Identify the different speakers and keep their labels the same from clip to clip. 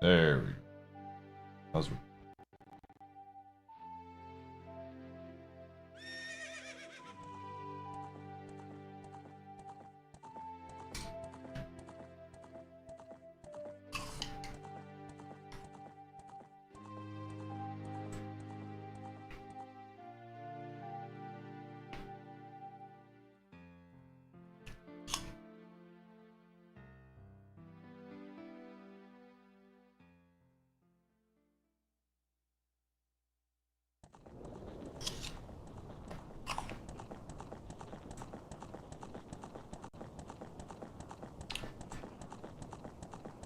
Speaker 1: There we go. That's what.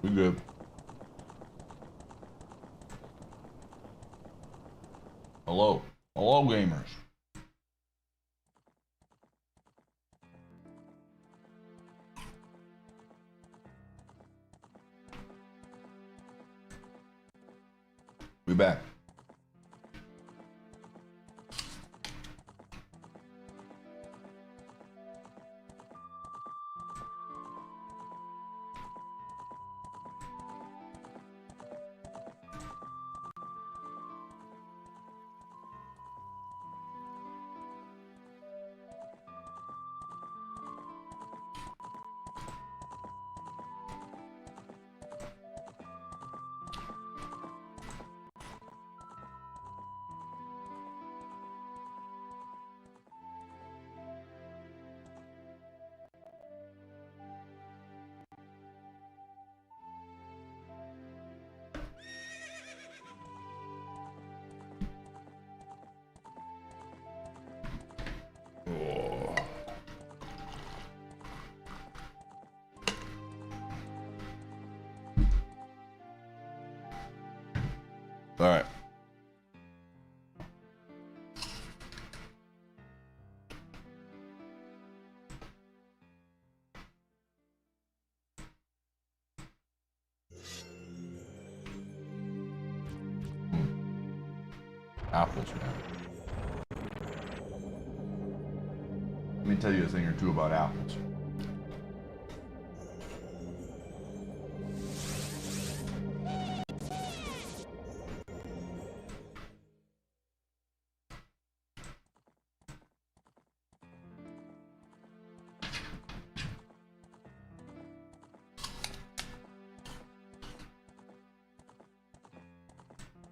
Speaker 1: We good. Hello. Hello, gamers. We back. Oh. All right. Apples, man. Let me tell you a thing or two about apples.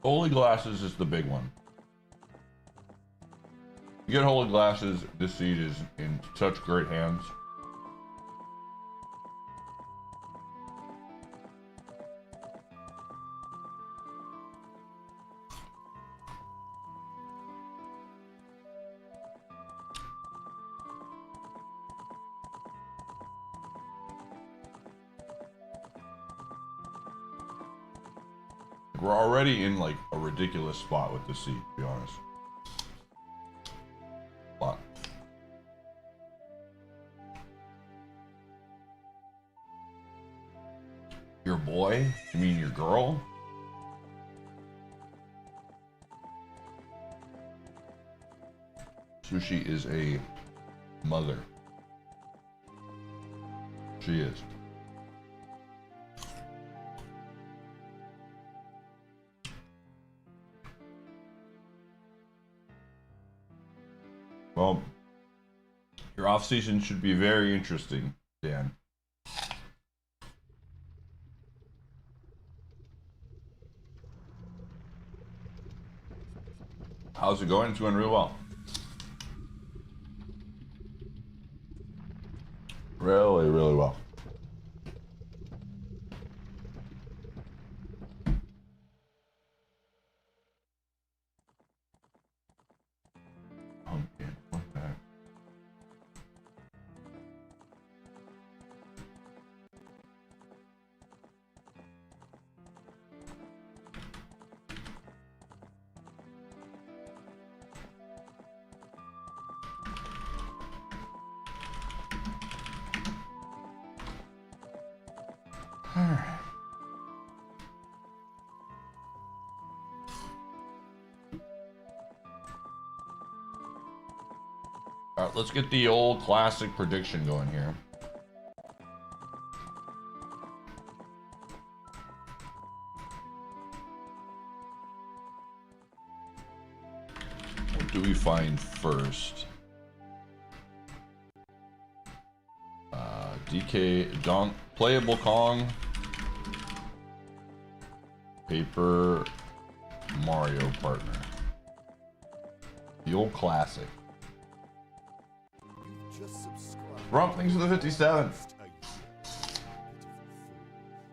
Speaker 1: Holy glasses is the big one. You get holy glasses, this seed is in such great hands. We're already in like a ridiculous spot with the seed, to be honest. But your boy? You mean your girl? Sushi is a mother. She is. Well, your off season should be very interesting, Dan. How's it going? It's going real well. Really, really well. Pumpkin, what the heck? All right. All right, let's get the old classic prediction going here. do we find first? DK, Playable Kong, Paper Mario Partner. The old classic. Rump, thanks for the 57th.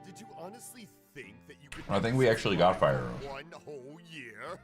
Speaker 2: Did you honestly think that you could
Speaker 1: I think we actually got Fire Rose.
Speaker 2: one whole year?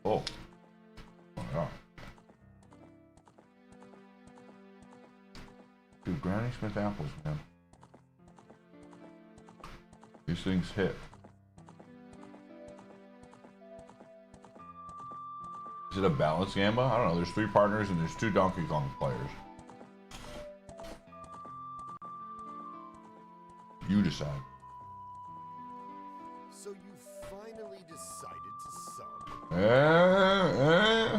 Speaker 1: Oh. Oh yeah. Dude, Granny Smith apples, man. These things hit. Is it a balanced gamba? I don't know. There's 3 partners and there's 2 Donkey Kong players. You decide.
Speaker 2: So you finally decided to sub.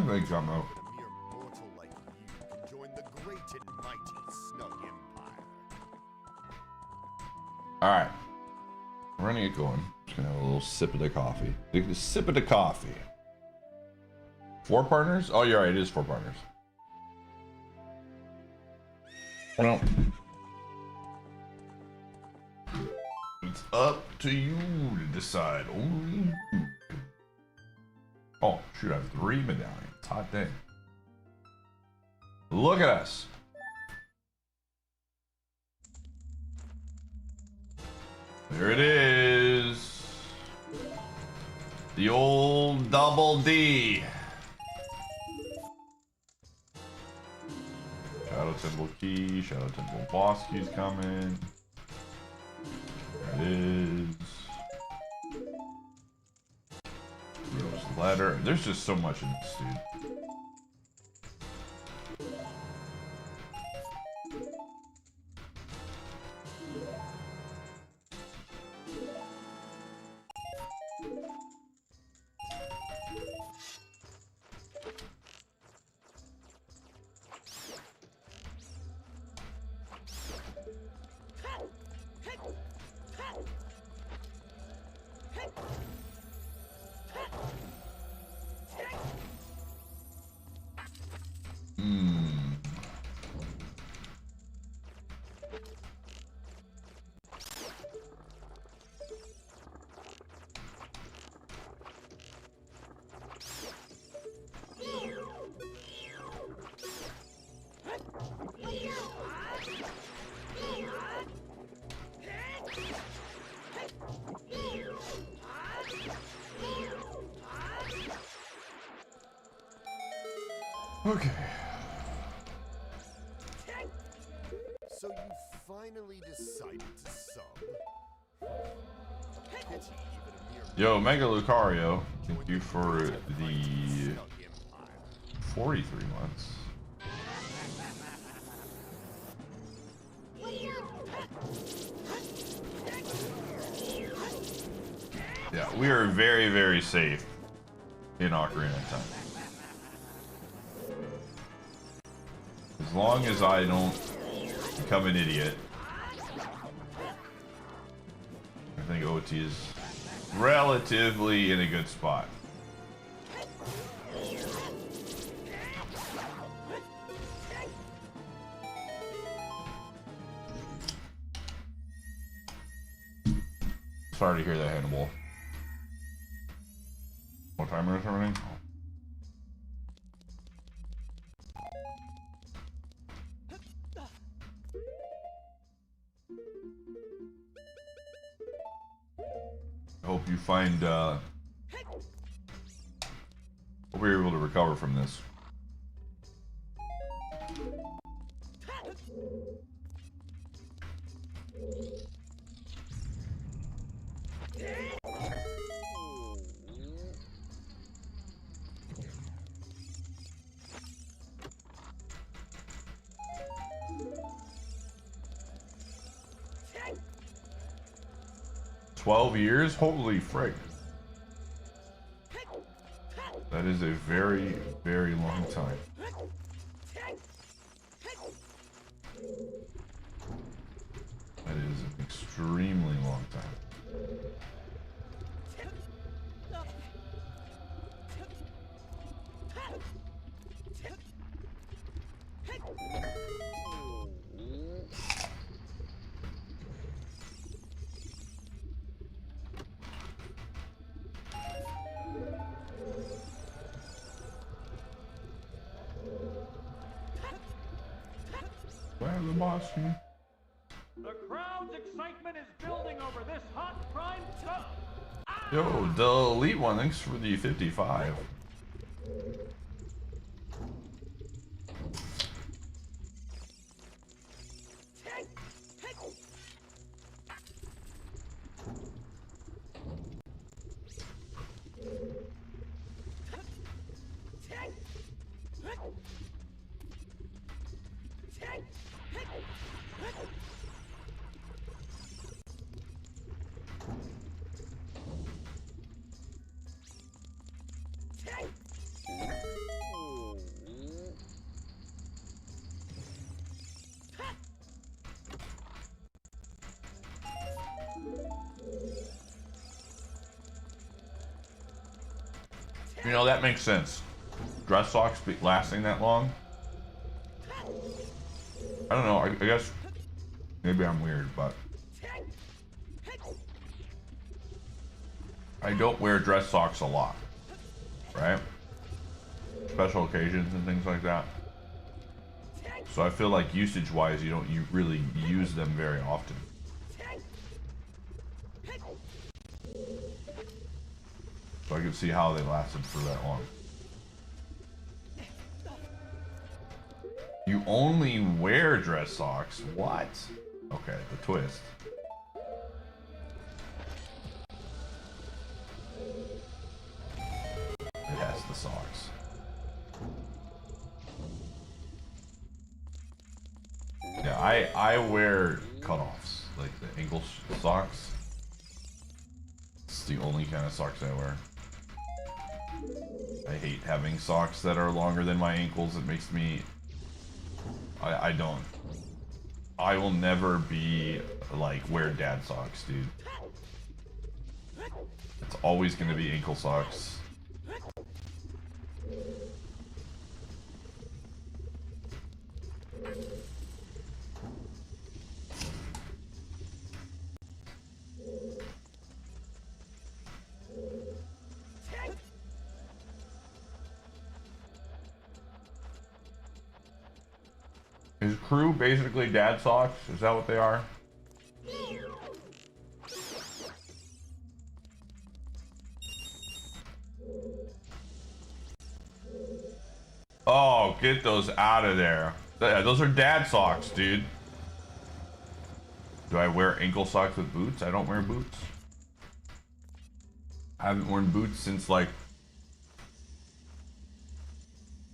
Speaker 1: Thanks, I'm out.
Speaker 2: But a mere mortal like you can join the great and mighty Snug Empire.
Speaker 1: Alright. We're gonna get going. Just gonna have a little sip of the coffee. Take a sip of the coffee. 4 partners? Oh, you're right. It is 4 partners. Well, it's up to you to decide. Only you. Oh, shoot. I have 3 medallions. Hot dang. Look at us. There it is. The old double D. Shadow Temple Key, Shadow Temple Boss Key's coming. There it is. Rose Letter. There's just so much in this, dude. Okay.
Speaker 2: So you finally decided to sub. Pity even a mere
Speaker 1: Yo, Mega Lucario, thank you for the
Speaker 2: Snug Empire.
Speaker 1: 43 months. Yeah, we are very, very safe in Ocarina of Time. As long as I don't become an idiot, I think OT is relatively in a good spot. Sorry to hear that, Hannibal. What timer is it running? I hope you find, hope you're able to recover from this. 12 years? Holy frick. That is a very, very long time. That is an extremely long time. Where's the boss here?
Speaker 3: The crowd's excitement is building over this hot prime stuff.
Speaker 1: Yo, the elite one, thanks for the 55. You know, that makes sense. Dress socks lasting that long? I don't know, I guess maybe I'm weird, but I don't wear dress socks a lot, right? Special occasions and things like that. So I feel like usage-wise, you really use them very often. So I can see how they lasted for that long. You only wear dress socks? What? Okay, the twist. It has the socks. Yeah, I wear cutoffs, like the ankle socks. It's the only kind of socks I wear. I hate having socks that are longer than my ankles. It makes me... I don't. I will never be, like, wear dad socks, dude. It's always gonna be ankle socks. Is crew basically dad socks? Is that what they are? Oh, get those out of there. Yeah, those are dad socks, dude. Do I wear ankle socks with boots? I don't wear boots. I haven't worn boots since, like,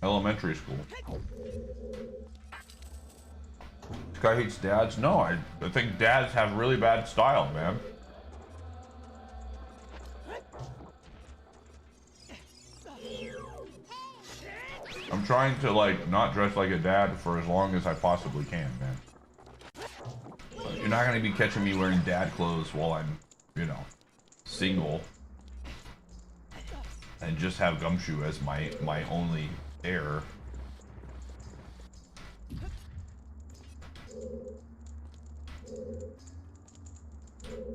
Speaker 1: elementary school. This guy hates dads? No, I think dads have really bad style, man. I'm trying to, like, not dress like a dad for as long as I possibly can, man. You're not gonna be catching me wearing dad clothes while I'm, you know, single. And just have Gumshoe as my only heir.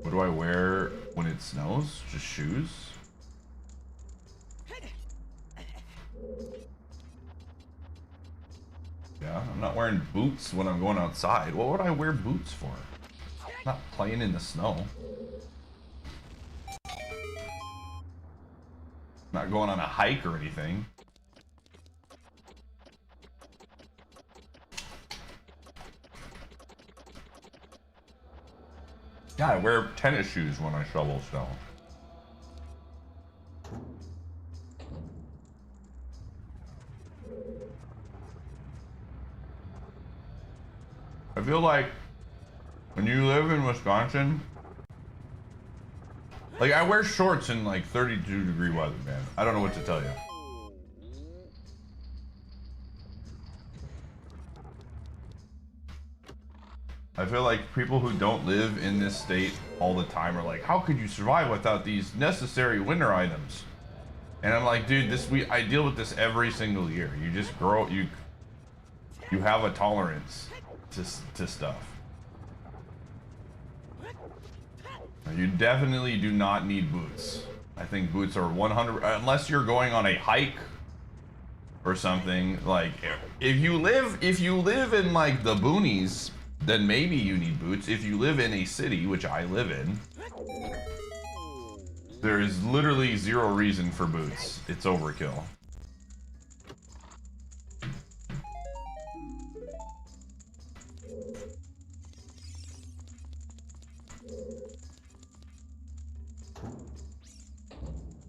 Speaker 1: What do I wear when it snows? Just shoes? Yeah, I'm not wearing boots when I'm going outside. What would I wear boots for? I'm not playing in the snow. Not going on a hike or anything. Yeah, I wear tennis shoes when I shovel snow. I feel like when you live in Wisconsin, Like, I wear shorts in like 32-degree weather, man. I don't know what to tell you. I feel like people who don't live in this state all the time are like, how could you survive without these necessary winter items? And I'm like, dude, I deal with this every single year. You just grow, you have a tolerance to stuff. You definitely do not need boots. I think boots are 100, unless you're going on a hike or something. Like, if you live in like the boonies, then maybe you need boots. If you live in a city, which I live in, there is literally zero reason for boots. It's overkill.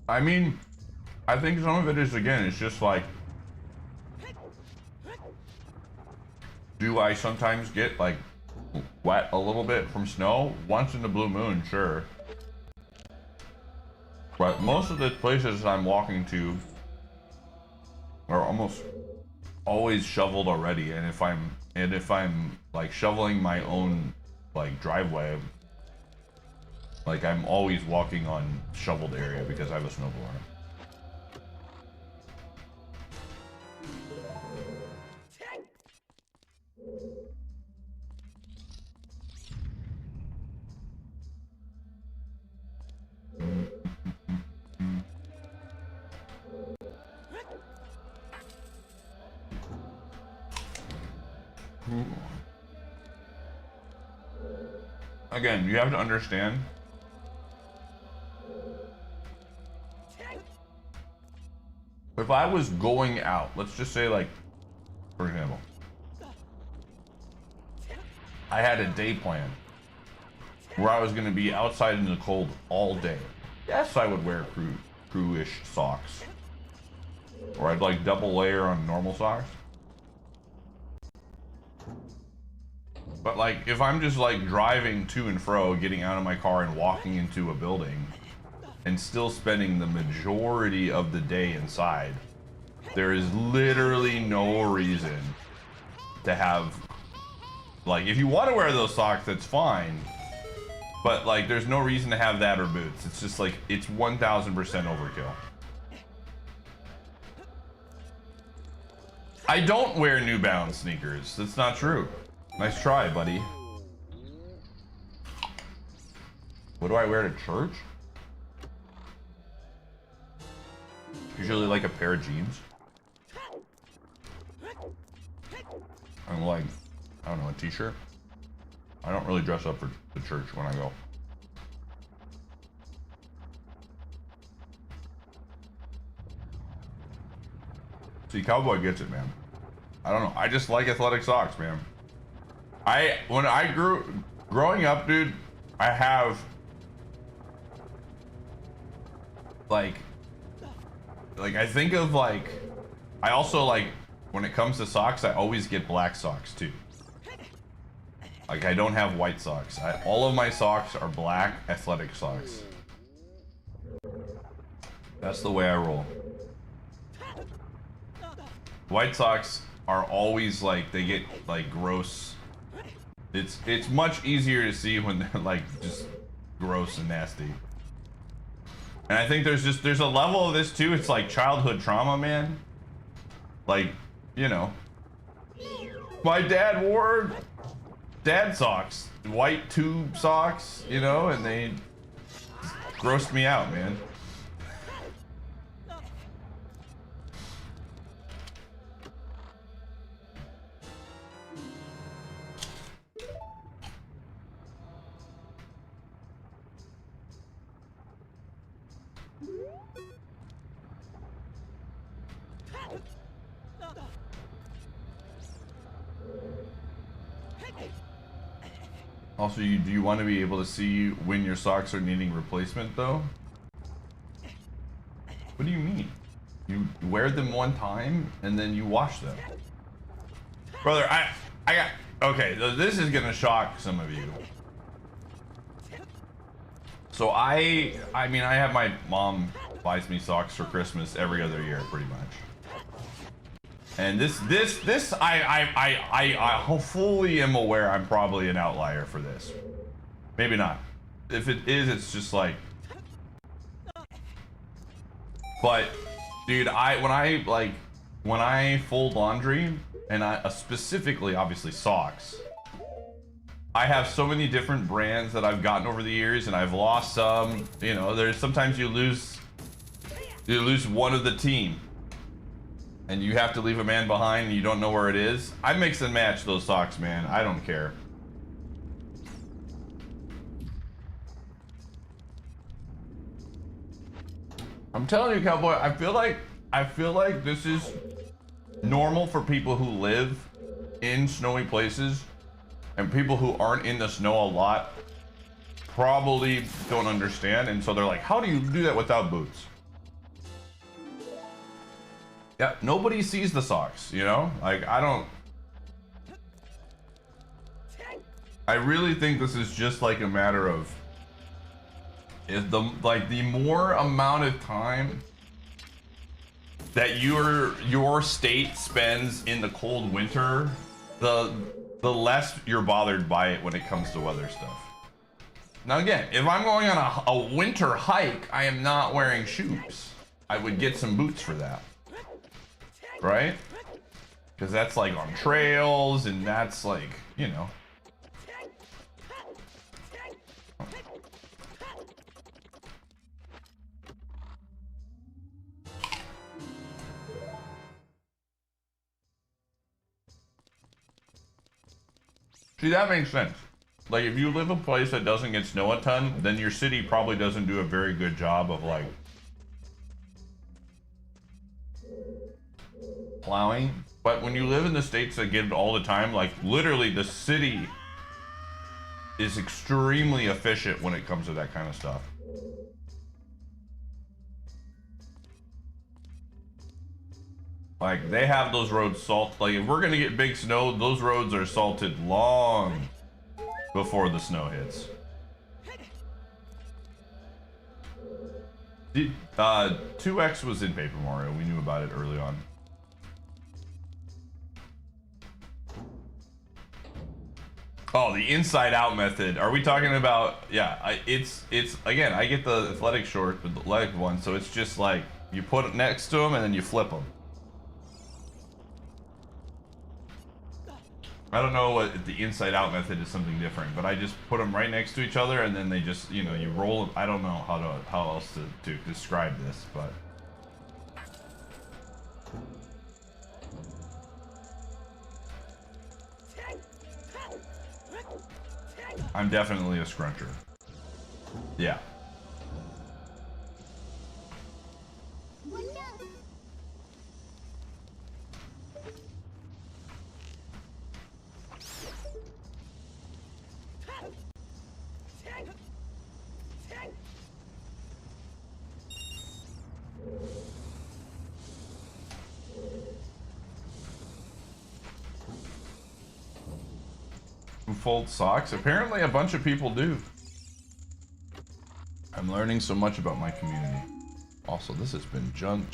Speaker 1: I mean, I think some of it is, again, it's just like, do I sometimes get like wet a little bit from snow? Once in the blue moon, sure. But most of the places I'm walking to are almost always shoveled already, and if I'm like shoveling my own like driveway, like I'm always walking on shoveled area because I have a snowblower. Again, you have to understand. If I was going out, let's just say, like, for example, I had a day plan where I was going to be outside in the cold all day. Yes, I would wear crew-ish socks. Or I'd like double layer on normal socks. But like, if I'm just like driving to and fro, getting out of my car and walking into a building, and still spending the majority of the day inside, there is literally no reason to have, like, if you want to wear those socks, that's fine. But like, there's no reason to have that or boots. It's just like, it's 1000% overkill. I don't wear New Balance sneakers. That's not true. Nice try, buddy. What do I wear to church? Usually like a pair of jeans. And like, I don't know, a t-shirt. I don't really dress up for the church when I go. See, Cowboy gets it, man. I don't know. I just like athletic socks, man. When I growing up, dude, I have like I think of like, I also like, when it comes to socks, I always get black socks too. Like, I don't have white socks. All of my socks are black athletic socks. That's the way I roll. White socks are always like, they get like gross. It's much easier to see when they're like just gross and nasty. And I think there's a level of this too. It's like childhood trauma, man. Like, you know, my dad wore dad socks, white tube socks, you know, and they grossed me out, man. Also, do you want to be able to see when your socks are needing replacement, though? What do you mean? You wear them one time and then you wash them. Brother, okay, this is gonna shock some of you. So I mean, I have my mom buys me socks for Christmas every other year, pretty much. And this, I fully am aware I'm probably an outlier for this. Maybe not. If it is, it's just like. But, dude, when I fold laundry, and I specifically, obviously, socks. I have so many different brands that I've gotten over the years, and I've lost some. You know, there's sometimes you lose one of the team, and you have to leave a man behind, and you don't know where it is. I mix and match those socks, man. I don't care. I'm telling you, cowboy. I feel like this is normal for people who live in snowy places. And people who aren't in the snow a lot probably don't understand, and so they're like, how do you do that without boots? Yeah, nobody sees the socks, you know? Like, I really think this is just like a matter of the more amount of time that your state spends in the cold winter, the less you're bothered by it when it comes to weather stuff. Now again, if I'm going on a winter hike, I am not wearing shoes. I would get some boots for that. Right? Because that's like on trails, and that's like, you know. See, that makes sense. Like, if you live a place that doesn't get snow a ton, then your city probably doesn't do a very good job of, like, plowing. But when you live in the states that get it all the time, like, literally the city is extremely efficient when it comes to that kind of stuff. Like, they have those roads salted. Like, if we're gonna get big snow, those roads are salted long before the snow hits. 2X was in Paper Mario. We knew about it early on. Oh, the inside out method. Are we talking about, yeah, it's again, I get the athletic short, the leg one, so it's just like, you put it next to them and then you flip them. I don't know what the inside out method is, something different, but I just put them right next to each other and then they just, you know, you roll them. I don't know how else to describe this, but. I'm definitely a scruncher. Yeah. Who folds socks? Apparently a bunch of people do. I'm learning so much about my community. Also, this has been junk.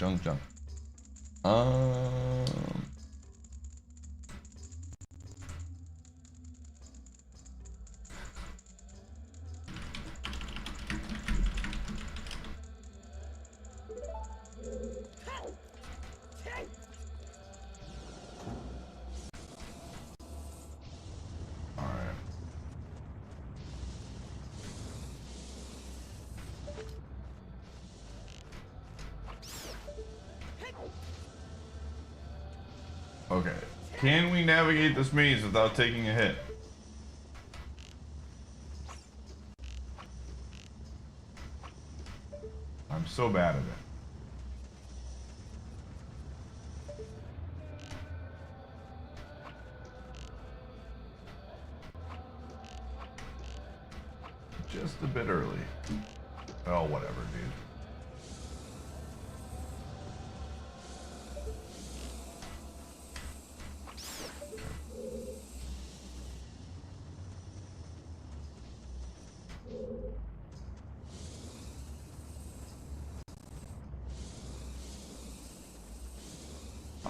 Speaker 1: Okay. Can we navigate this maze without taking a hit? I'm so bad at it. Just a bit early. Oh, whatever, dude.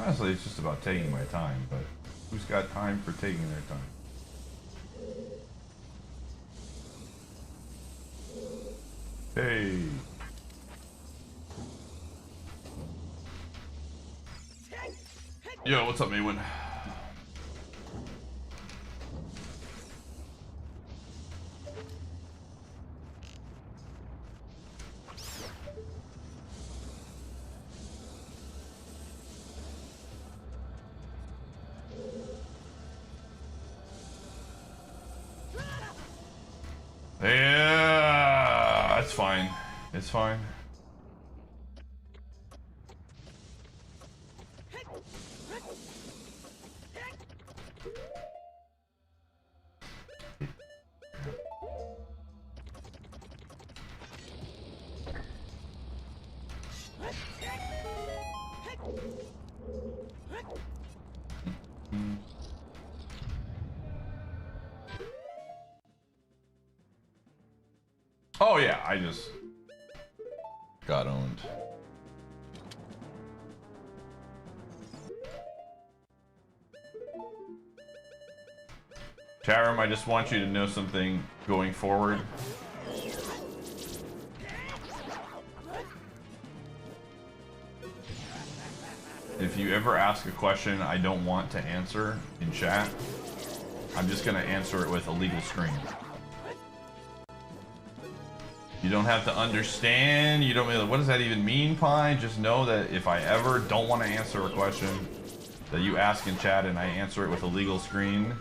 Speaker 1: Honestly, it's just about taking my time, but who's got time for taking their time? Hey. Yo, what's up, Maywin? Yeah, it's fine. It's fine. Oh yeah, I just got owned. Chat room, I just want you to know something going forward. If you ever ask a question I don't want to answer in chat, I'm just gonna answer it with a legal screen. You don't have to understand, you don't really, what does that even mean, Pie? Just know that if I ever don't want to answer a question that you ask in chat and I answer it with a legal screen,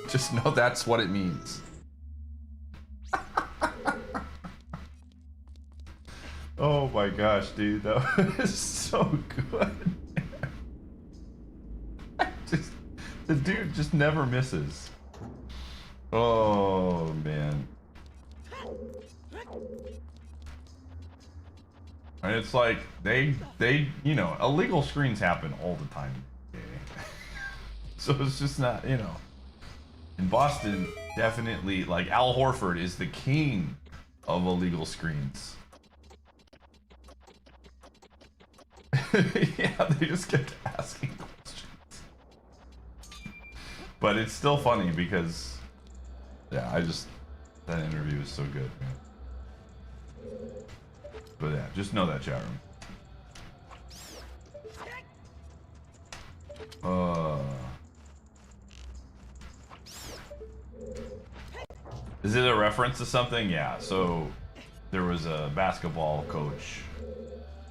Speaker 1: just know that's what it means. Oh my gosh, dude, that was so good. The dude just never misses. Oh man. And it's like they you know, illegal screens happen all the time. So it's just not, you know. In Boston, definitely, like Al Horford is the king of illegal screens. Yeah, they just kept asking questions. But it's still funny because, yeah, that interview is so good, man. But yeah, just know that, chat room. Is it a reference to something? Yeah, so there was a basketball coach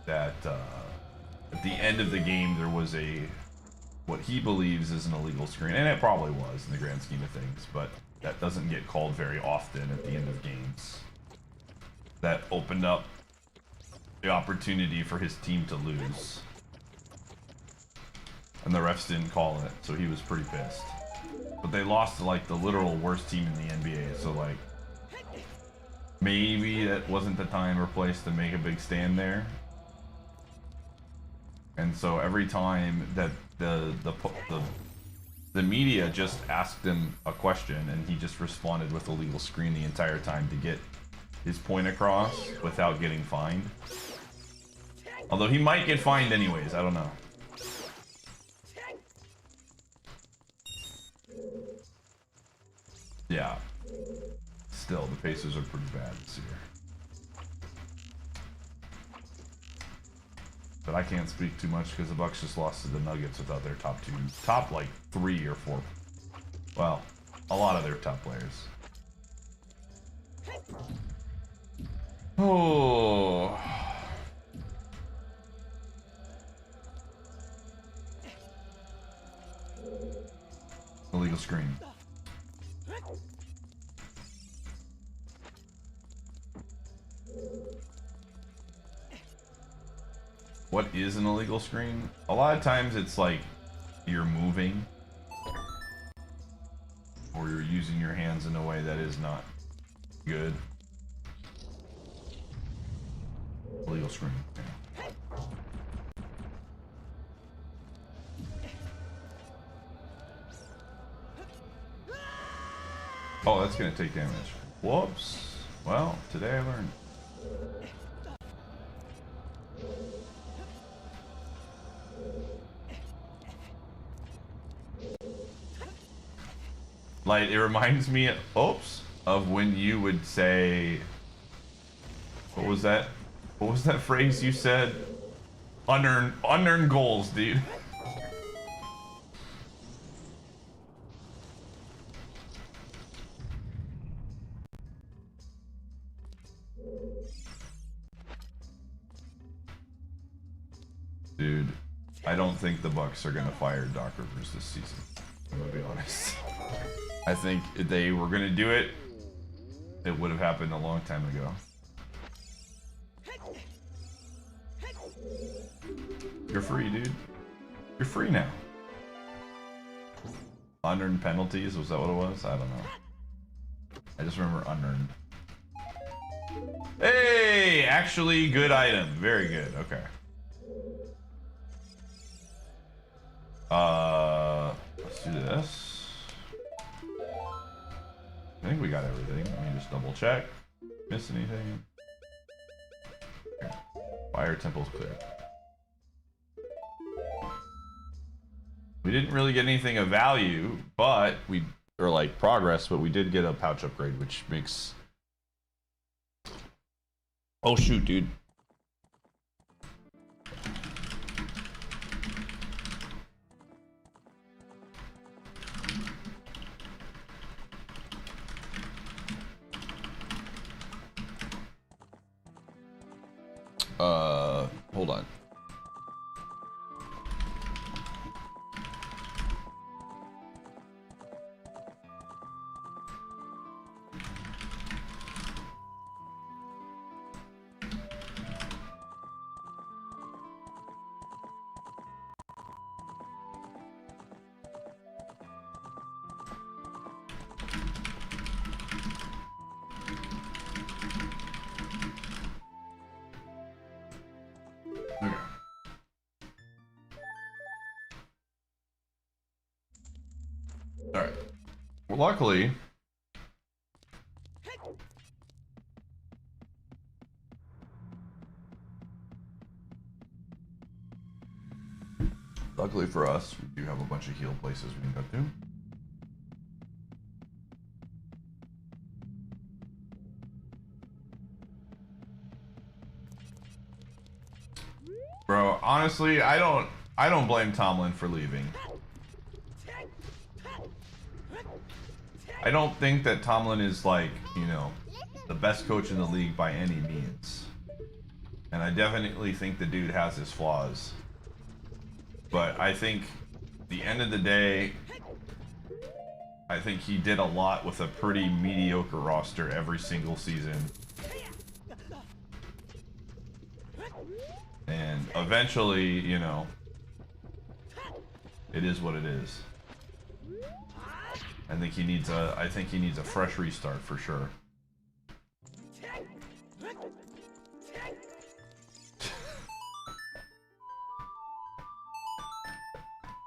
Speaker 1: that at the end of the game there was what he believes is an illegal screen, and it probably was in the grand scheme of things, but that doesn't get called very often at the end of games. That opened up the opportunity for his team to lose. And the refs didn't call it, so he was pretty pissed. But they lost to like the literal worst team in the NBA, so like maybe that wasn't the time or place to make a big stand there. And so every time that the media just asked him a question and he just responded with a legal screen the entire time to get his point across without getting fined. Although he might get fined anyways, I don't know. Yeah. Still, the Pacers are pretty bad this year. But I can't speak too much because the Bucks just lost to the Nuggets without their top like 3 or 4. Well, a lot of their top players. Oh. Illegal screen. What is an illegal screen? A lot of times it's like you're moving or you're using your hands in a way that is not good. Illegal screen. Yeah. Oh, that's gonna take damage. Whoops. Well, today I learned. Like, it reminds me, oops, of when you would say, what was that? What was that phrase you said? Unearned goals, dude. Dude, I don't think the Bucks are gonna fire Doc Rivers this season. I'm gonna be honest. I think if they were gonna do it, it would have happened a long time ago. You're free, dude. You're free now. Unearned penalties, was that what it was? I don't know. I just remember unearned. Hey, actually good item. Very good, okay. Let's do this. I think we got everything. Let me just double check. Miss anything? Okay. Fire temple's clear. We didn't really get anything of value, but or like progress, but we did get a pouch upgrade, which makes... Oh shoot, dude. Hold on. Okay. All right. Well, luckily, for us, we do have a bunch of heal places we can go to. Bro, honestly, I don't blame Tomlin for leaving. I don't think that Tomlin is like, you know, the best coach in the league by any means. And I definitely think the dude has his flaws. But I think at the end of the day, I think he did a lot with a pretty mediocre roster every single season. And eventually, you know, it is what it is. I think he needs a fresh restart for sure.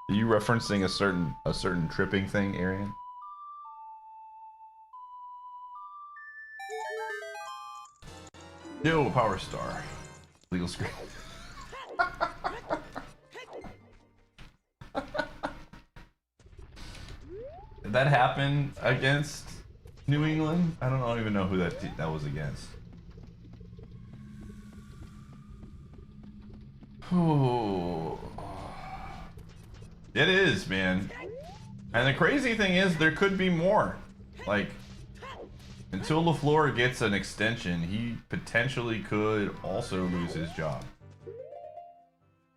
Speaker 1: Are you referencing a certain tripping thing, Arian? Yo, Power Star. Legal screen. Did that happen against New England? I don't even know who that was against. Oh. It is, man. And the crazy thing is, there could be more. Like, until LaFleur gets an extension, he potentially could also lose his job.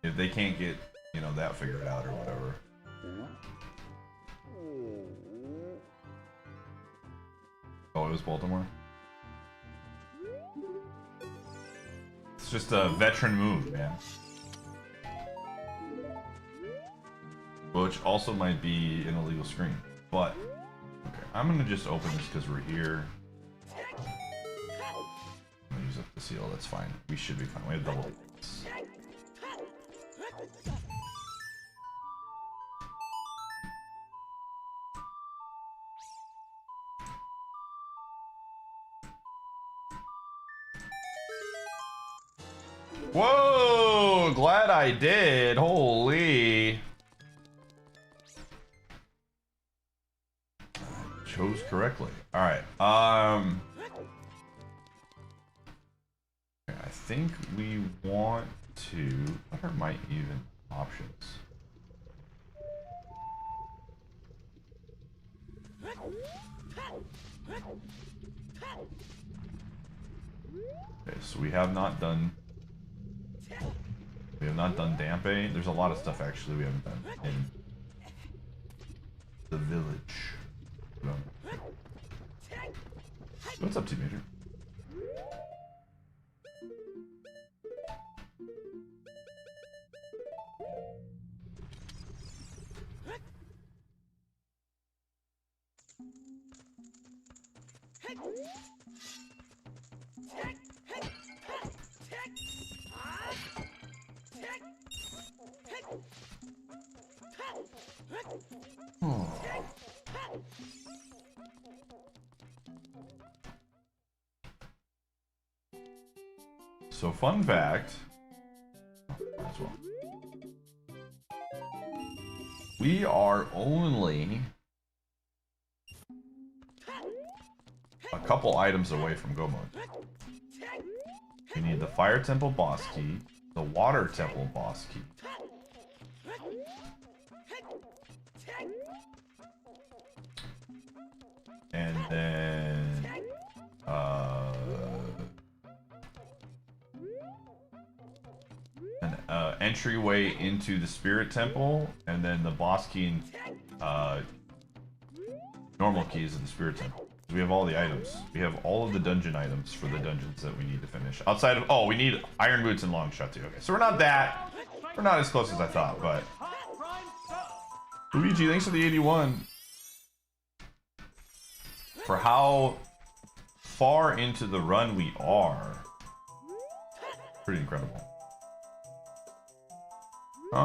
Speaker 1: If they can't get, you know, that figured out or whatever. Oh, it was Baltimore? It's just a veteran move, man. Which also might be an illegal screen, but okay, I'm gonna just open this because we're here. I'm gonna use up the seal, that's fine. We should be fine. We have double hits. Whoa! Glad I did. Holy. chose correctly. All right. I think we want to. What are my even options? Okay, so we have not done. We have not done Dampe. There's a lot of stuff actually we haven't done in the village. What's up, teenager? So, fun fact. As well. We are only a couple items away from go mode. We need the Fire Temple boss key, the Water Temple boss key. And then an entryway into the Spirit Temple, and then the boss key and normal keys of the Spirit Temple. We have all the items. We have all of the dungeon items for the dungeons that we need to finish. Outside of, oh, we need Iron Boots and Long Shot too. Okay, so we're not as close as I thought, but Luigi, thanks for the 81. For how far into the run we are, pretty incredible. Do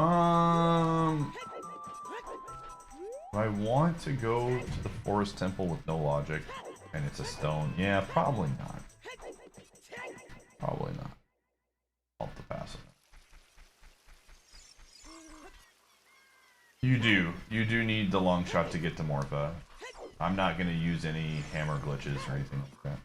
Speaker 1: I want to go to the Forest Temple with no logic and it's a stone? Yeah, probably not. Probably not. I'll have to pass it. You do need the long shot to get to Morpha. I'm not going to use any hammer glitches or anything like that.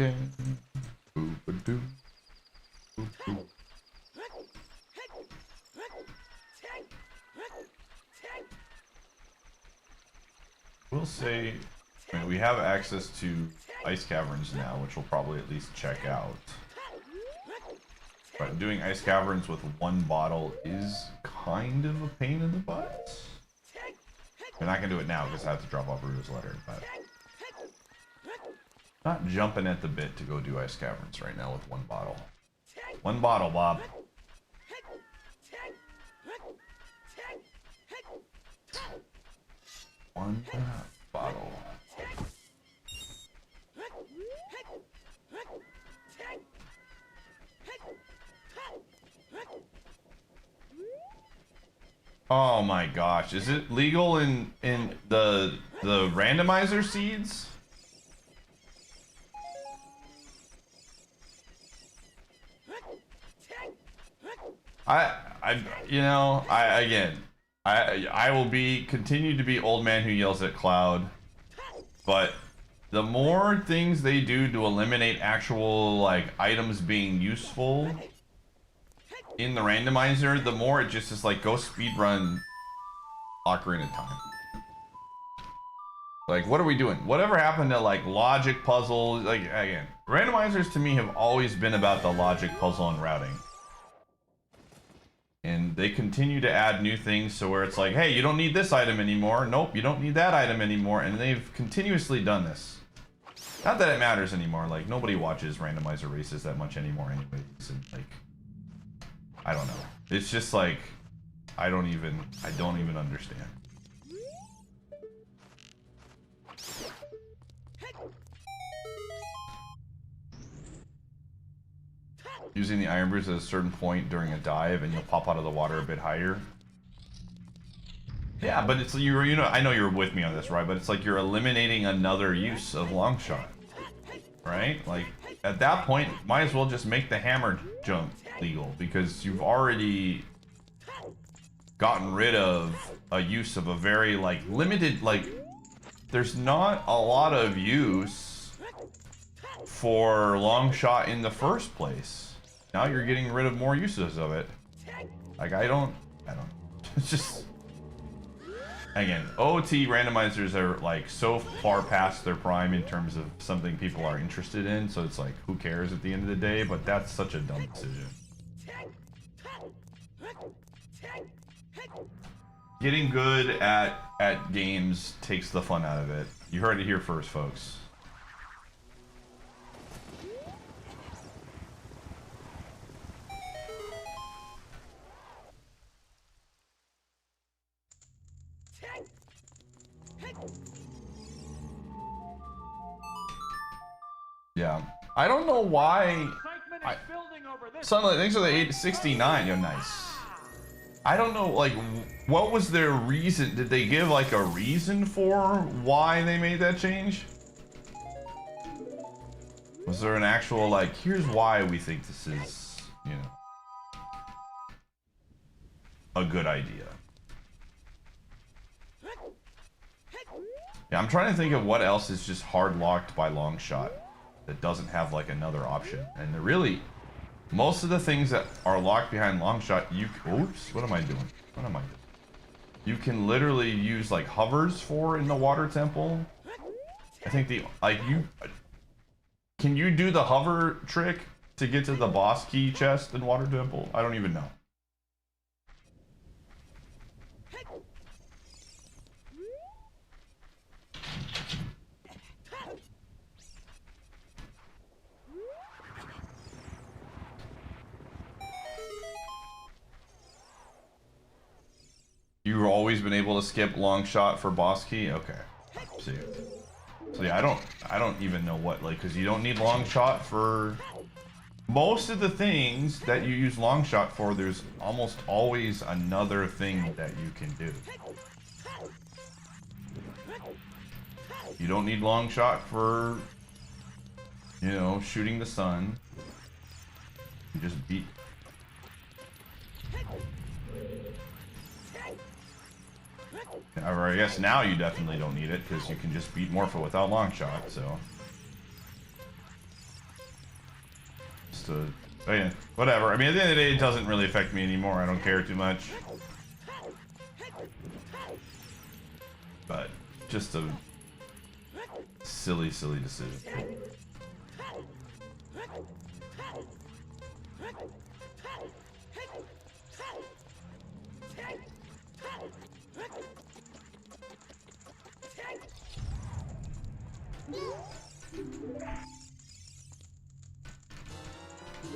Speaker 1: Okay. Boop-a-doo. Boop-boop. We'll say, I mean, we have access to ice caverns now, which we'll probably at least check out. But doing ice caverns with one bottle is kind of a pain in the butt. We're not gonna do it now because I have to drop off Ruda's letter, but not jumping at the bit to go do ice caverns right now with one bottle. One bottle, Bob. One bottle. Oh my gosh, is it legal in the randomizer seeds? I will continue to be old man who yells at cloud, but the more things they do to eliminate actual like items being useful in the randomizer, the more it just is like go speedrun Ocarina of Time. Like, what are we doing? Whatever happened to like logic puzzles? Like, again, randomizers to me have always been about the logic puzzle and routing. And they continue to add new things so where it's like, hey, you don't need this item anymore. Nope, you don't need that item anymore. And they've continuously done this. Not that it matters anymore. Like, nobody watches randomizer races that much anymore anyways. And like, I don't know. It's just like, I don't even understand. Using the iron boots at a certain point during a dive, and you'll pop out of the water a bit higher. Yeah, but it's you know, I know you're with me on this, right? But it's like you're eliminating another use of long shot, right? Like at that point, might as well just make the hammer jump legal, because you've already gotten rid of a use of a very like limited, like there's not a lot of use for long shot in the first place. Now you're getting rid of more uses of it. Like I don't it's just, again, OT randomizers are like so far past their prime in terms of something people are interested in, so it's like who cares at the end of the day, but that's such a dumb decision. Getting good at games takes the fun out of it. You heard it here first, folks. Yeah, I don't know why. Sunlight, thanks for the 869. Yo, nice. I don't know, like, what was their reason? Did they give like a reason for why they made that change? Was there an actual like, here's why we think this is, you know, a good idea? Yeah, I'm trying to think of what else is just hard locked by long shot that doesn't have like another option. And they're really, most of the things that are locked behind long shot, oops, what am I doing? What am I doing? You can literally use like hovers for in the water temple. I think can you do the hover trick to get to the boss key chest in water temple? I don't even know. You've always been able to skip long shot for boss key? Okay. See. So yeah, I don't even know what, like, because you don't need long shot for most of the things that you use long shot for. There's almost always another thing that you can do. You don't need long shot for, you know, shooting the sun. You just beat. Or I guess now you definitely don't need it, because you can just beat Morpho without long shot, so. Just whatever. I mean, at the end of the day, it doesn't really affect me anymore. I don't care too much. But just a silly, silly decision.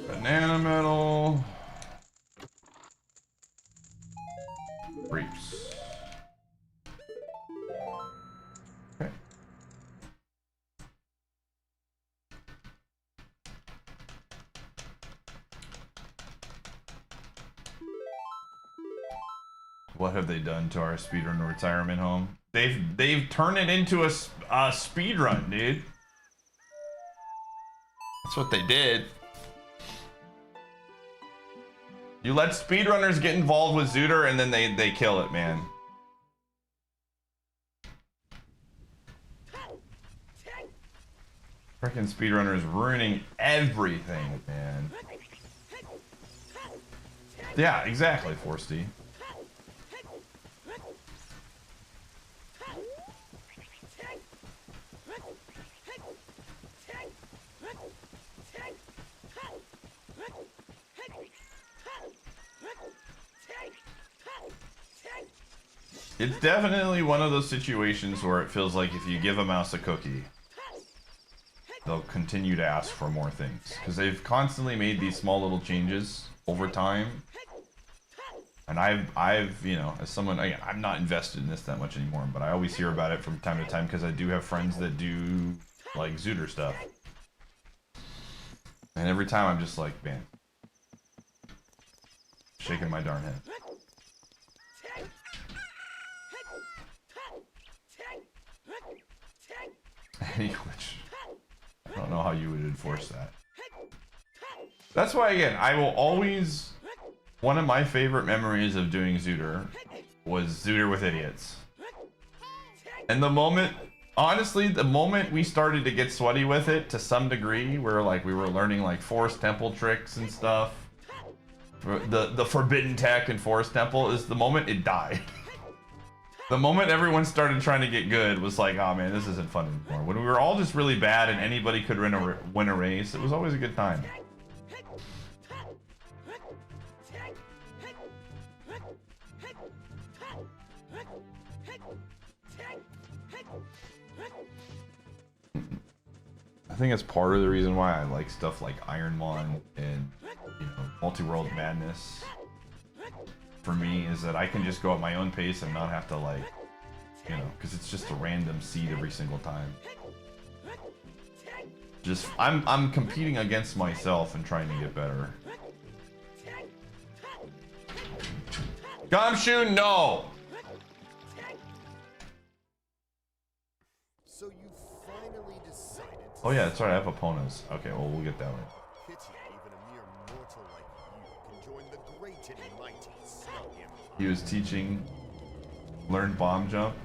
Speaker 1: Banana metal. Reaps. Okay. What have they done to our speedrun retirement home? They've turned it into a speedrun, dude. That's what they did. You let speedrunners get involved with Zooter and then they kill it, man. Freaking speedrunners ruining everything, man. Yeah, exactly, Forsty. It's definitely one of those situations where it feels like if you give a mouse a cookie, they'll continue to ask for more things. Because they've constantly made these small little changes over time And I've, you know, as someone, again, I'm not invested in this that much anymore, but I always hear about it from time to time because I do have friends that do like Zooter stuff. And every time I'm just like, man, shaking my darn head. Any glitch. I don't know how you would enforce that. That's why, again, I will always... One of my favorite memories of doing Zooter was Zooter with idiots. And the moment... Honestly, the moment we started to get sweaty with it, to some degree, where like we were learning like Forest Temple tricks and stuff. The forbidden tech in Forest Temple is the moment it died. The moment everyone started trying to get good was like, oh man, this isn't fun anymore. When we were all just really bad and anybody could win a race, it was always a good time. I think that's part of the reason why I like stuff like Ironmon and, you know, Multiworld Madness. For me, is that I can just go at my own pace and not have to like, you know, because it's just a random seed every single time. Just I'm competing against myself and trying to get better. Gumshoe, no.
Speaker 2: So you finally decided to
Speaker 1: Oh yeah, that's right. I have Eponas. Okay, well we'll get that one.
Speaker 2: pity even a mere mortal like you can join the great and mighty Snow Empire.
Speaker 1: He was teaching, learn bomb jump.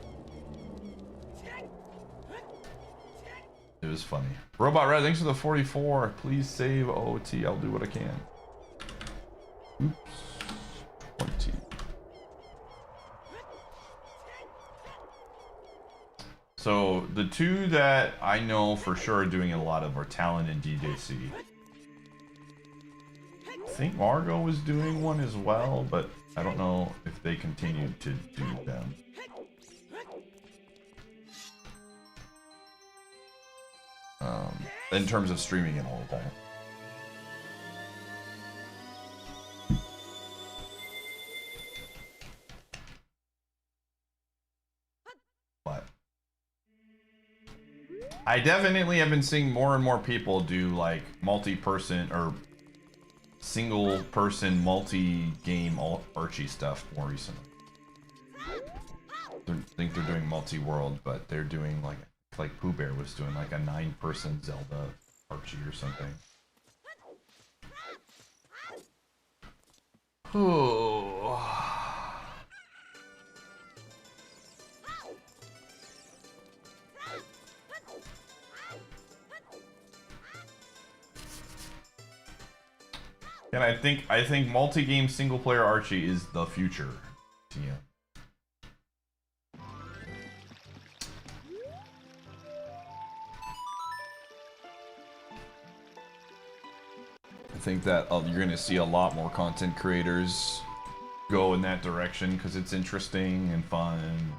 Speaker 1: It was funny. Robot Red, thanks for the 44. Please save OT. I'll do what I can. Oops. 20. So the two that I know for sure are doing a lot of are Talon and DJC. I think Margot was doing one as well, but I don't know if they continued to do them. In terms of streaming and all of that. But I definitely have been seeing more and more people do like multi-person or single-person multi-game Archie stuff more recently. I think they're doing multi-world, but they're doing like Pooh Bear was doing like a 9-person Zelda Archie or something. Oh. And I think multi-game single-player Archie is the future. Yeah. I think that you're going to see a lot more content creators go in that direction because it's interesting and fun.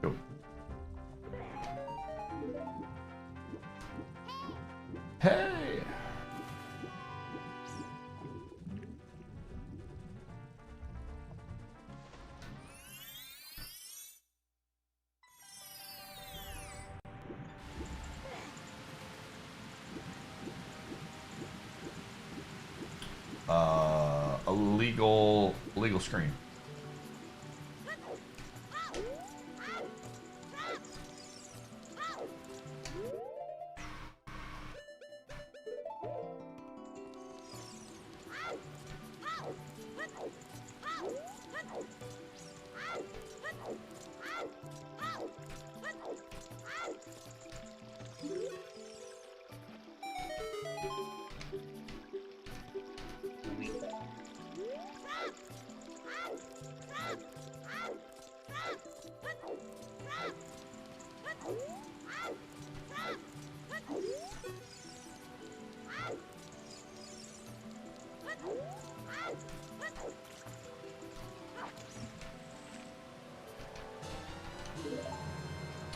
Speaker 1: Go. Hey! Illegal screen.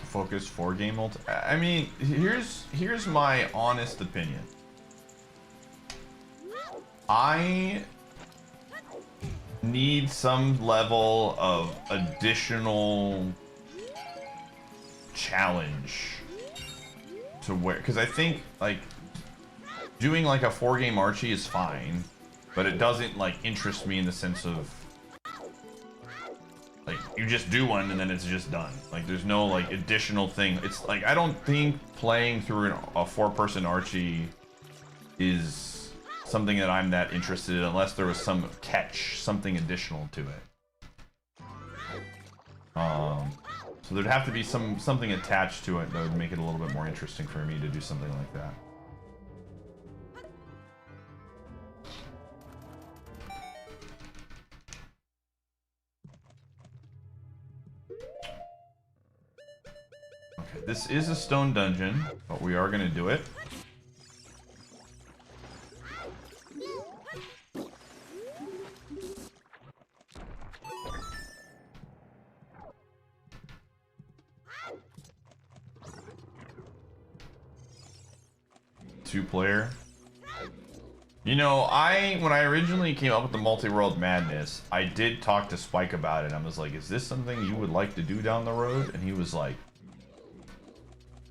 Speaker 1: Focus 4-game multi. I mean, here's my honest opinion. I need some level of additional challenge to where, because I think like doing like a 4-game Archie is fine, but it doesn't like interest me in the sense of like you just do one and then it's just done. Like there's no like additional thing. It's like I don't think playing through a 4-person Archie is something that I'm that interested in unless there was some catch, something additional to it. So there'd have to be something attached to it that would make it a little bit more interesting for me to do something like that. Okay, this is a stone dungeon, but we are gonna do it. Two-player. You know, when I originally came up with the Multiworld Madness, I did talk to Spike about it. I was like, is this something you would like to do down the road? And he was like,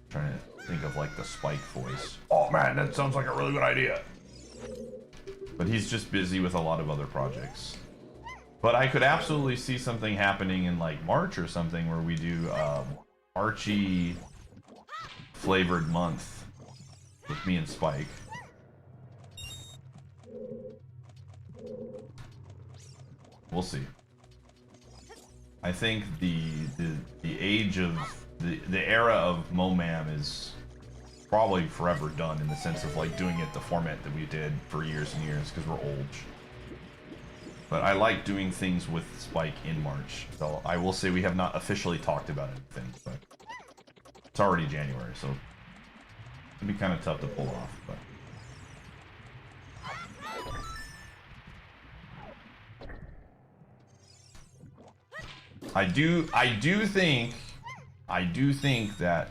Speaker 1: trying to think of like the Spike voice. Oh man, that sounds like a really good idea. But he's just busy with a lot of other projects. But I could absolutely see something happening in like March or something where we do Archie flavored month with me and Spike. We'll see. I think the age of the era of MoMAM is probably forever done in the sense of like doing it the format that we did for years and years because we're old. But I like doing things with Spike in March. So I will say we have not officially talked about anything, but it's already January, so it'd be kind of tough to pull off. But I do think that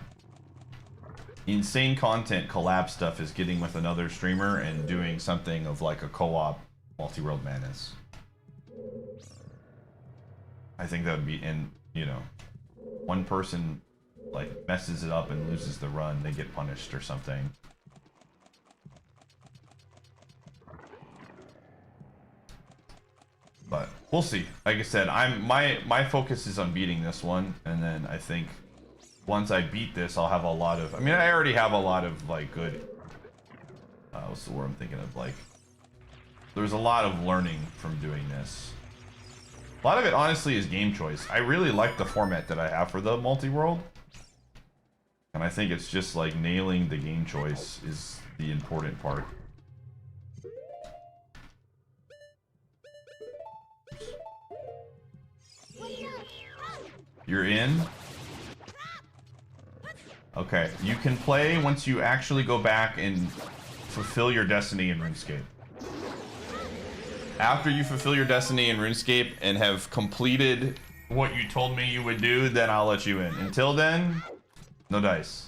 Speaker 1: insane content collab stuff is getting with another streamer and doing something of like a co-op Multiworld Madness. I think that would be, and you know, one person like messes it up and loses the run, they get punished or something. But we'll see. Like I said, my focus is on beating this one, and then I think once I beat this, I'll have a lot of. I mean, I already have a lot of like good. What's the word I'm thinking of? Like, there's a lot of learning from doing this. A lot of it, honestly, is game choice. I really like the format that I have for the multi-world, and I think it's just like nailing the game choice is the important part. You're in? Okay, you can play once you actually go back and fulfill your destiny in RuneScape. After you fulfill your destiny in RuneScape and have completed what you told me you would do, then I'll let you in. Until then, no dice.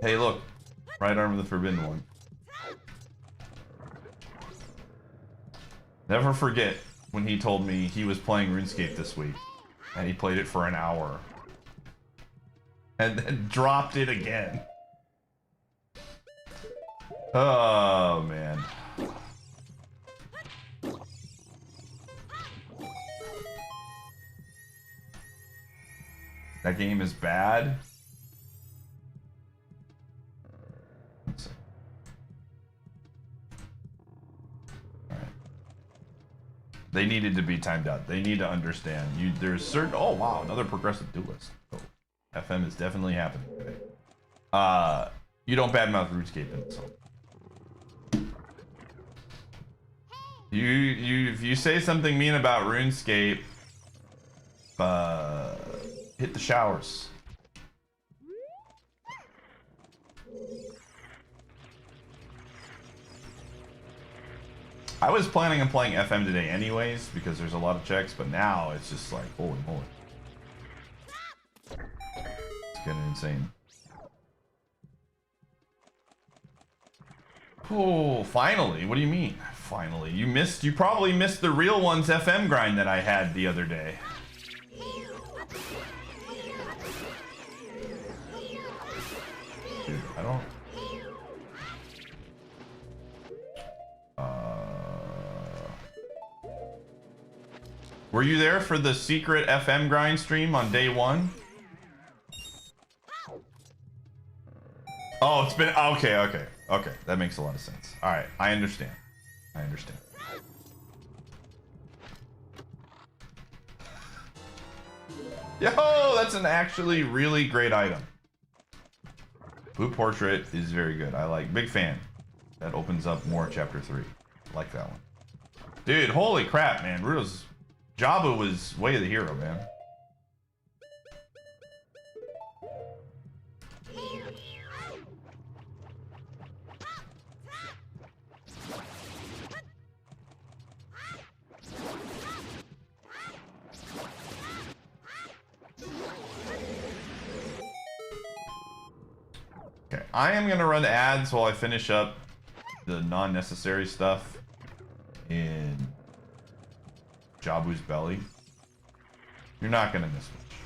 Speaker 1: Hey, look. Right arm of the Forbidden One. Never forget when he told me he was playing RuneScape this week. And he played it for an hour. And then dropped it again. Oh, man. That game is bad. They needed to be timed out. They need to understand. There's certain. Oh wow, another progressive duelist. Oh, FM is definitely happening today. You don't badmouth RuneScape in so. If you say something mean about RuneScape, hit the showers. I was planning on playing FM today anyways because there's a lot of checks, but now it's just like, holy moly. It's getting insane. Oh, finally. What do you mean? Finally. You probably missed the real one's FM grind that I had the other day. Dude, I don't... Were you there for the secret FM grind stream on day one? Oh, it's been... Okay. That makes a lot of sense. Alright, I understand. Yo, that's an actually really great item. Blue Portrait is very good. I like. Big fan. That opens up more chapter 3. Like that one. Dude, holy crap, man. Jabu was way of the hero, man. Okay, I am gonna run ads while I finish up the non-necessary stuff in Jabu's belly. You're not gonna miss much.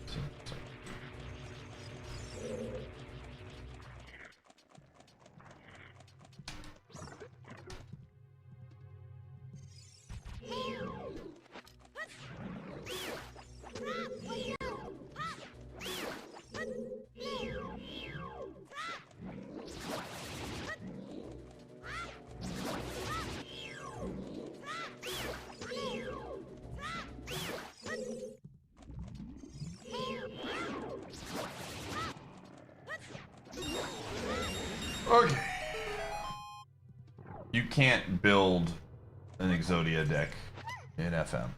Speaker 1: So. Okay. You can't build an Exodia deck in FM.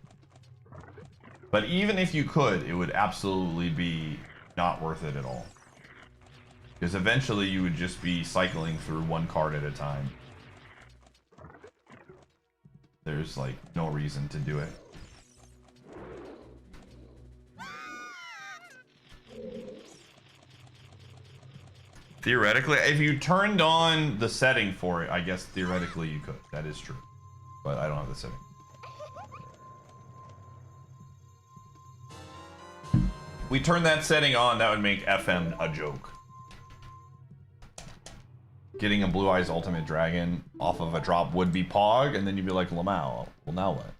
Speaker 1: But even if you could, it would absolutely be not worth it at all. Because eventually you would just be cycling through one card at a time. There's like no reason to do it. Theoretically, if you turned on the setting for it, I guess theoretically you could. That is true. But I don't have the setting. We turn that setting on, that would make FM a joke. Getting a Blue Eyes Ultimate Dragon off of a drop would be Pog, and then you'd be like, Lamau. Well, now what?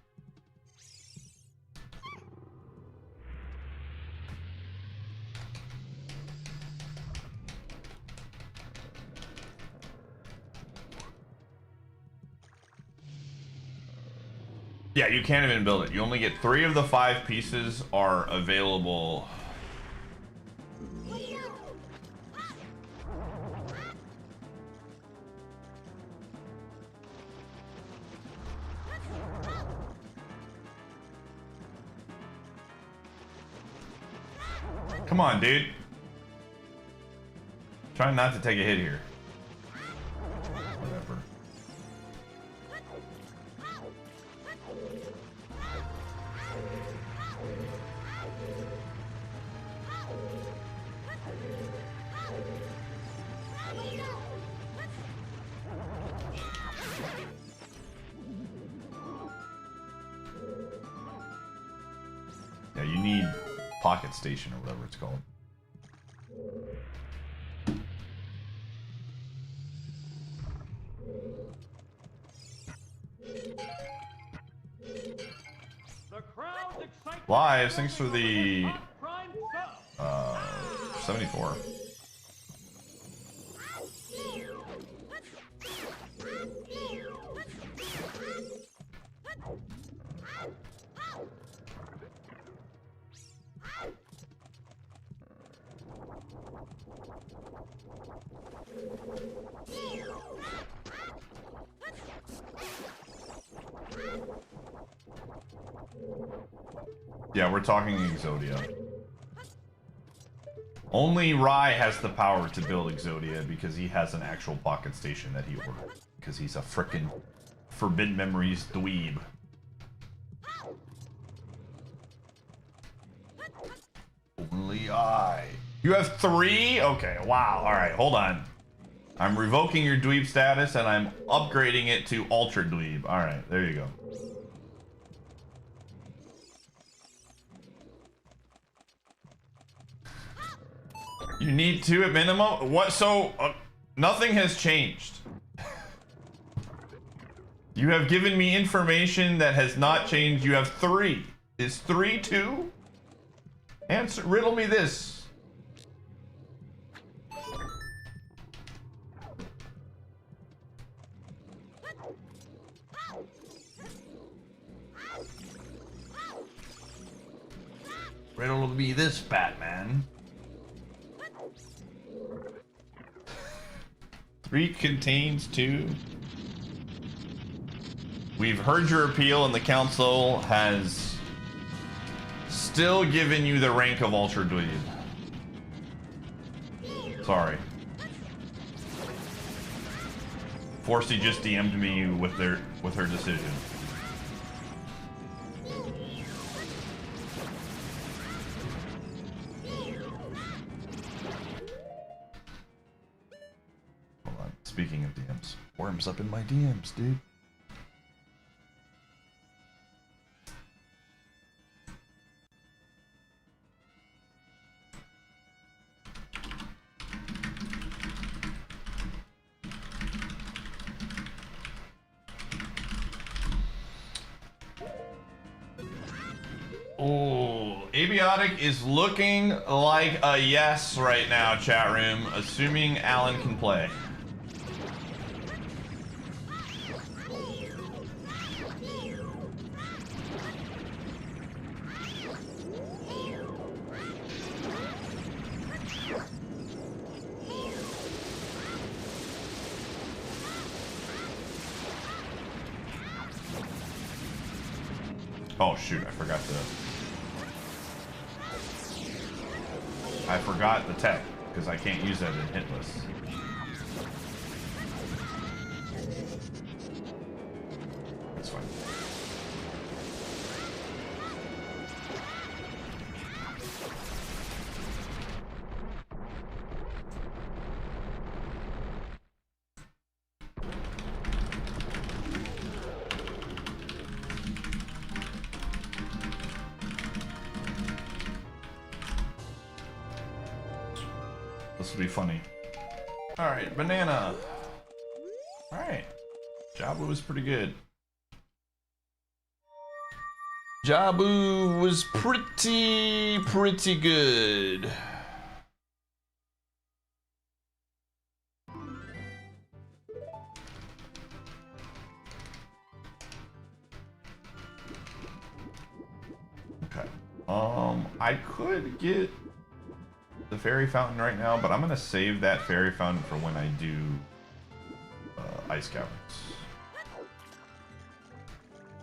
Speaker 1: Yeah, you can't even build it. You only get 3 of the 5 pieces are available. Come on, dude. Trying not to take a hit here. Whatever. Yeah, you need Pocket Station or whatever it's called. Live, thanks for the 74. Yeah, we're talking Exodia. Only Rai has the power to build Exodia because he has an actual pocket station that he ordered. Because he's a frickin' Forbidden Memories dweeb. Only I. You have 3? Okay, wow. Alright, hold on. I'm revoking your dweeb status and I'm upgrading it to ultra dweeb. Alright, there you go. You need 2 at minimum? What? So, nothing has changed. You have given me information that has not changed. You have 3. Is 3 2? Answer, riddle me this. Riddle me this, Batman. 3 contains 2. We've heard your appeal, and the council has still given you the rank of Ultra Dweeb. Sorry. Forsey just DM'd me with her decision. Hold on. Speaking of DMs, Worm's up in my DMs, dude. Oh, Abiotic is looking like a yes right now, chat room, assuming Alan can play. Oh shoot, I forgot the tech, because I can't use that in hitless. That's fine. This will be funny. Alright, banana. Alright. Jabu was pretty good. Jabu was pretty good. Okay. I could get the fairy fountain right now, but I'm gonna save that fairy fountain for when I do ice caverns.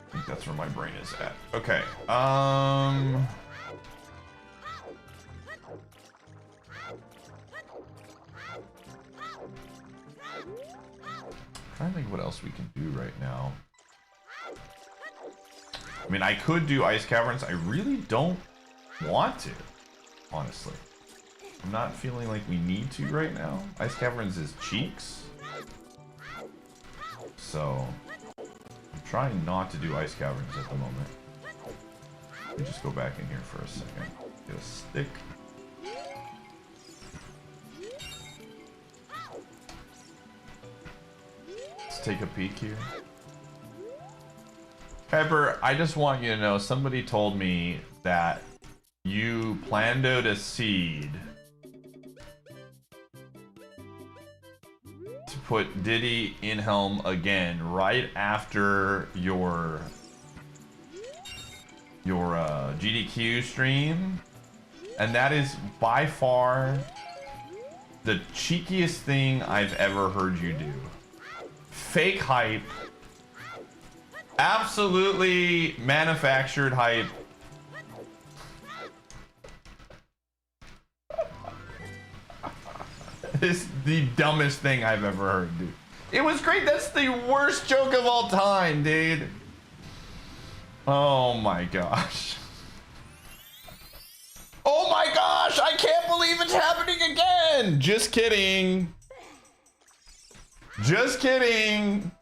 Speaker 1: I think that's where my brain is at. Okay. I'm trying to think what else we can do right now. I mean, I could do ice caverns. I really don't want to, honestly. I'm not feeling like we need to right now. Ice caverns is cheeks. So, I'm trying not to do ice caverns at the moment. Let me just go back in here for a second. Get a stick. Let's take a peek here. Pepper, I just want you to know, somebody told me that you plandoed a seed to put Diddy in Helm again right after your GDQ stream, and that is by far the cheekiest thing I've ever heard you do. Fake hype, absolutely manufactured hype, this the dumbest thing I've ever heard, dude. It was great. That's the worst joke of all time, dude. Oh my gosh. Oh my gosh, I can't believe it's happening again. Just kidding. Just kidding.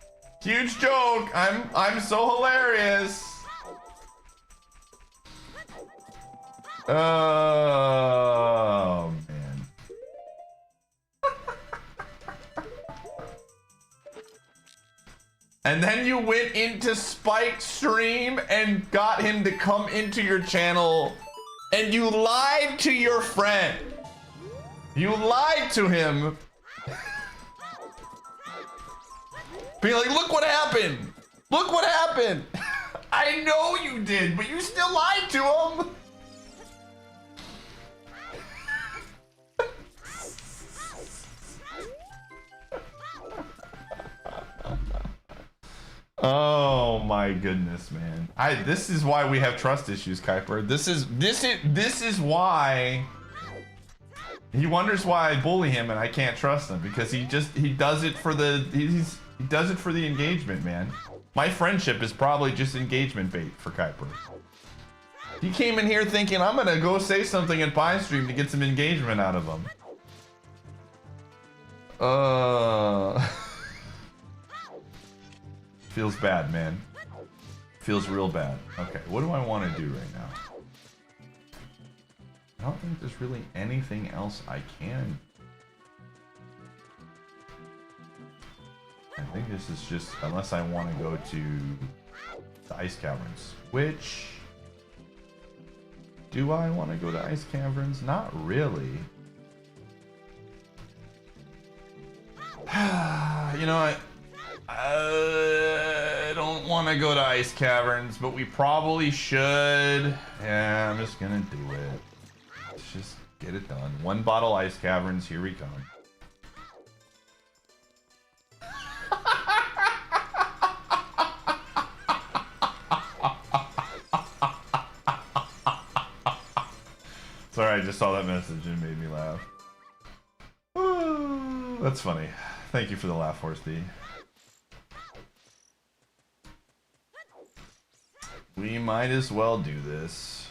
Speaker 1: Huge joke. I'm so hilarious. Oh man. And then you went into Spike's stream and got him to come into your channel and you lied to your friend. You lied to him. Being like, look what happened. Look what happened. I know you did, but you still lied to him. Oh my goodness, man. This is why we have trust issues, Kuiper. This is why he wonders why I bully him and I can't trust him, because he does it for the he does it for the engagement, man. My friendship is probably just engagement bait for Kuiper. He came in here thinking I'm gonna go say something in Pie stream to get some engagement out of him. Feels bad, man. Feels real bad. Okay, what do I want to do right now? I don't think there's really anything else I can. I think this is just, unless I want to go to the ice caverns, which, do I want to go to ice caverns? Not really. You know what? I don't want to go to ice caverns, but we probably should. Yeah, I'm just gonna do it. Let's just get it done. One bottle ice caverns, here we come. Sorry, I just saw that message and it made me laugh. That's funny. Thank you for the laugh, Horse D. We might as well do this.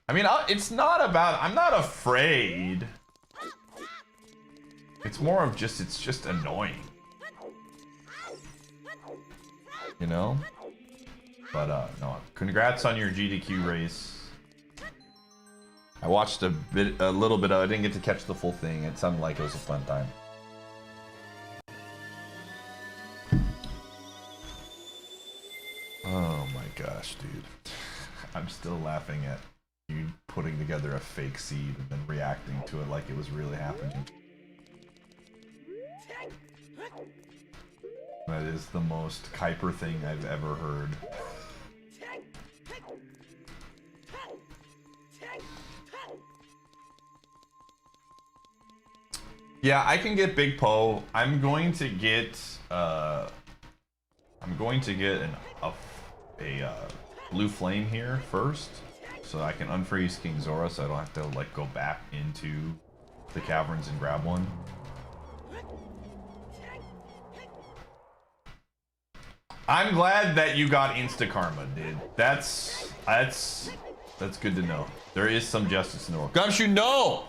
Speaker 1: I mean, it's not about, I'm not afraid. It's more of just, it's just annoying. You know? But, no, congrats on your GDQ race. I watched a little bit of it. I didn't get to catch the full thing. It sounded like it was a fun time. Oh my gosh, dude. I'm still laughing at you putting together a fake seed and then reacting to it like it was really happening. That is the most Kuiper thing I've ever heard. Yeah, I can get Big Poe. I'm going to get a blue flame here first, so I can unfreeze King Zora, so I don't have to like go back into the caverns and grab one. I'm glad that you got insta karma, dude. That's good to know. There is some justice in the world. Gumshoe, no!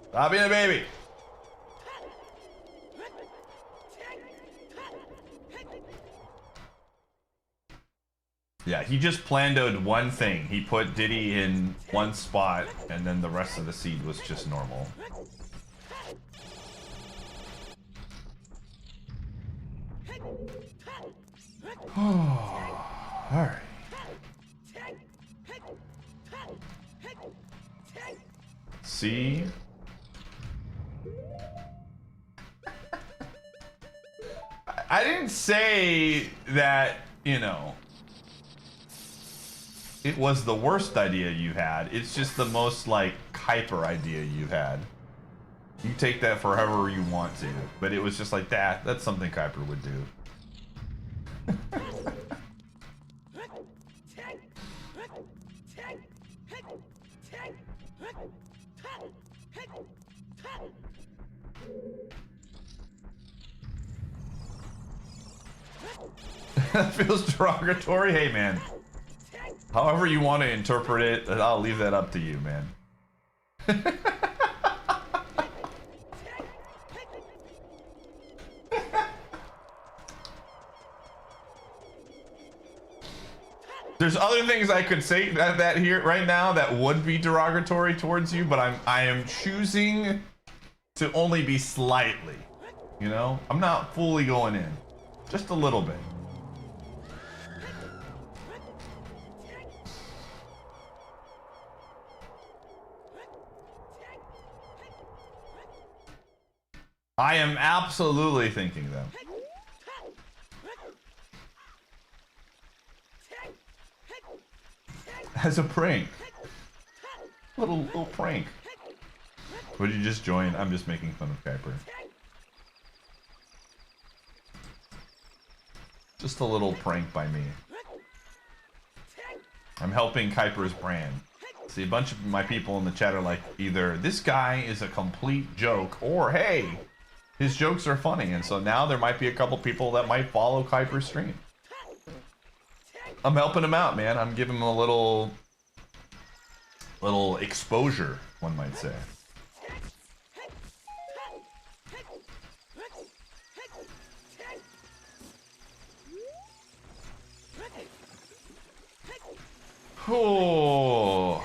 Speaker 1: Stop being a baby. Yeah, he just planned out one thing. He put Diddy in one spot, and then the rest of the seed was just normal. Alright. See? I didn't say that, you know, it was the worst idea you had. It's just the most, like, Kuiper idea you've had. You take that for however you want to. But it was just like, that's something Kuiper would do. That feels derogatory. Hey, man. However you want to interpret it, I'll leave that up to you, man. There's other things I could say that here right now that would be derogatory towards you, but I am choosing to only be slightly. You know, I'm not fully going in, just a little bit. I am absolutely thinking them. As a prank. Little prank. Would you just join? I'm just making fun of Kuiper. Just a little prank by me. I'm helping Kuiper's brand. See, a bunch of my people in the chat are like, either this guy is a complete joke, or hey, his jokes are funny. And so now there might be a couple people that might follow Kuiper's stream. I'm helping him out, man. I'm giving him a little exposure, one might say. Oh.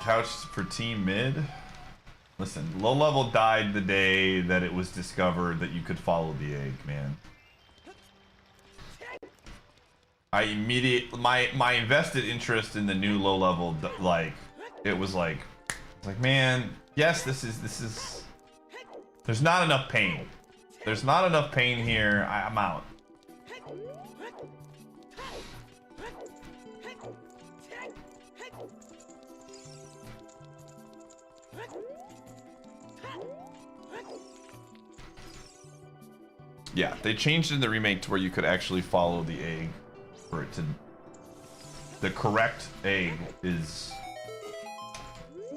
Speaker 1: Couch for team mid. Listen, low level died the day that it was discovered that you could follow the egg, man. I my invested interest in the new low level, like, it was like man, yes, this is there's not enough pain. There's not enough pain here. I'm out. Yeah, they changed in the remake to where you could actually follow the egg for it to... The correct egg is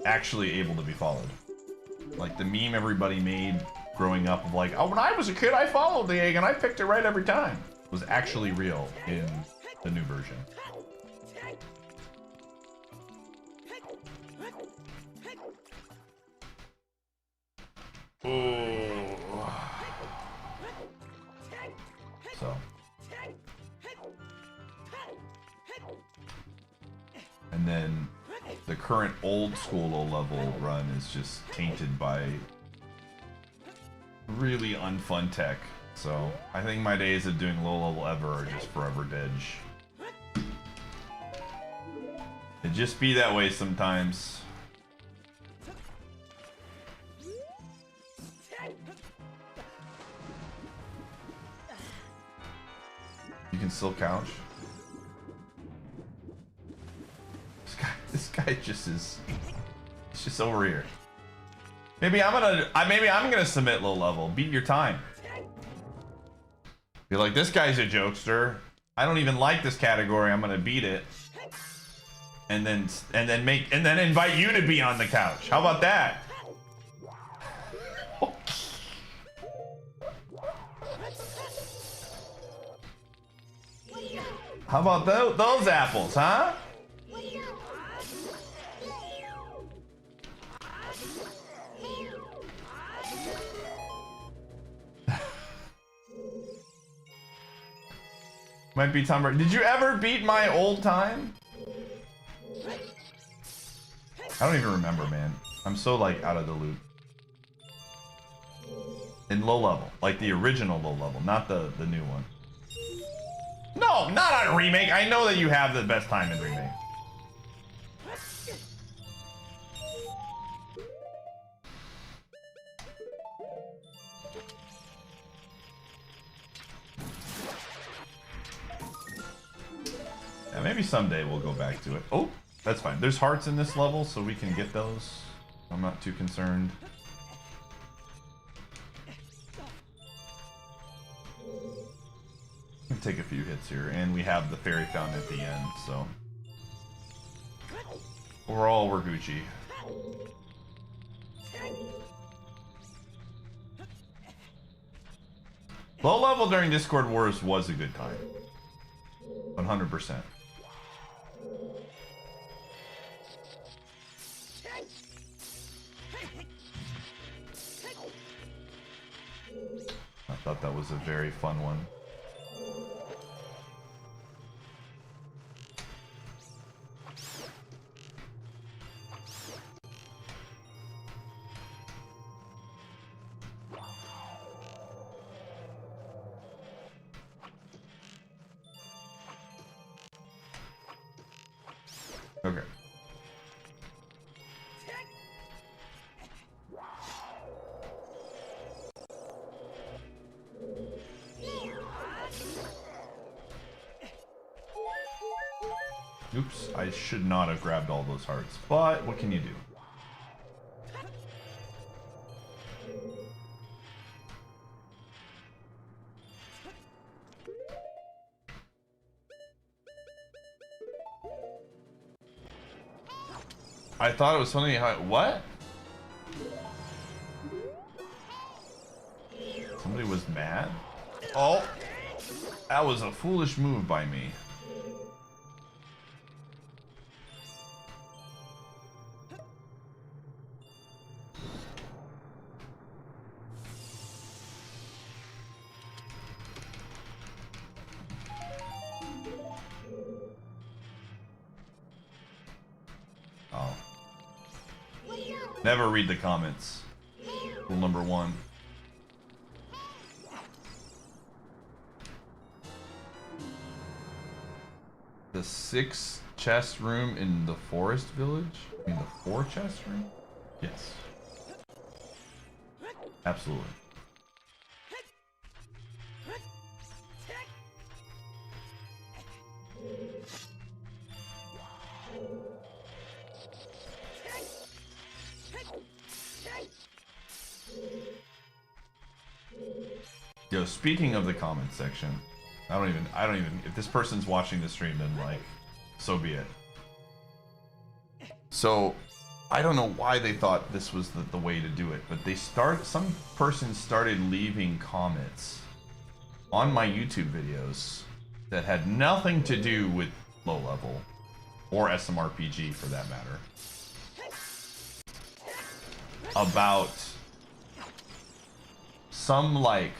Speaker 1: actually able to be followed. Like the meme everybody made growing up of like, oh, when I was a kid, I followed the egg and I picked it right every time, was actually real in the new version. Oh. So. And then the current old school low level run is just tainted by really unfun tech. So I think my days of doing low level ever are just forever dead. It just be that way sometimes. You can still couch. This guy just is. It's just over here. Maybe I'm gonna submit low level. Beat your time. Be like, this guy's a jokester. I don't even like this category. I'm gonna beat it. And then invite you to be on the couch. How about that? How about those apples, huh? Might be time. Did you ever beat my old time? I don't even remember, man. I'm so like out of the loop. In low level, like the original low level, not the new one. No, not on remake. I know that you have the best time in remake. Yeah, maybe someday we'll go back to it. Oh, that's fine. There's hearts in this level, so we can get those. I'm not too concerned. Take a few hits here, and we have the fairy fountain at the end, so overall we're Gucci. Low level during Discord Wars was a good time. 100%. I thought that was a very fun one. Okay. Oops, I should not have grabbed all those hearts, but what can you do? I thought it was funny how... What? Somebody was mad? Oh! That was a foolish move by me. Oh. Never read the comments. Rule number 1. The 6 chest room in the forest village? I mean the 4 chest room? Yes. Absolutely. Yo, speaking of the comment section, I don't even, if this person's watching the stream, then like, so be it. So, I don't know why they thought this was the way to do it, but some person started leaving comments on my YouTube videos that had nothing to do with low level, or SMRPG for that matter, about some like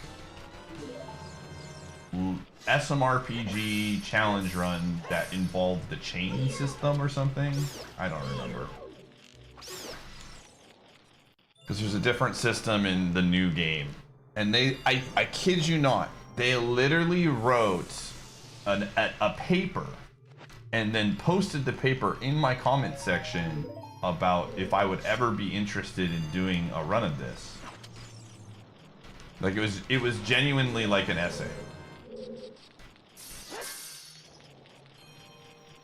Speaker 1: SMRPG challenge run that involved the chain system or something. I don't remember. Because there's a different system in the new game. And I kid you not, they literally wrote a paper and then posted the paper in my comment section about if I would ever be interested in doing a run of this. Like it was genuinely like an essay.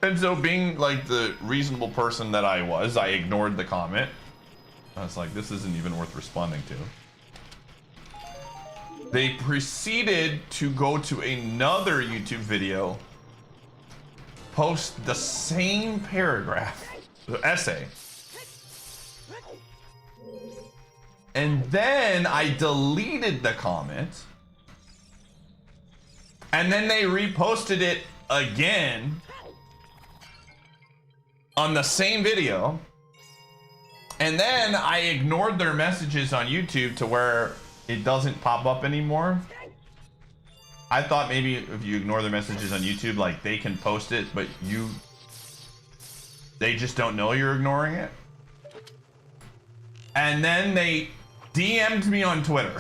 Speaker 1: And so being like the reasonable person that I was, I ignored the comment. I was like, this isn't even worth responding to. They proceeded to go to another YouTube video, post the same paragraph, the essay. And then I deleted the comment. And then they reposted it again on the same video. And then I ignored their messages on YouTube to where it doesn't pop up anymore. I thought maybe if you ignore their messages on YouTube, like they can post it, but they just don't know you're ignoring it. And then they DM'd me on Twitter.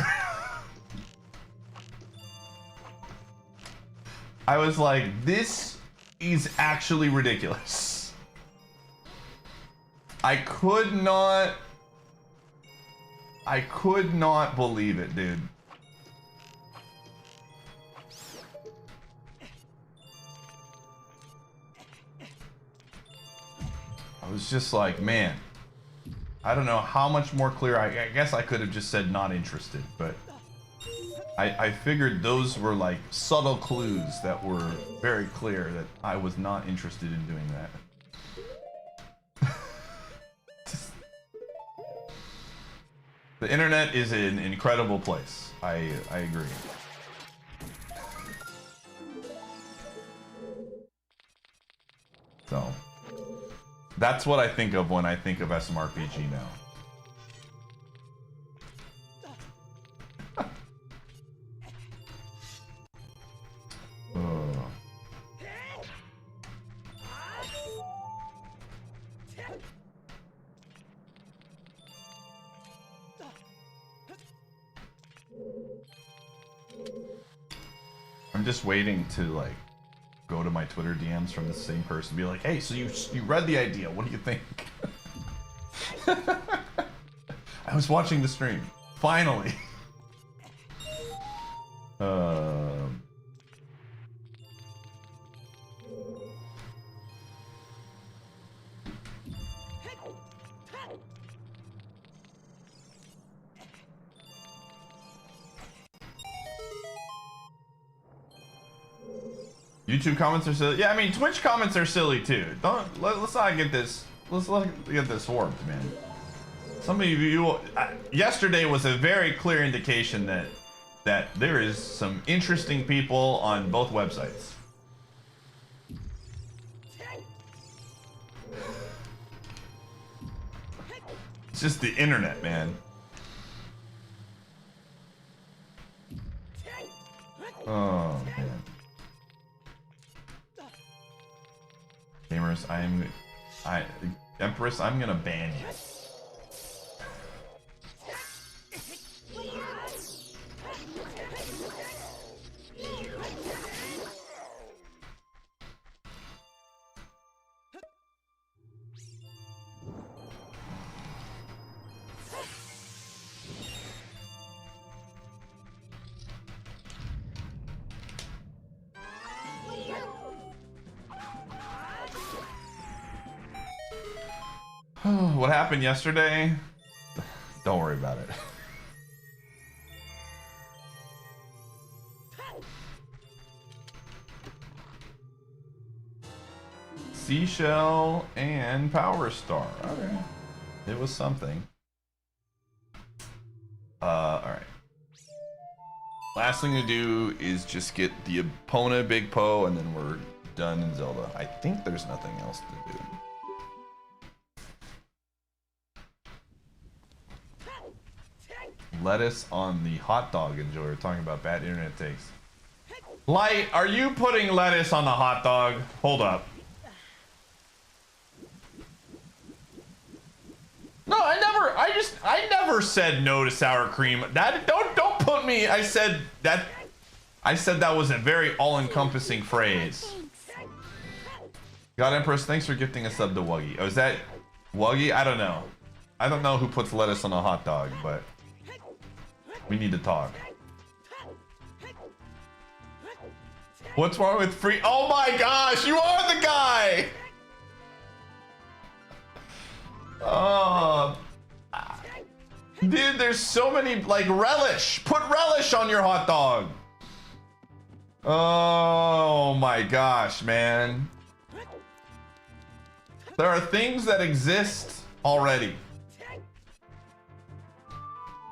Speaker 1: I was like, this is actually ridiculous. I could not believe it, dude. I was just like, man, I don't know how much more clear. I guess I could have just said not interested, but I figured those were like subtle clues that were very clear that I was not interested in doing that. The internet is an incredible place. I agree. So that's what I think of when I think of SMRPG now. I'm just waiting to like go to my Twitter DMs from the same person, be like, "Hey, so you read the idea? What do you think?" I was watching the stream. Finally. YouTube comments are silly. Yeah, I mean Twitch comments are silly too. Let's not get this. Let's get this warped, man. Some of you yesterday was a very clear indication that there is some interesting people on both websites. It's just the internet, man. Oh man. Gamers, Empress, I'm gonna ban you. What happened yesterday? Don't worry about it. Seashell and Power Star. Okay. It was something. Alright. Last thing to do is just get the Epona Big Poe and then we're done in Zelda. I think there's nothing else to do. Lettuce on the hot dog enjoyer, talking about bad internet takes. Light, are you putting lettuce on the hot dog? Hold up. No, I never said no to sour cream. That don't put me. I said that was a very all-encompassing phrase. God Empress, thanks for gifting a sub to Wuggy. Oh, is that Wuggy? I don't know. I don't know who puts lettuce on a hot dog, but we need to talk. What's wrong with free? Oh my gosh, you are the guy! Oh, dude, there's so many, like, relish. Put relish on your hot dog. Oh my gosh, man. There are things that exist already.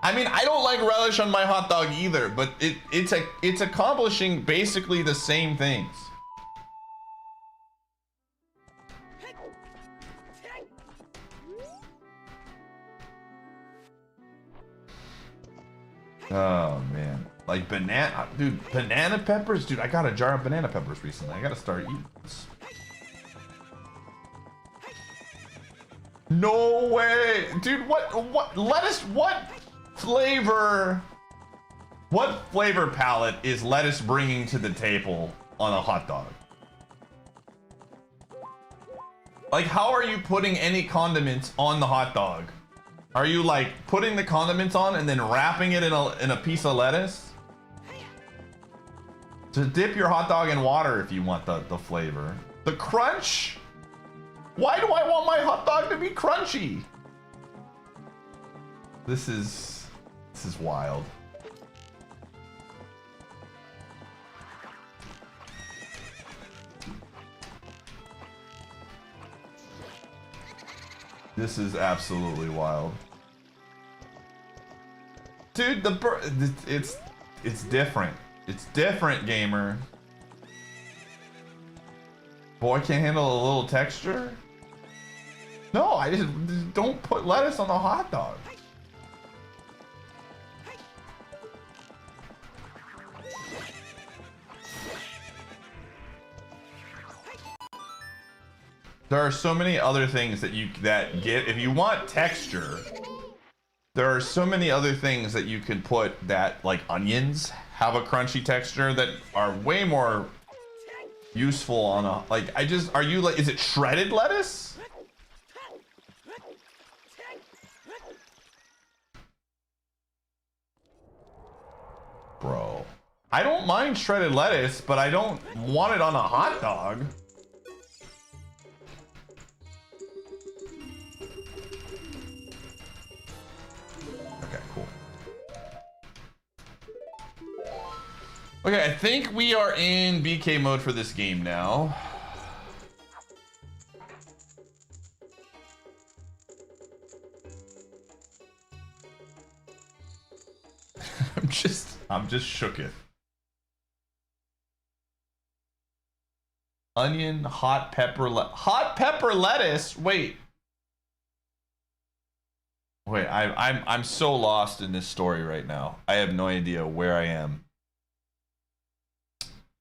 Speaker 1: I mean, I don't like relish on my hot dog either, but it's accomplishing basically the same things. Oh man, like banana, dude, banana peppers, dude. I got a jar of banana peppers recently. I gotta start eating this. No way, dude. What lettuce? What flavor palette is lettuce bringing to the table on a hot dog? Like, how are you putting any condiments on the hot dog? Are you like putting the condiments on and then wrapping it in a piece of lettuce? To dip your hot dog in water if you want the flavor. The crunch? Why do I want my hot dog to be crunchy? This is wild. This is absolutely wild. Dude, it's different. It's different, gamer. Boy can't handle a little texture? No, I just don't put lettuce on a hot dog. There are so many other things that get, if you want texture, there are so many other things that you can put that, like onions have a crunchy texture that are way more useful on a, like, are you like, is it shredded lettuce? Bro, I don't mind shredded lettuce, but I don't want it on a hot dog. Okay, cool. Okay, I think we are in BK mode for this game now. I'm just shooketh. Onion, hot pepper lettuce. Wait, I'm so lost in this story right now. I have no idea where I am.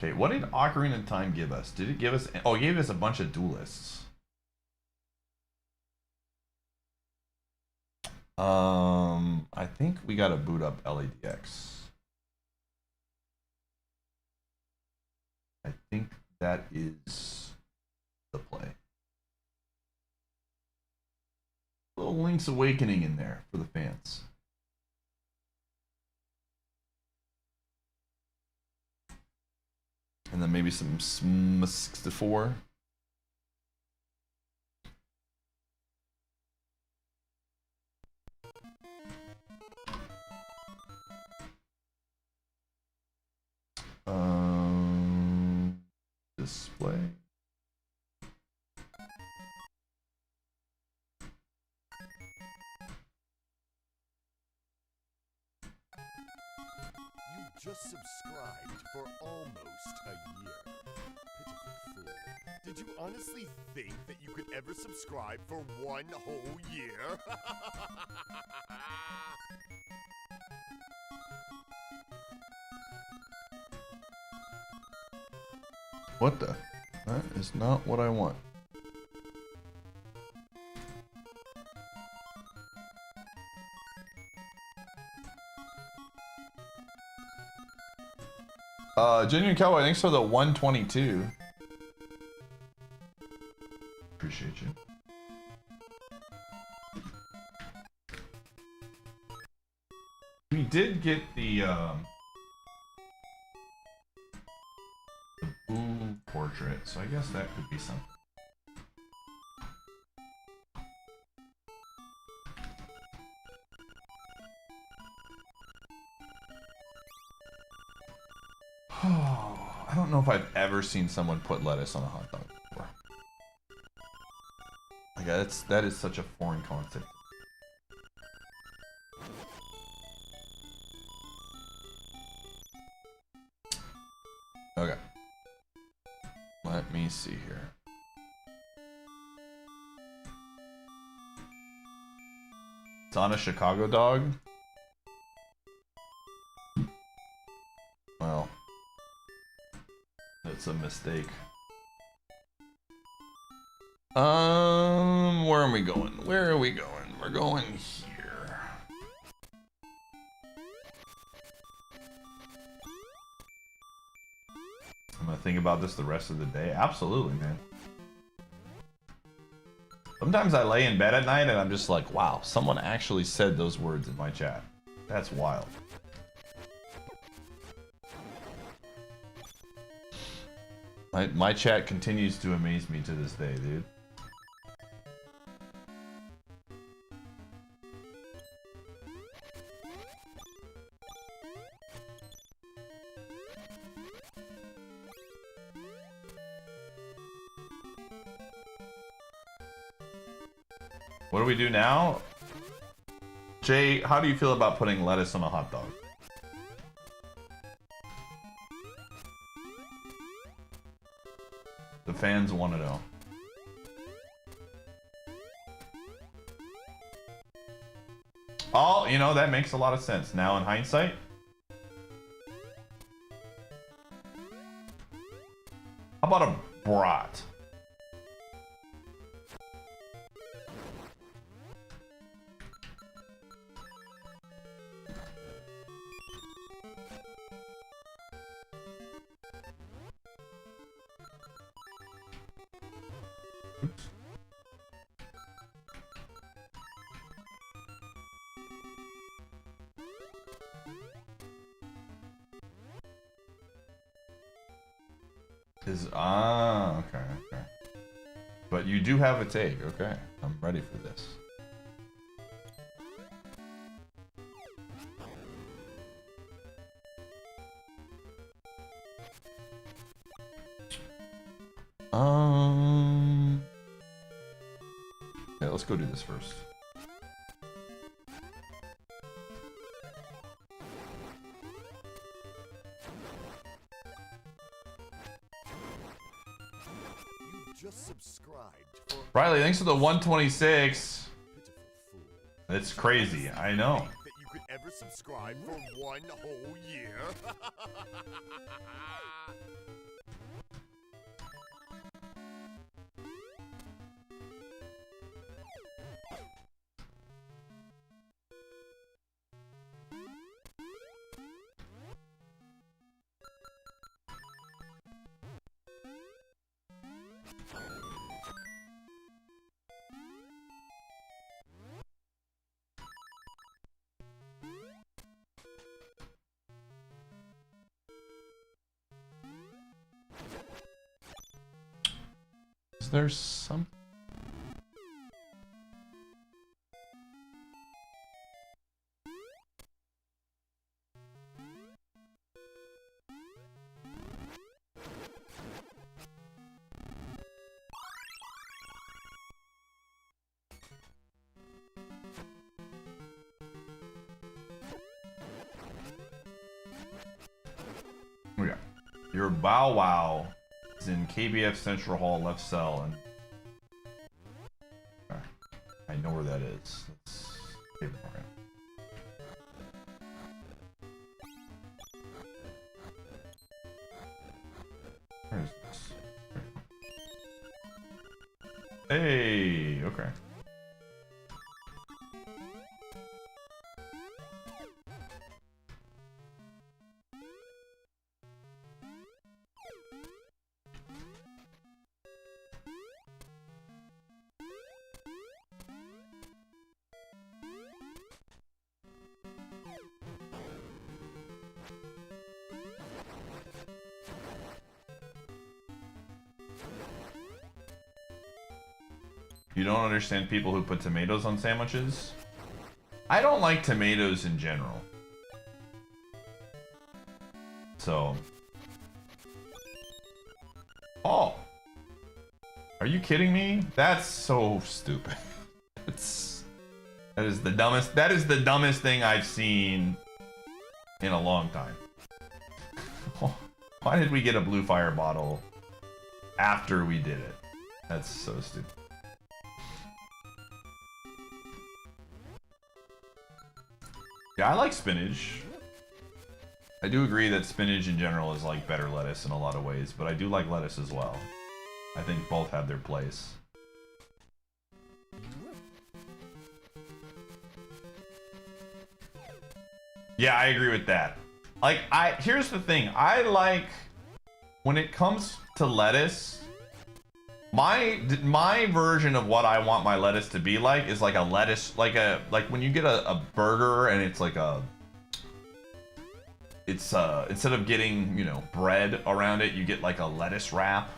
Speaker 1: Okay, what did Ocarina of Time give us? Did it give us? Oh, it gave us a bunch of duelists. I think we gotta boot up LADX. I think that is the play. A little Link's Awakening in there for the fans. And then maybe some 64. Display.
Speaker 2: You've just subscribed for almost a year. Pitiful fool. Did you honestly think that you could ever subscribe for one whole year?
Speaker 1: What the? That is not what I want. Genuine Cowboy, thanks for the 122. Appreciate you. We did get the Boo portrait, so I guess that could be something. I don't know if I've ever seen someone put lettuce on a hot dog before. Like that is such a foreign concept. Okay. Let me see here. It's on a Chicago dog? Well, that's a mistake. Where are we going? Where are we going? We're going here. I'm gonna think about this the rest of the day. Absolutely, man. Sometimes I lay in bed at night and I'm just like, wow, someone actually said those words in my chat. That's wild. My chat continues to amaze me to this day, dude. What do we do now? Jay, how do you feel about putting lettuce on a hot dog? The fans want to know. Oh, you know, that makes a lot of sense. Now in hindsight. How about a brat? Okay. But you do have a take, okay. I'm ready for this. Yeah, let's go do this first.
Speaker 2: Just subscribed for
Speaker 1: Riley, thanks for the 126.
Speaker 2: pitiful fool.
Speaker 1: That's crazy, I know.
Speaker 2: Think that you could ever subscribe for one whole year?
Speaker 1: Is there some? Oh yeah, your Bow Wow is in KBF Central Hall, left cell, and okay. I know where that is. Let's give it more. Where is this? Hey, okay. You don't understand people who put tomatoes on sandwiches? I don't like tomatoes in general. So. Oh. Are you kidding me? That's so stupid. That is the dumbest thing I've seen in a long time. Why did we get a blue fire bottle after we did it? That's so stupid. Yeah, I like spinach. I do agree that spinach in general is like better lettuce in a lot of ways, but I do like lettuce as well. I think both have their place. Yeah, I agree with that. Like, here's the thing. I like when it comes to lettuce, my version of what I want my lettuce to be like is like a lettuce, like when you get a burger and it's like instead of getting, you know, bread around it, you get like a lettuce wrap.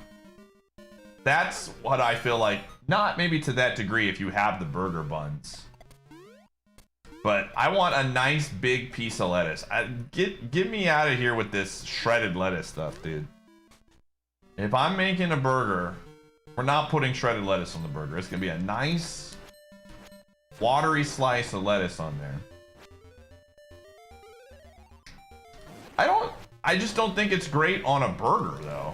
Speaker 1: That's what I feel like. Not maybe to that degree if you have the burger buns, but I want a nice big piece of lettuce. Get me out of here with this shredded lettuce stuff, dude. If I'm making a burger, we're not putting shredded lettuce on the burger. It's gonna be a nice watery slice of lettuce on there. I just don't think it's great on a burger though.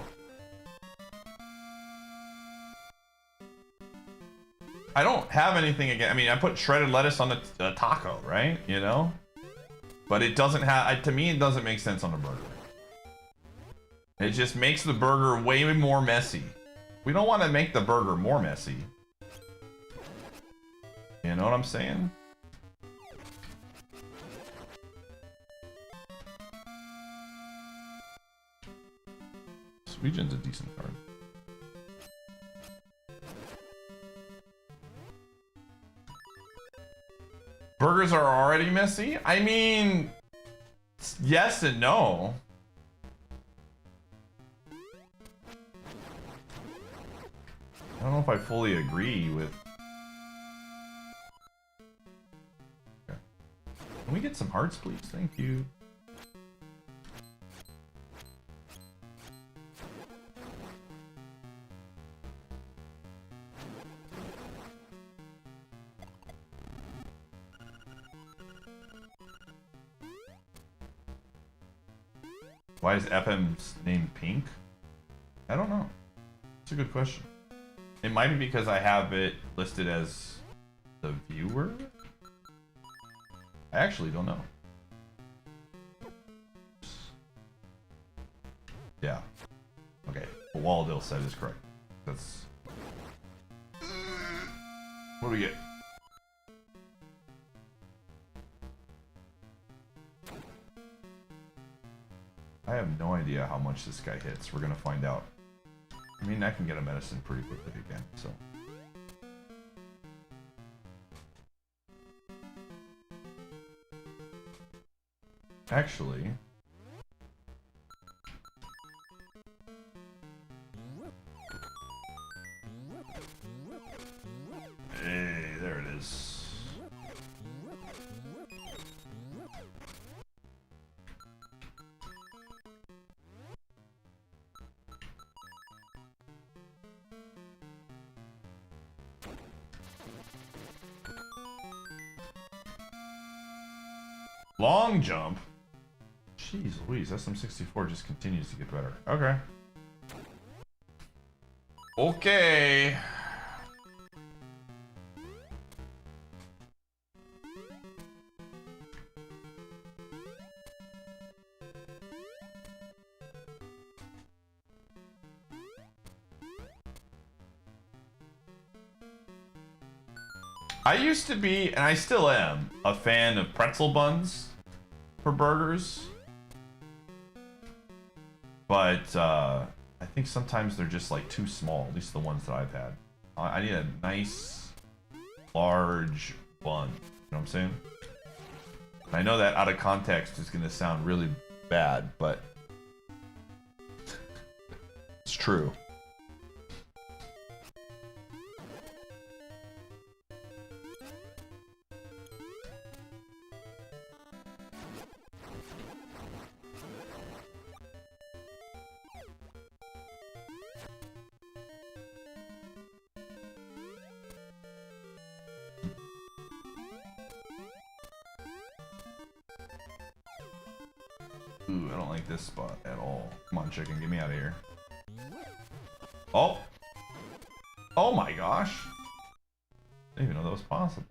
Speaker 1: I don't have anything against, I mean, I put shredded lettuce on a taco, right? You know? But it doesn't have, to me, it doesn't make sense on a burger. It just makes the burger way more messy. We don't want to make the burger more messy. You know what I'm saying? Region's a decent card. Burgers are already messy? I mean, yes and no. I don't know if I fully agree with... Okay. Can we get some hearts, please? Thank you. Why is FM's name Pink? I don't know. It's a good question. It might be because I have it listed as the viewer. I actually don't know. Yeah. Okay. What Waldell said is correct. That's... What do we get? I have no idea how much this guy hits. We're gonna find out. I mean, I can get a medicine pretty quickly again, so. Actually. Hey, there it is. Long jump? Jeez Louise, SM64 just continues to get better. Okay. Okay. I used to be, and I still am, a fan of pretzel buns for burgers. But I think sometimes they're just like too small, at least the ones that I've had. I need a nice, large bun. You know what I'm saying? I know that out of context is going to sound really bad, but it's true. Ooh, I don't like this spot at all. Come on, chicken, get me out of here. Oh! Oh my gosh! I didn't even know that was possible.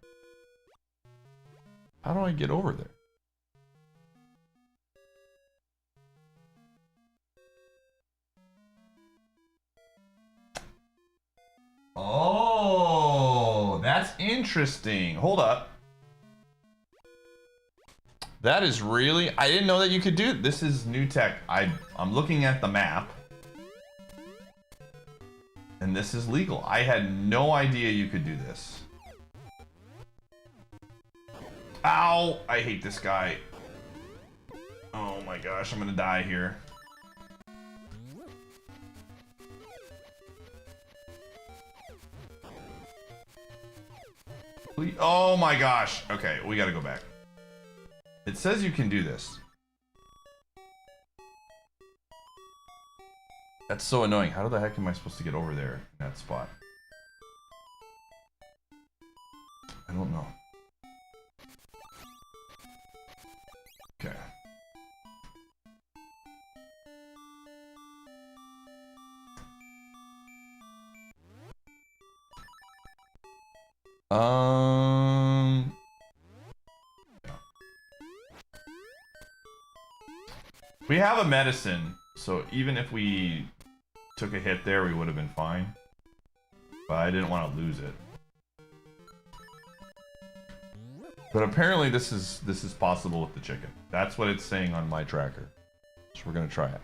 Speaker 1: How do I get over there? Oh, that's interesting. Hold up. That is really... I didn't know that you could do... This is new tech. I'm looking at the map. And this is legal. I had no idea you could do this. Ow! I hate this guy. Oh my gosh, I'm gonna die here. Oh my gosh. Okay, we gotta go back. It says you can do this. That's so annoying. How the heck am I supposed to get over there in that spot? I don't know. Okay. We have a medicine, so even if we took a hit there, we would have been fine. But I didn't want to lose it. But apparently this is possible with the chicken. That's what it's saying on my tracker. So we're gonna try it.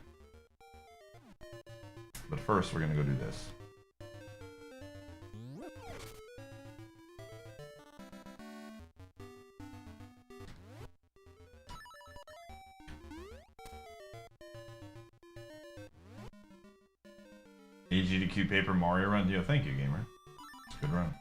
Speaker 1: But first we're gonna go do this. AGDQ Paper Mario run. Yo, thank you, gamer. Good run.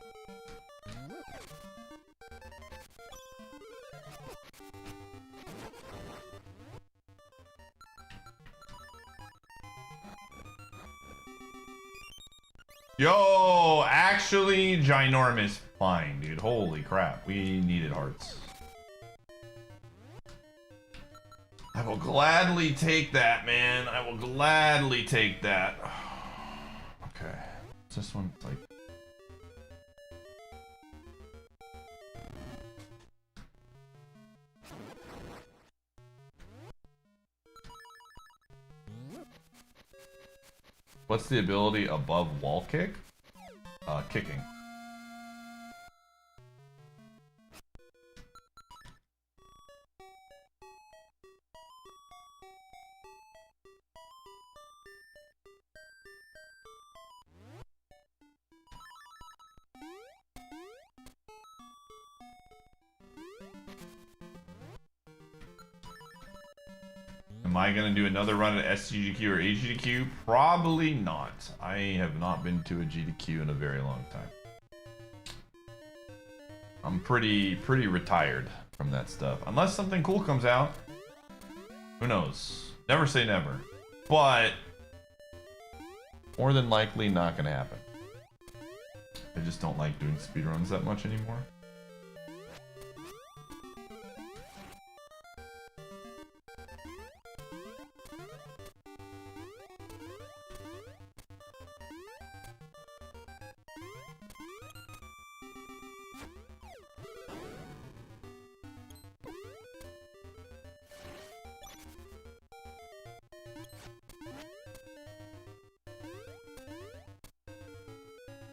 Speaker 1: Yo, actually, ginormous fine, dude. Holy crap, we needed hearts. I will gladly take that, man. I will gladly take that. Okay, what's this one? It's like... What's the ability above wall kick? Kicking. Am I gonna do another run at SGDQ or AGDQ? Probably not. I have not been to a GDQ in a very long time. I'm pretty retired from that stuff. Unless something cool comes out. Who knows? Never say never. But more than likely not gonna happen. I just don't like doing speedruns that much anymore.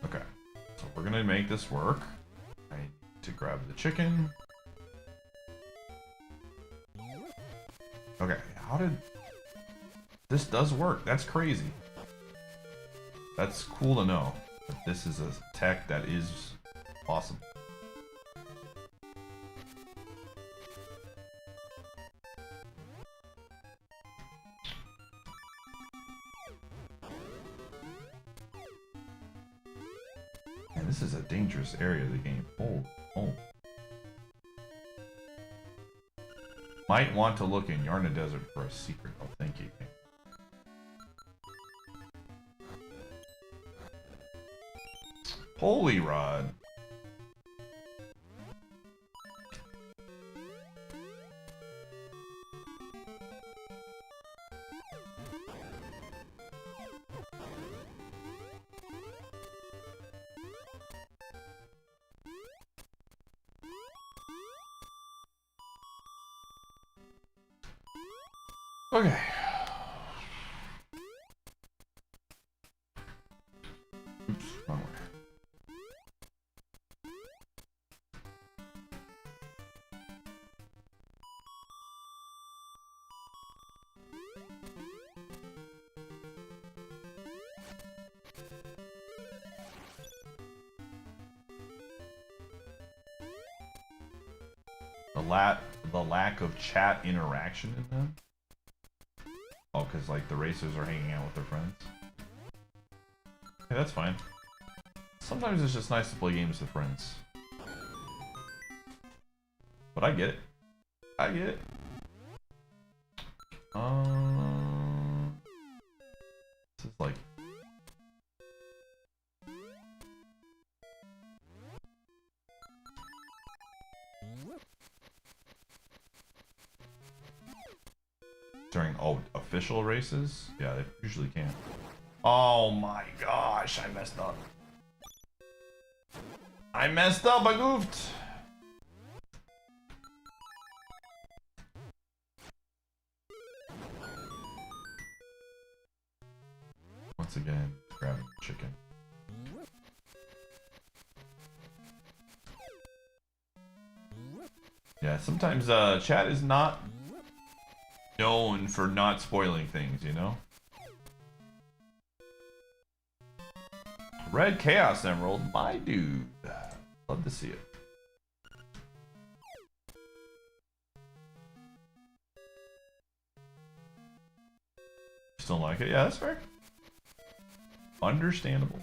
Speaker 1: Okay, so we're gonna make this work. I need to grab the chicken. Okay, how did... This does work, that's crazy. That's cool to know that this is a tech that is awesome. Man, this is a dangerous area of the game. Oh. Might want to look in Yarna Desert for a secret. Oh, thank you. Holy Rod. Okay. Oops, wrong way. the lack of chat interaction in them. Oh, because like the racers are hanging out with their friends. Okay, that's fine. Sometimes it's just nice to play games with friends. But I get it. I get it. This is like... During official races? Yeah, they usually can. Oh my gosh, I messed up. I messed up, I goofed. Once again, grabbing the chicken. Yeah, sometimes chat is not known for not spoiling things, you know? Red Chaos Emerald, my dude. Love to see it. Still like it? Yeah, that's fair. Understandable.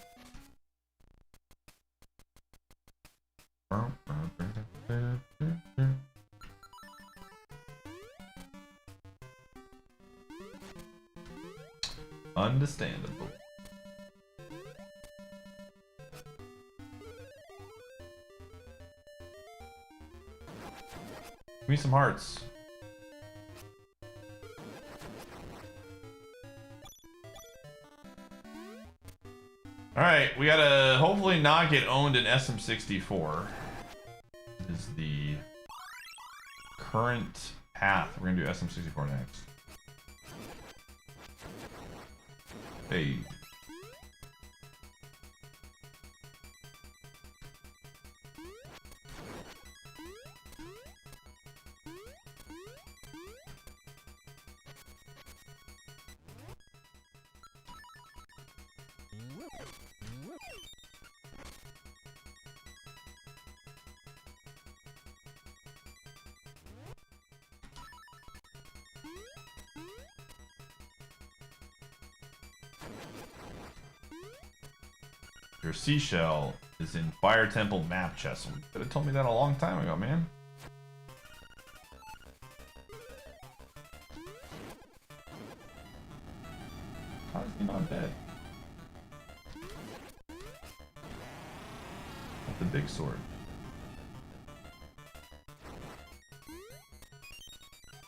Speaker 1: Understandable. Give me some hearts. Alright, we gotta hopefully not get owned in SM64. This is the current path. We're gonna do SM64 next. Hey. Your seashell is in Fire Temple map chest. You could have told me that a long time ago, man. How is he not dead? With the big sword.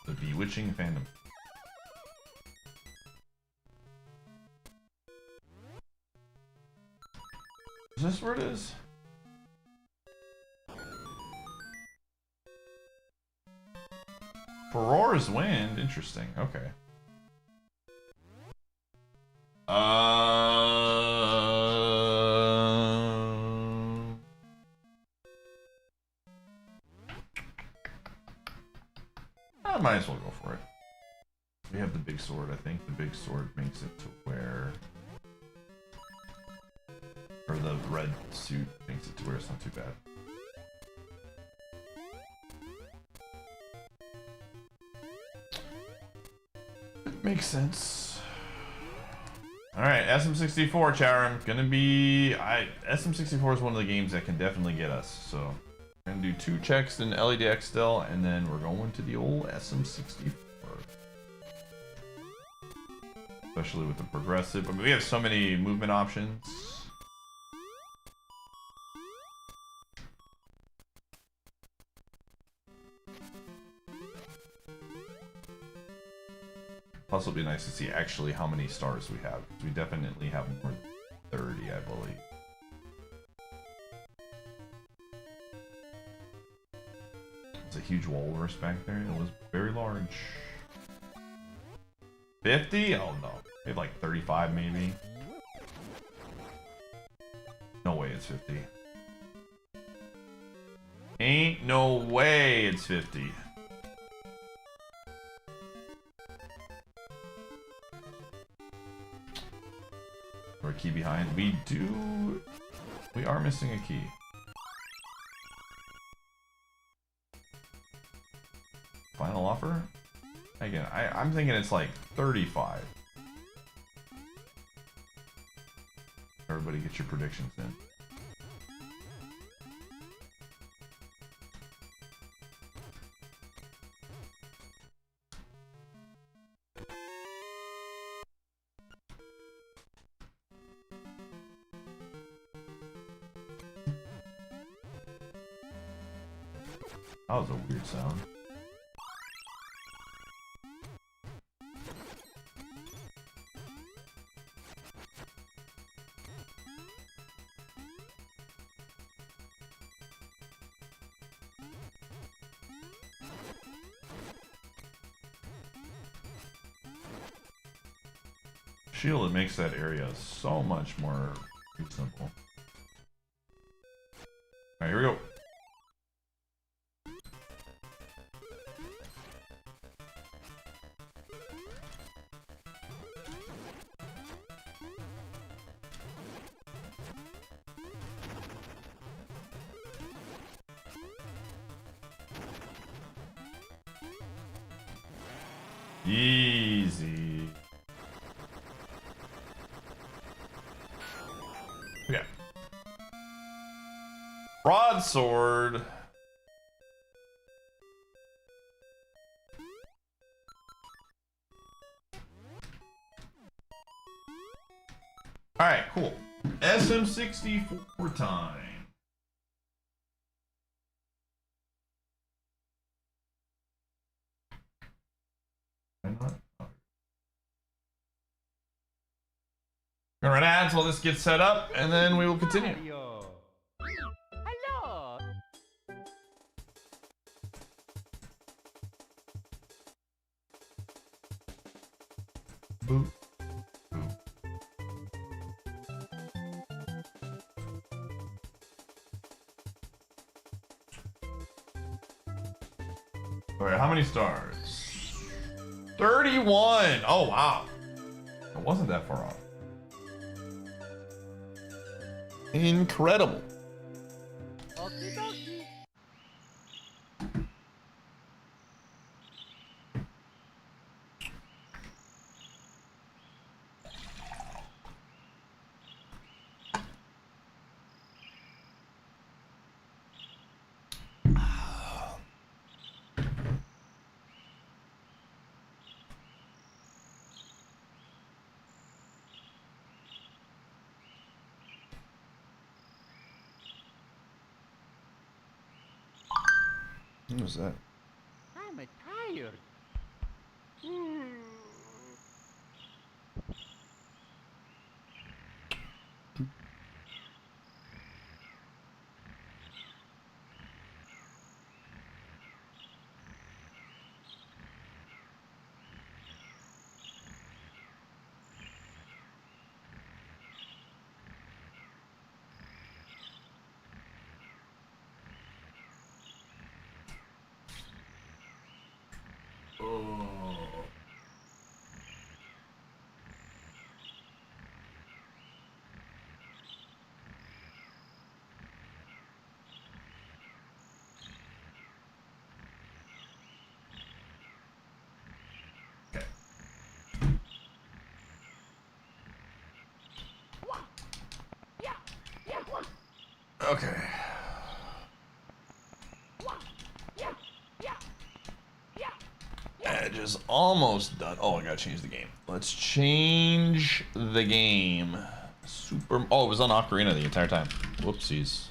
Speaker 1: The bewitching fandom. Is this where it is? Aurora's Wind? Interesting. Okay. I might as well go for it. We have the big sword. I think the big sword makes it to where... Or the red suit makes it to where it's not too bad. It makes sense. Alright, SM64 Charum. Gonna be... SM64 is one of the games that can definitely get us. So, we're gonna do 2 checks in LEDX still, and then we're going to the old SM64. Especially with the progressive. I mean, we have so many movement options. Plus, it'll be nice to see actually how many stars we have. We definitely have more than 30, I believe. There's a huge walrus back there. It was very large. 50? Oh no. We have like 35 maybe. No way it's 50. Ain't no way it's 50. Or a key behind. We are missing a key. Again, I'm thinking it's like 35. Everybody get your predictions in. That was a weird sound. Shield, it makes that area so much more simple. Alright, here we go. Easy. Okay. Broadsword. Alright, cool. SM64 time. Gonna run ads while this gets set up, and then we will continue.
Speaker 3: Hello.
Speaker 1: Boop. Boop. Alright, how many stars? 31! Oh, wow. It wasn't that far off. Incredible. What was that?
Speaker 3: I'm tired.
Speaker 1: Okay. Edge is almost done. Oh, I gotta change the game. Let's change the game. Super. Oh, it was on Ocarina the entire time. Whoopsies.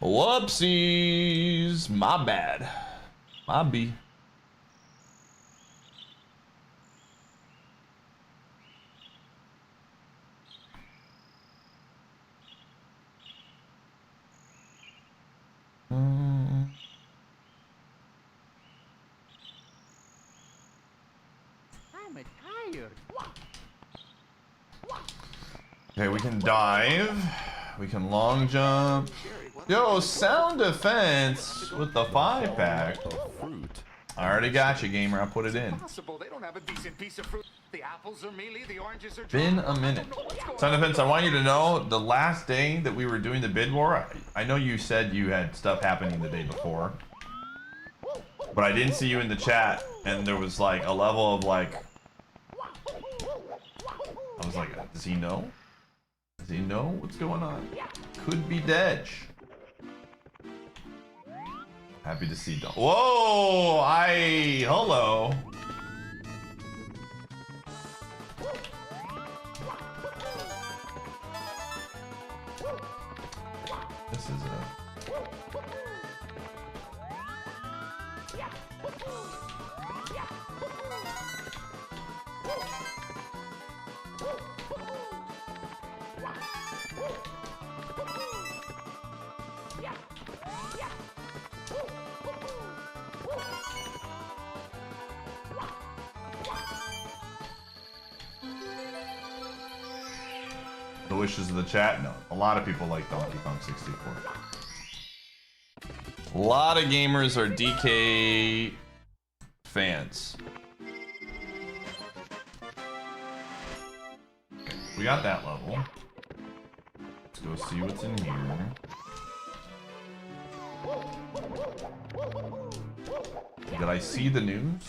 Speaker 1: Whoopsies. My bad. My B.
Speaker 3: I'm tired.
Speaker 1: Okay, we can dive. We can long jump. Yo, sound defense with the 5-pack. I already got you, gamer. I put it in.
Speaker 4: They don't have a decent piece of fruit. The apples are mealy, the oranges are
Speaker 1: Been a minute. Sound defense, I want you to know the last day that we were doing the bid war, I know you said you had stuff happening the day before. But I didn't see you in the chat, and there was like a level of like, I was like, does he know? Does he know what's going on? Could be Dej. Happy to see Don. Whoa! Hello. This is the wishes of the chat? No. A lot of people like Donkey Kong 64. A lot of gamers are DK fans. Okay, we got that level. Let's go see what's in here. Did I see the news?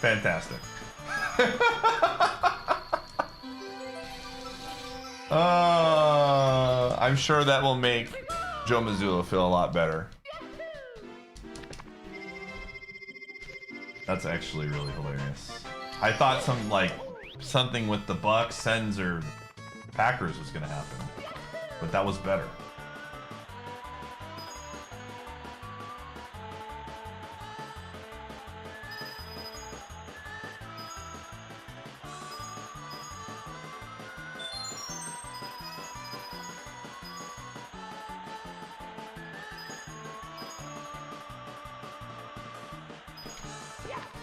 Speaker 1: Fantastic. I'm sure that will make Joe Mazzulla feel a lot better. That's actually really hilarious. I thought something with the Bucks, Sens, or Packers was gonna happen, but that was better.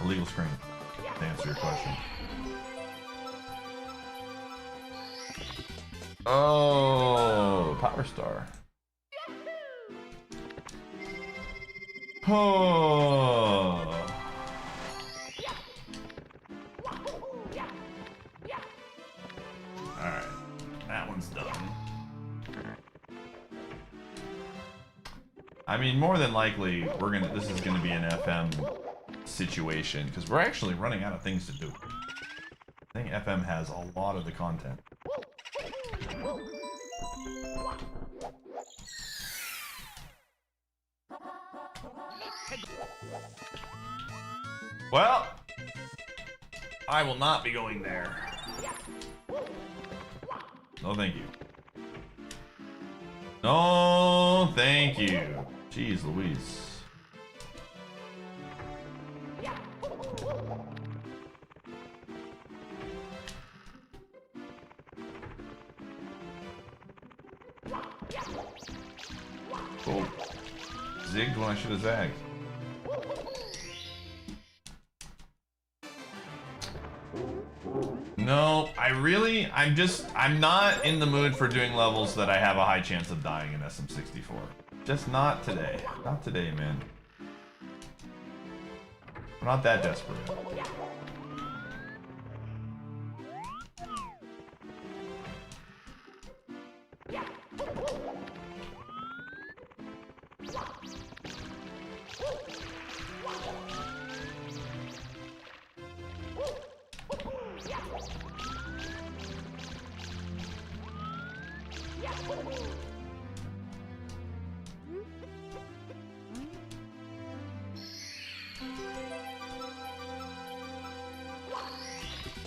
Speaker 1: Illegal screen, to answer your question. Oh, Power Star. Oh. Alright, that one's done. I mean, more than likely, this is gonna be an FM situation, because we're actually running out of things to do. I think FM has a lot of the content. Well, I will not be going there. No, thank you. No, thank you. Jeez Louise. Oh, zigged when I should have zagged. No, I'm not in the mood for doing levels that I have a high chance of dying in SM64. Just not today. Not today, man. I'm not that desperate.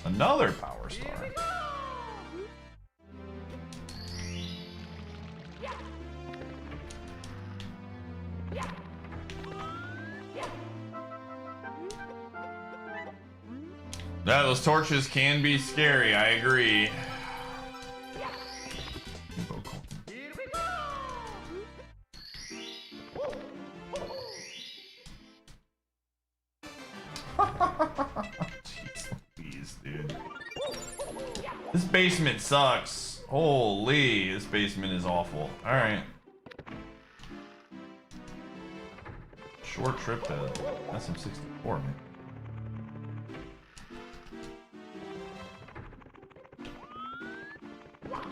Speaker 1: Another Power Star. Yeah, those torches can be scary, I agree. Jeez Louise, dude. This basement sucks. Holy, this basement is awful. Alright. Short trip to SM64, man.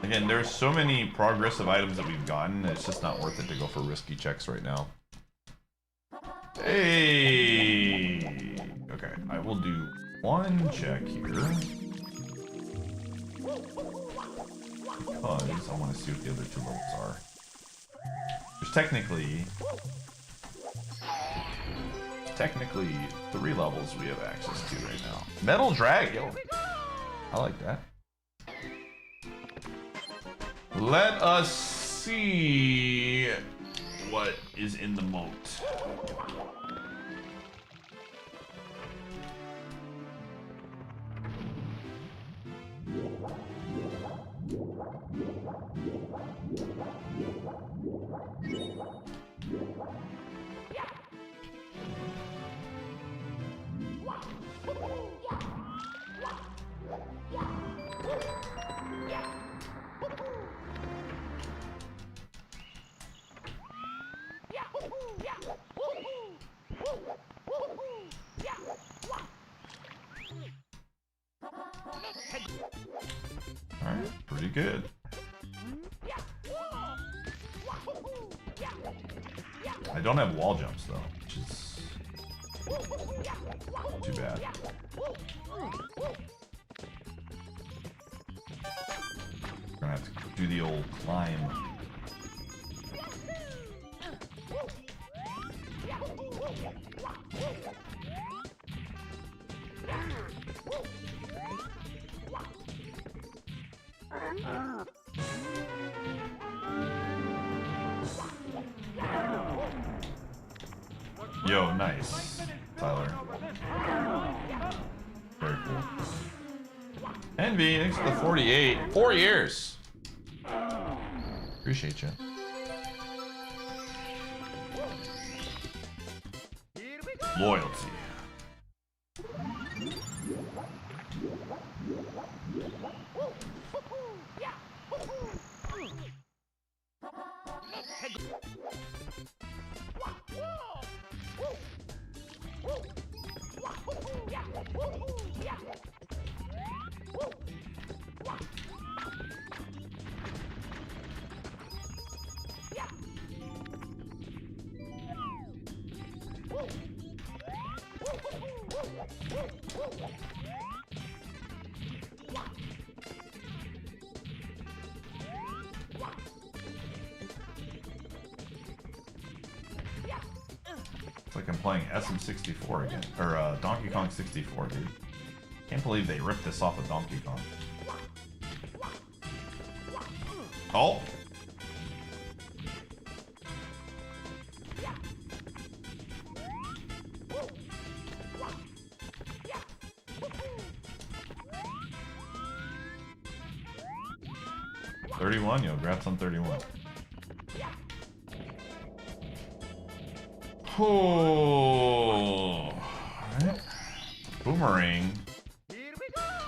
Speaker 1: Again, there's so many progressive items that we've gotten, it's just not worth it to go for risky checks right now. Hey! Okay, I will do one check here. Because I want to see what the other two levels are. There's technically 3 levels we have access to right now. Metal Dragon! I like that. Let us see what is in the moat. Alright, pretty good. I don't have wall jumps though, which is too bad. Gonna have to do the old climb. Yo, nice, Tyler. Very cool. Envy, thanks for the 48. 4 years. Appreciate you. Loyalty. It's like I'm playing SM64 again, or Donkey Kong 64, dude. Can't believe they ripped this off of Donkey Kong. Oh! $31, yo, congrats on 31. Oh, right. Boomerang.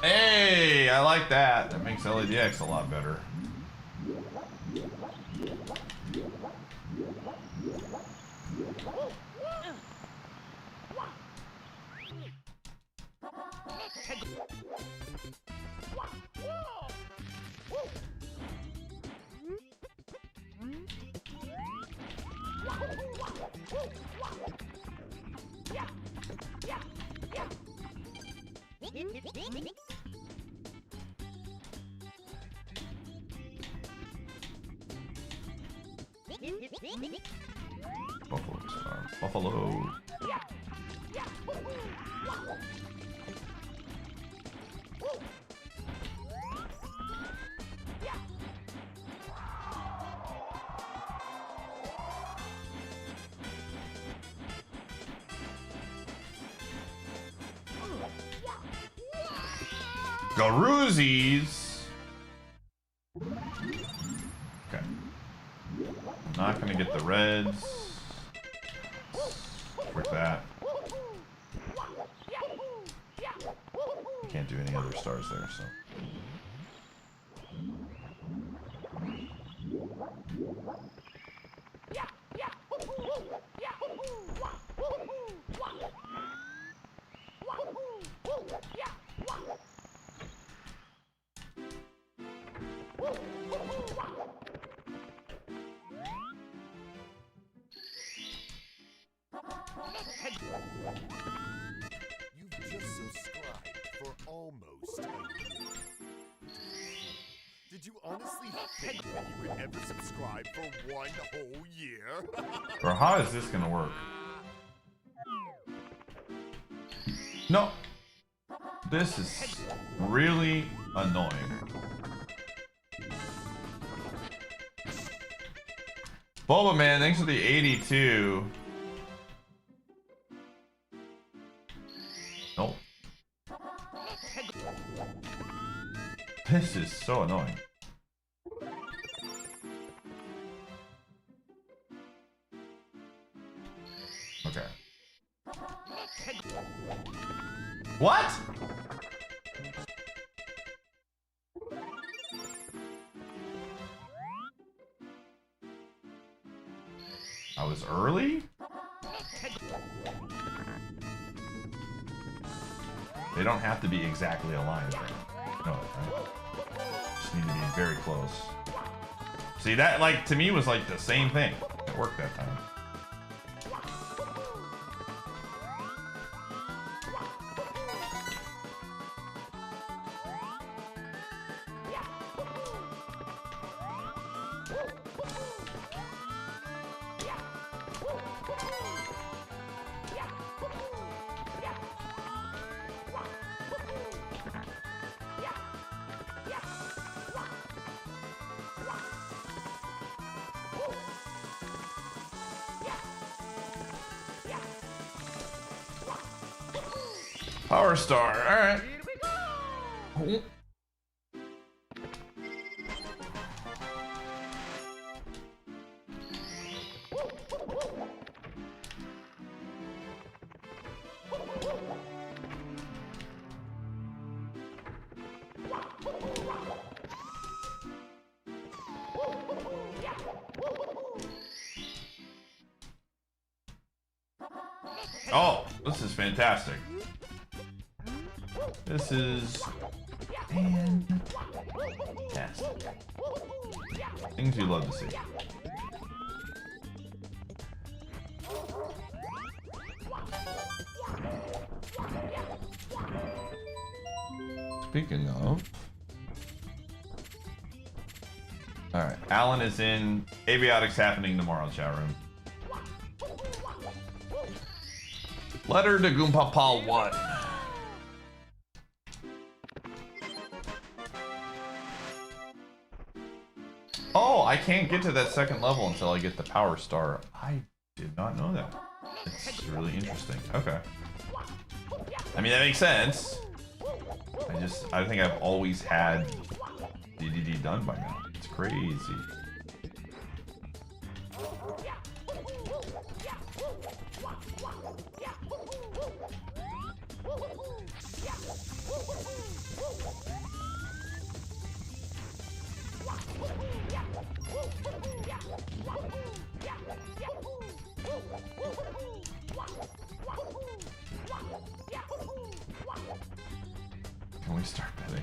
Speaker 1: Hey, I like that. That makes LADX a lot better. Buffalo Star. Buffalo. Garoozies. Okay. I'm not gonna get the reds. Frick that. Can't do any other stars there, so.
Speaker 2: You've just subscribed for almost a year. Did you honestly think that you could ever subscribe for one whole year?
Speaker 1: Or how is this gonna work? No. This is really annoying. Boba Man, thanks for the 82. Nope. This is so annoying. Okay. What? I was early? They don't have to be exactly aligned. No, right? Just need to be very close. See, that, like, to me was like the same thing. It worked that time. Power Star, alright. Oh, this is fantastic. This is fantastic. Things you love to see. Speaking of, all right, Alan is in. Aviotics happening tomorrow, chat room. Letter to Goompapa 1. Oh, I can't get to that second level until I get the Power Star. I did not know that. It's really interesting. Okay. I mean, that makes sense. I think I've always had DDD done by now. It's crazy. Can we start betting?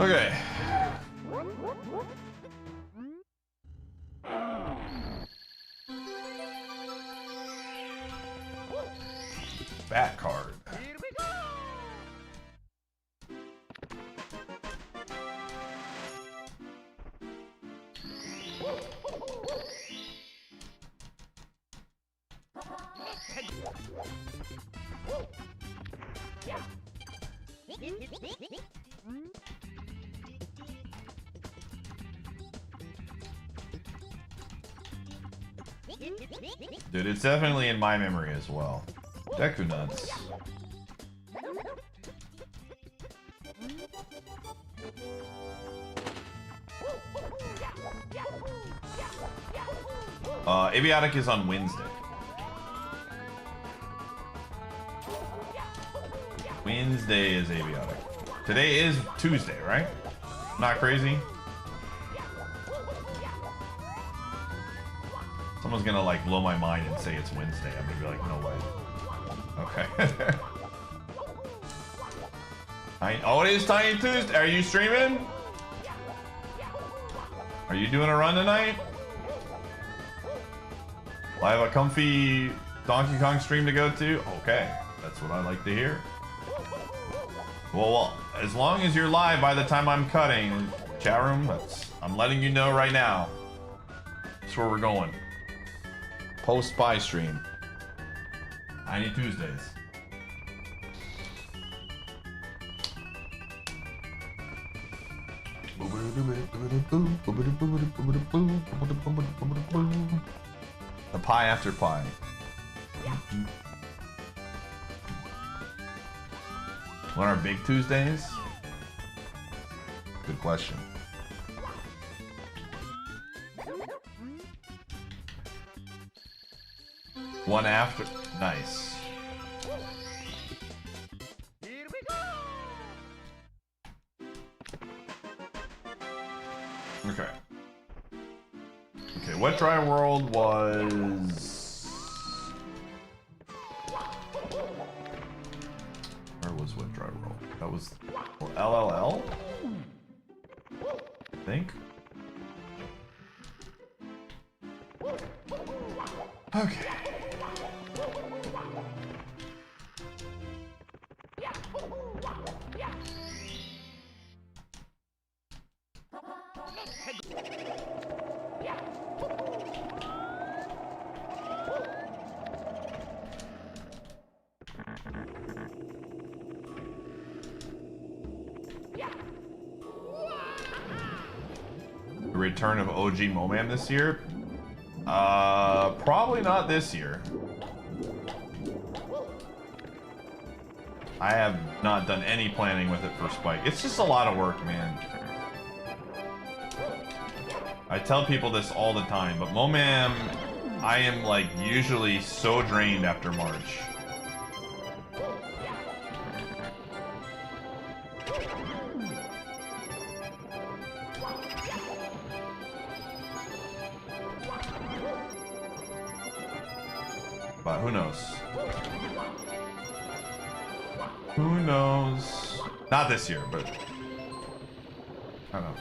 Speaker 1: Okay. Bat card. Dude, it's definitely in my memory as well. Deku nuts. Abiotic is on Wednesday. Wednesday is Abiotic. Today is Tuesday, right? Not crazy? Someone's gonna like blow my mind and say it's Wednesday. I'm gonna be like, no way. Okay. Oh, it is Tiny Tuesday. Are you streaming? Are you doing a run tonight? Well, I have a comfy Donkey Kong stream to go to. Okay, that's what I like to hear. Well, as long as you're live by the time I'm cutting, chat room, I'm letting you know right now. That's where we're going. Post spy stream. Tiny Tuesdays. The pie after pie. What are big Tuesdays? Good question. One after. Nice.
Speaker 3: Here we go.
Speaker 1: Okay. Okay, Wet Dry World was... Where was Wet Dry World? That was LLL? I think. Okay. The return of OG Momam this year? Probably not this year. I have not done any planning with it for Spike. It's just a lot of work, man. I tell people this all the time, but Momam, I am like usually so drained after March. But who knows? Who knows? Not this year, but I don't know.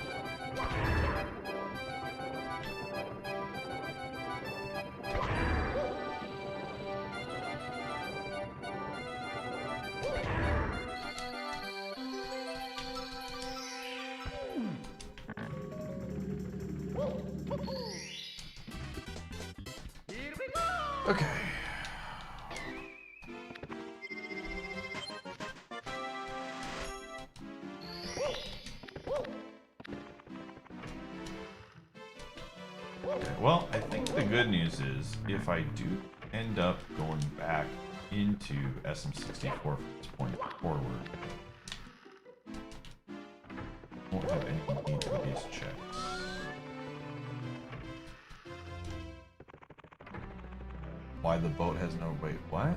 Speaker 3: Here we go.
Speaker 1: Okay. Okay, well, I think the good news is if I do end up going back into SM64 from this point forward, I won't have any need for these checks. Why the boat has no weight? What?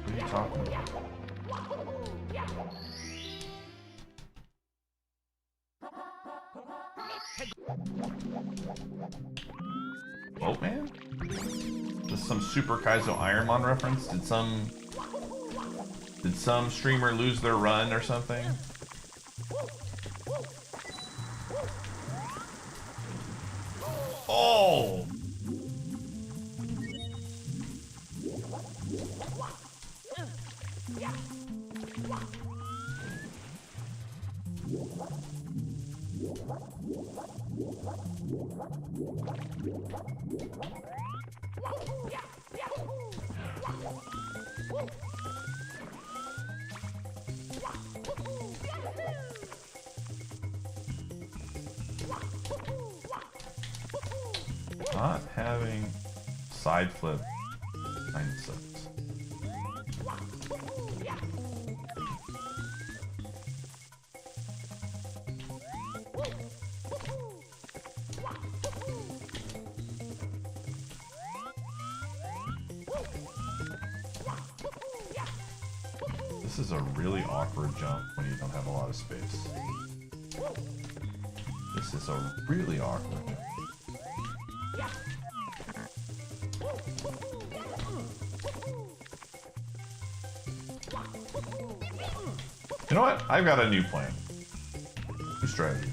Speaker 1: What are you talking about? Boatman? Is this some Super Kaizo Ironmon reference? Did some streamer lose their run or something? Oh! Not having side flip kind of sucks. This is a really awkward jump when you don't have a lot of space. This is a really awkward jump. You know what? I've got a new plan. New strategy.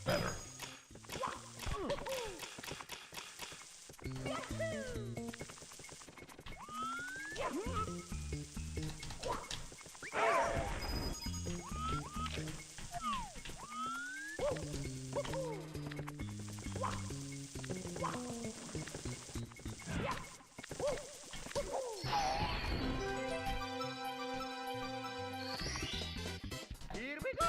Speaker 1: Better.
Speaker 3: Here we go!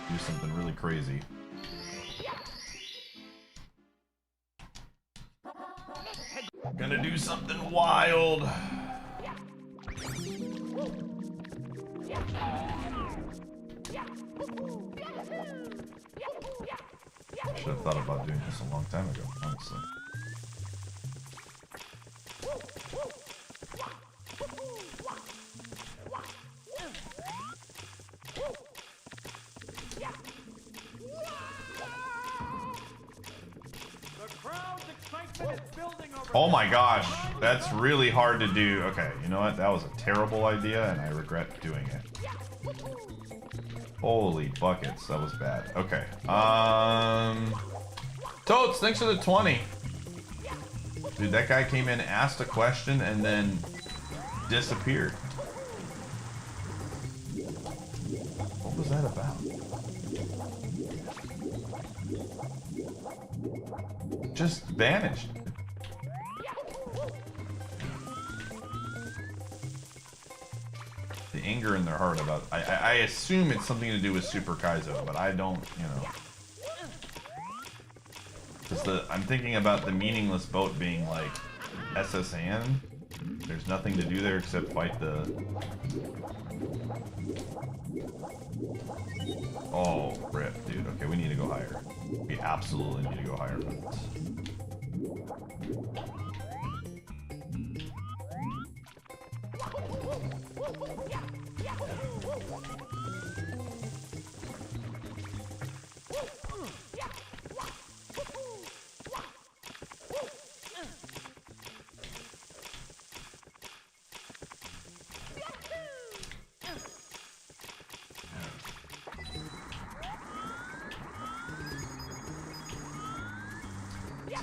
Speaker 1: Do something really crazy. Gonna do something wild. Should have thought about doing this a long time ago, honestly. Oh my gosh, that's really hard to do. Okay, you know what? That was a terrible idea and I regret doing it. Holy buckets, that was bad. Okay. Totes, thanks for the 20. Dude, that guy came in, asked a question, and then disappeared. What was that about? Just vanished. The anger in their heart about... I assume it's something to do with Super Kaizo, but I don't, you know... I'm thinking about the meaningless boat being like SSN. There's nothing to do there except fight the... Oh, rip, dude. Okay, we need to go higher. We absolutely need to go higher for this.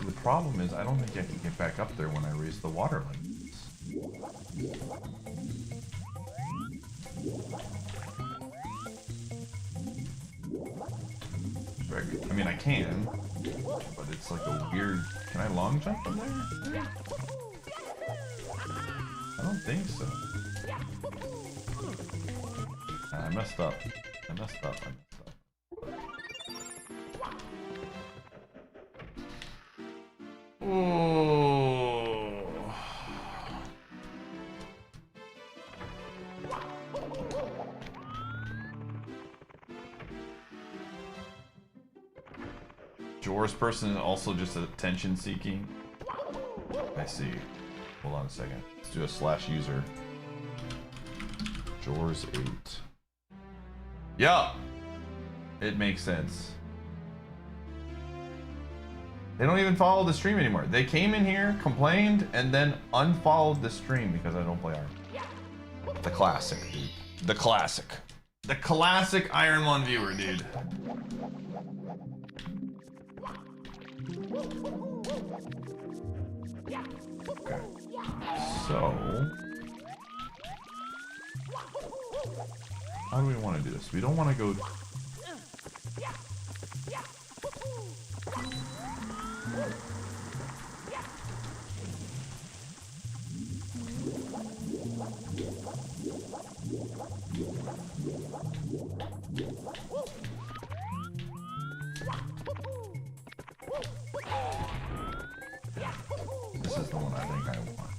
Speaker 1: The problem is, I don't think I can get back up there when I raise the water like this. I mean, I can, but it's like a weird... Can I long jump from there? I don't think so. I messed up. I messed up. Jor's person is also just attention seeking. I see. Hold on a second. Let's do a /user. Jor's 8. Yeah! It makes sense. They don't even follow the stream anymore. They came in here, complained, and then unfollowed the stream because I don't play Iron. The classic, dude. The classic. The classic Iron 1 viewer, dude. Okay. So... how do we want to do this? We don't want to go... This is the one I think I want.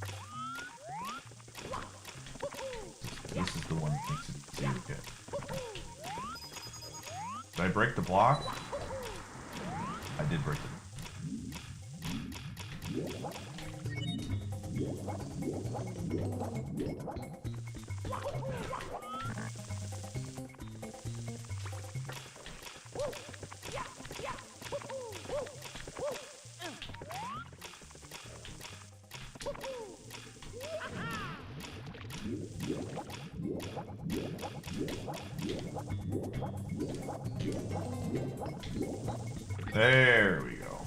Speaker 1: This is the one that makes it easier to get. Did I break the block? I did break it. There we go.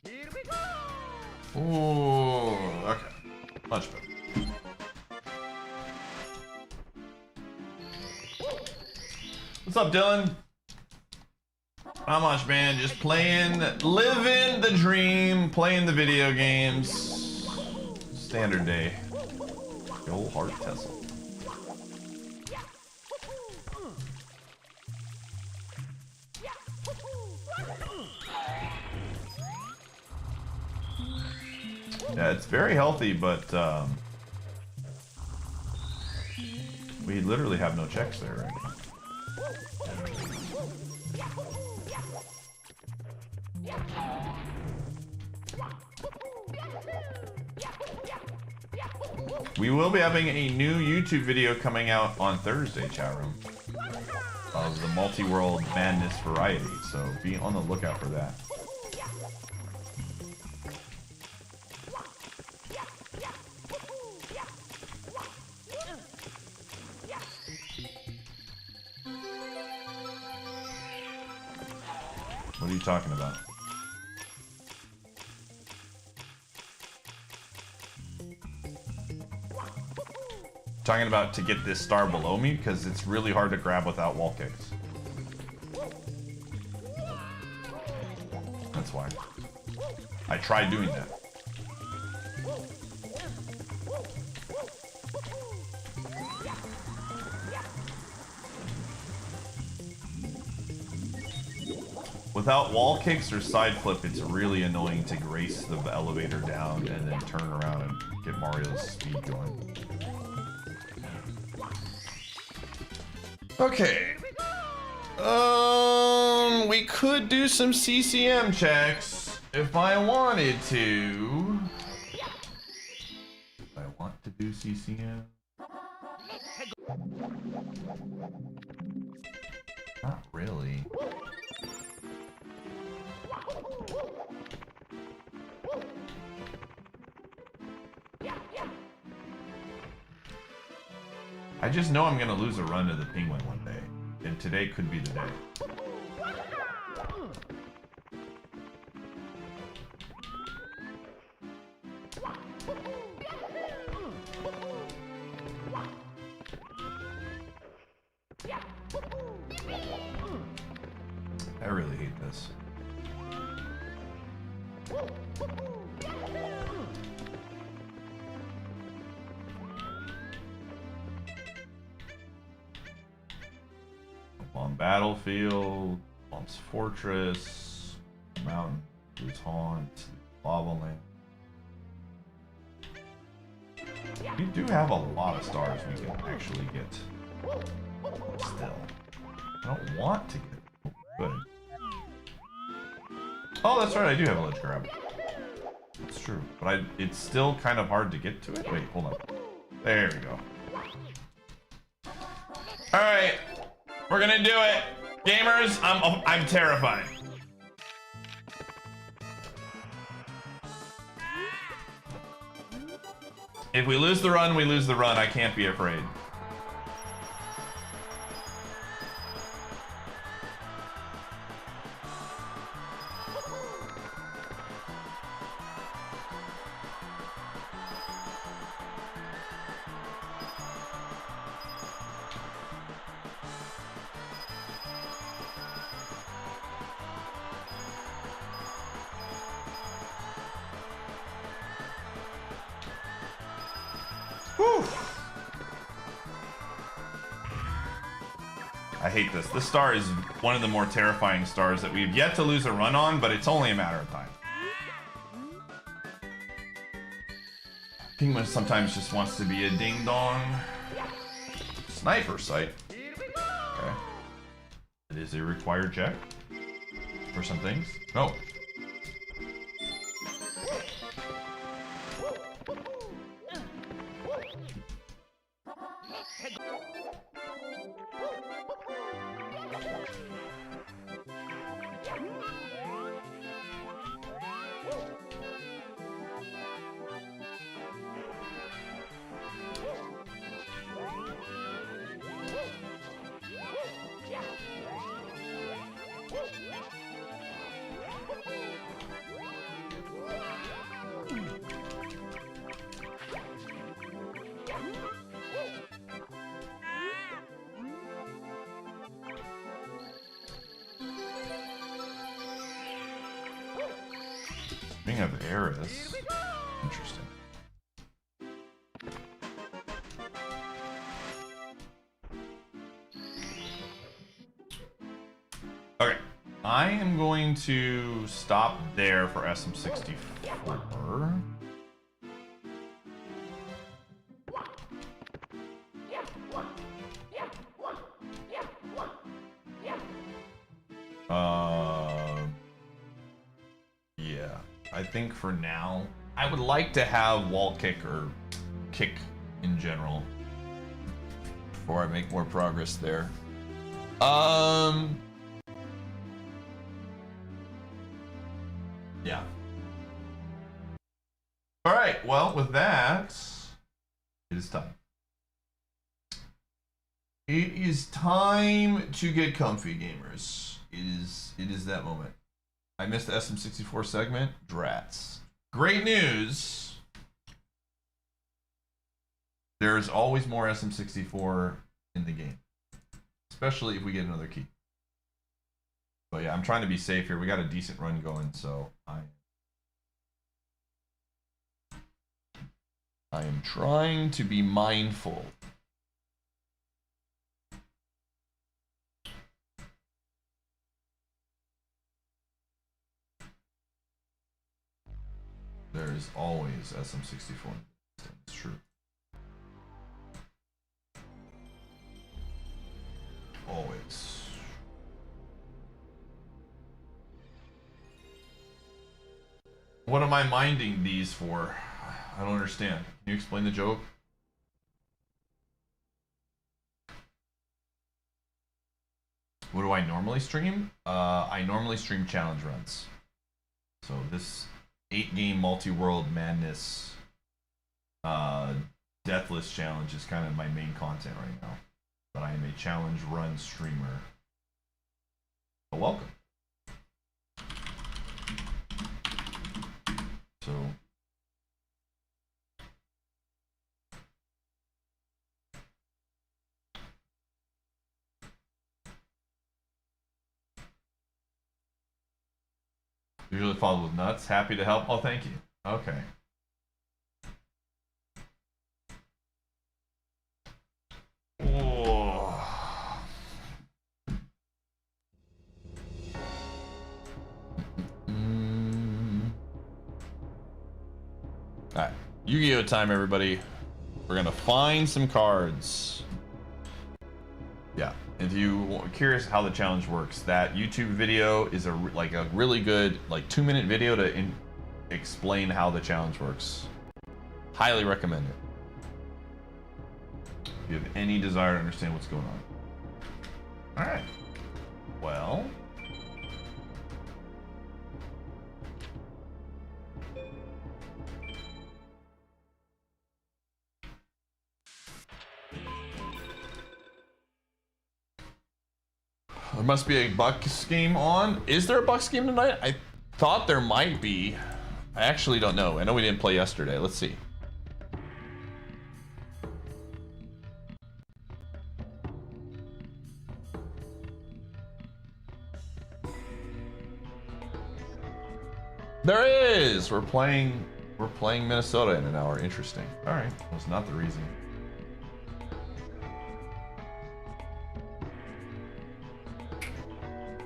Speaker 3: Here we go.
Speaker 1: Ooh, okay. Much better. What's up, Dylan? Not much, man. Just playing, living the dream, playing the video games. Standard day. The old heart Tesla. Yeah, it's very healthy, but we literally have no checks there right now. We will be having a new YouTube video coming out on Thursday, chat room, of the Multiworld Madness variety, so be on the lookout for that. What are you talking about? Talking about to get this star below me because it's really hard to grab without wall kicks. That's why. I tried doing that. Without wall kicks or side flip, it's really annoying to race the elevator down and then turn around and get Mario's speed going. Okay. We could do some CCM checks if I wanted to. If I want to do CCM. Not really. I just know I'm gonna lose a run to the penguin one day, and today could be the day. I really hate this. On Battlefield, Bomb's Fortress, Mountain, Boots Haunt, Lava Land. We do have a lot of stars we can actually get still. I don't want to get good. Oh, that's right, I do have a ledge grab. That's true, but it's still kind of hard to get to it. Wait, hold on. There we go. All right. We're gonna do it, gamers. I'm terrified. If we lose the run, we lose the run. I can't be afraid. Whew. I hate this. This star is one of the more terrifying stars that we've yet to lose a run on, but it's only a matter of time. Penguin sometimes just wants to be a ding-dong. Sniper sight. Okay. It is a required check for some things. No. Speaking of Eris, interesting. Okay, I am going to stop there for SM64. Yeah, I think for now, I would like to have wall kick or kick in general before I make more progress there. Yeah. All right, well, with that, it is time. It is time to get comfy, gamers. It is that moment. I missed the SM64 segment. Drats. Great news. There's always more SM64 in the game, especially if we get another key. But yeah, I'm trying to be safe here. We got a decent run going, so I am trying to be mindful. There is always SM64. It's true. Always. What am I minding these for? I don't understand. Can you explain the joke? What do I normally stream? I normally stream challenge runs. So this 8-game Multiworld Madness Deathless challenge is kind of my main content right now. But I am a challenge run streamer. So welcome. So usually followed with nuts. Happy to help. Oh, thank you. Okay. Oh. All right, Yu-Gi-Oh time, everybody. We're gonna find some cards. Yeah, if you are curious how the challenge works, that YouTube video is a really good 2-minute video to explain how the challenge works. Highly recommend it. If you have any desire to understand what's going on. All right. Well. There must be a buck scheme on. Is there a buck scheme tonight? I thought there might be. I actually don't know. I know we didn't play yesterday. Let's see. There is. We're playing We're playing Minnesota in an hour. Interesting. All right, that's not the reason.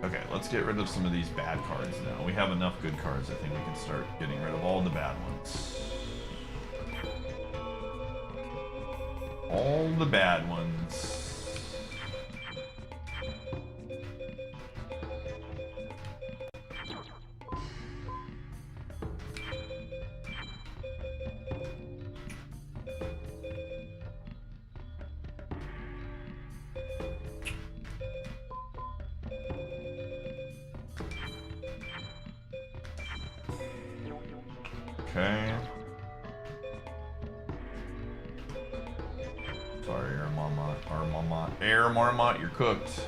Speaker 1: Okay, let's get rid of some of these bad cards now. We have enough good cards. I think we can start getting rid of all the bad ones. All the bad ones. Okay. Sorry, Air Marmot, you're cooked.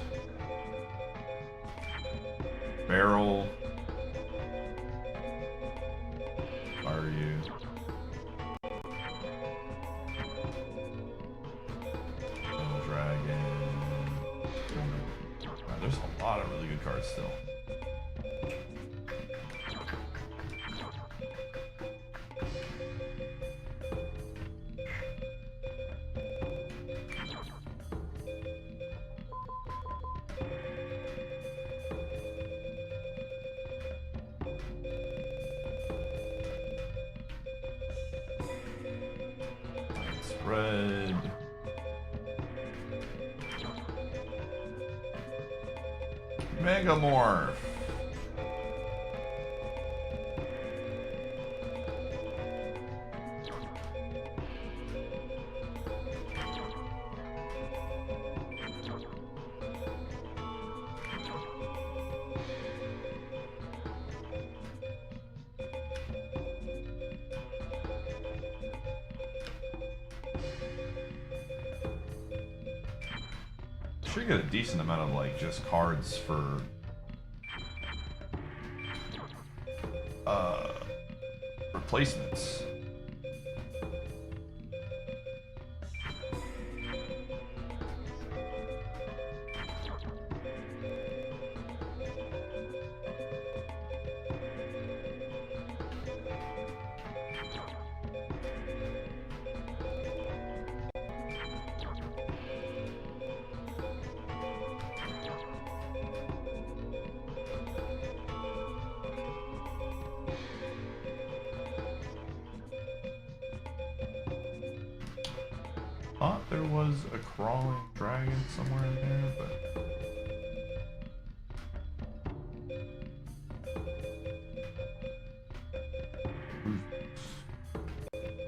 Speaker 1: Barrel. Are you? Dragon. Right, there's a lot of really good cards still. Red. Megamorph. Should get a decent amount of like just cards for replacements. Thought there was a crawling dragon somewhere in there, but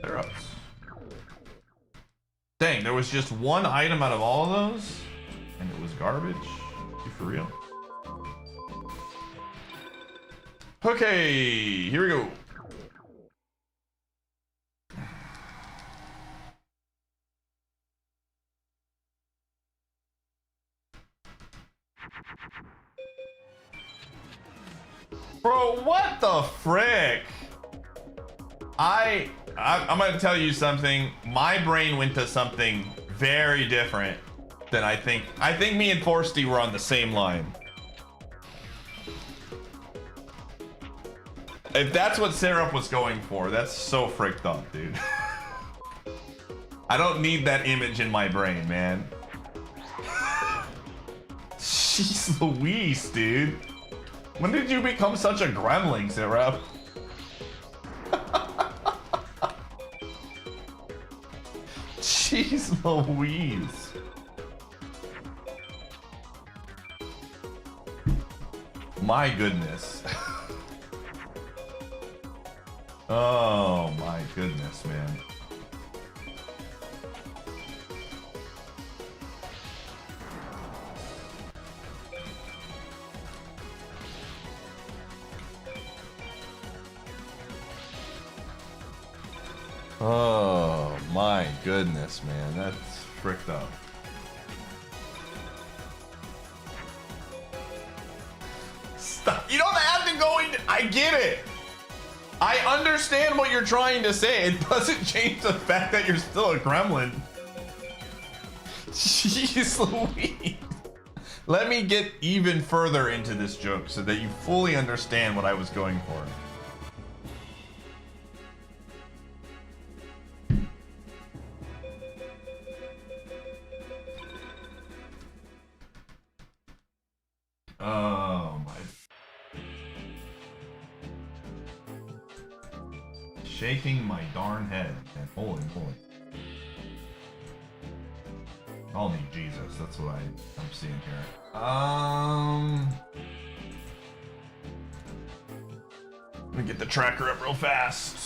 Speaker 1: they're us. Dang, there was just one item out of all of those, and it was garbage. You for real? Okay, here we go. Bro, what the frick? I'm gonna tell you something. My brain went to something very different than I think. I think me and Forsty were on the same line. If that's what Syrup was going for, that's so fricked up, dude. I don't need that image in my brain, man. Jeez Louise, dude. When did you become such a gremlin, Syrup? Jeez Louise. My goodness. Oh my goodness, man. Oh my goodness, man. That's fricked up. Stop. You don't have to go into... I get it. I understand what you're trying to say. It doesn't change the fact that you're still a gremlin. Jeez Louise. Let me get even further into this joke so that you fully understand what I was going for. shaking my darn head. And holy moly. I'll need Jesus. That's what I'm seeing here. Let me get the tracker up real fast.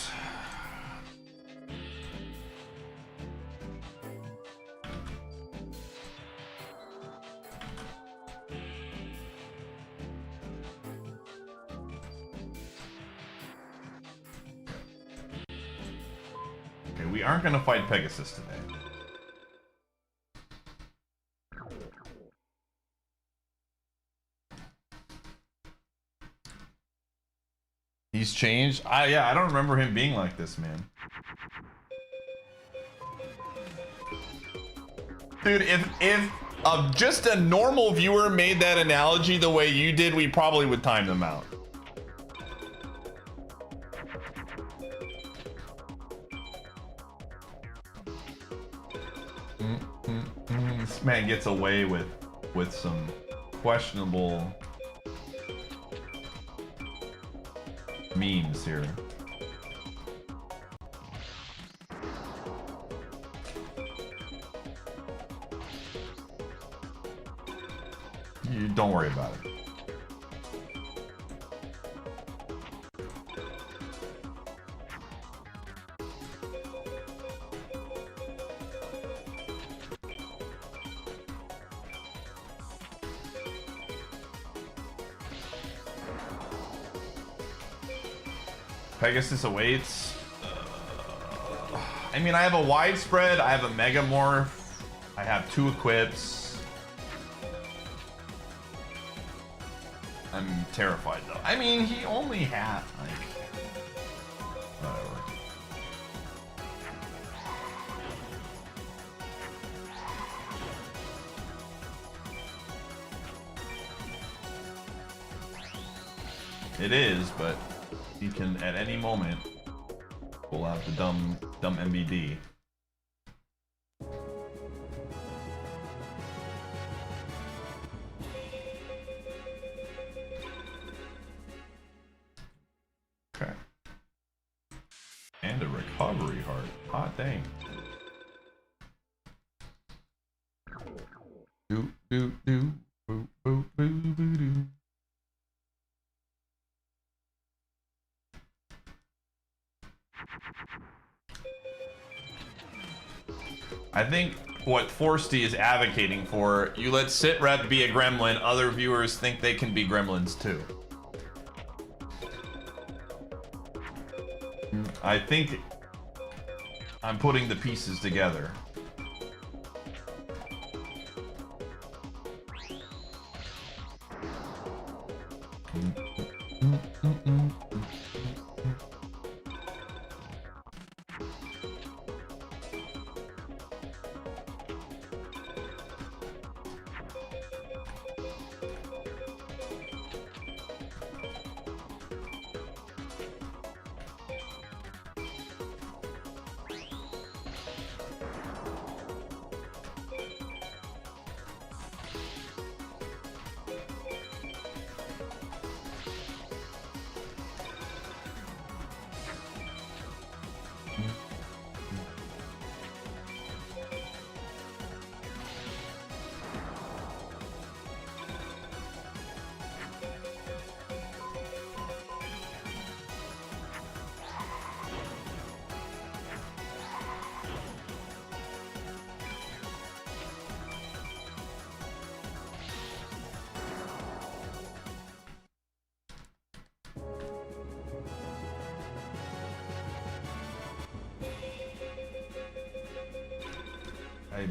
Speaker 1: Okay, we aren't gonna fight Pegasus today. He's changed? Yeah, I don't remember him being like this, man. Dude, if just a normal viewer made that analogy the way you did, we probably would time them out. This man gets away with some questionable memes here. You don't worry about it. Pegasus awaits. I mean, I have a widespread, I have a megamorph, I have 2 equips. I'm terrified though. I mean, he only had like whatever. It is, but he can at any moment pull out the dumb MBD. Okay. And a recovery heart. Hot dang. Do do do boo boo boo boo doo. I think what Forsty is advocating for, you let Sitrep be a gremlin, other viewers think they can be gremlins too. I think I'm putting the pieces together.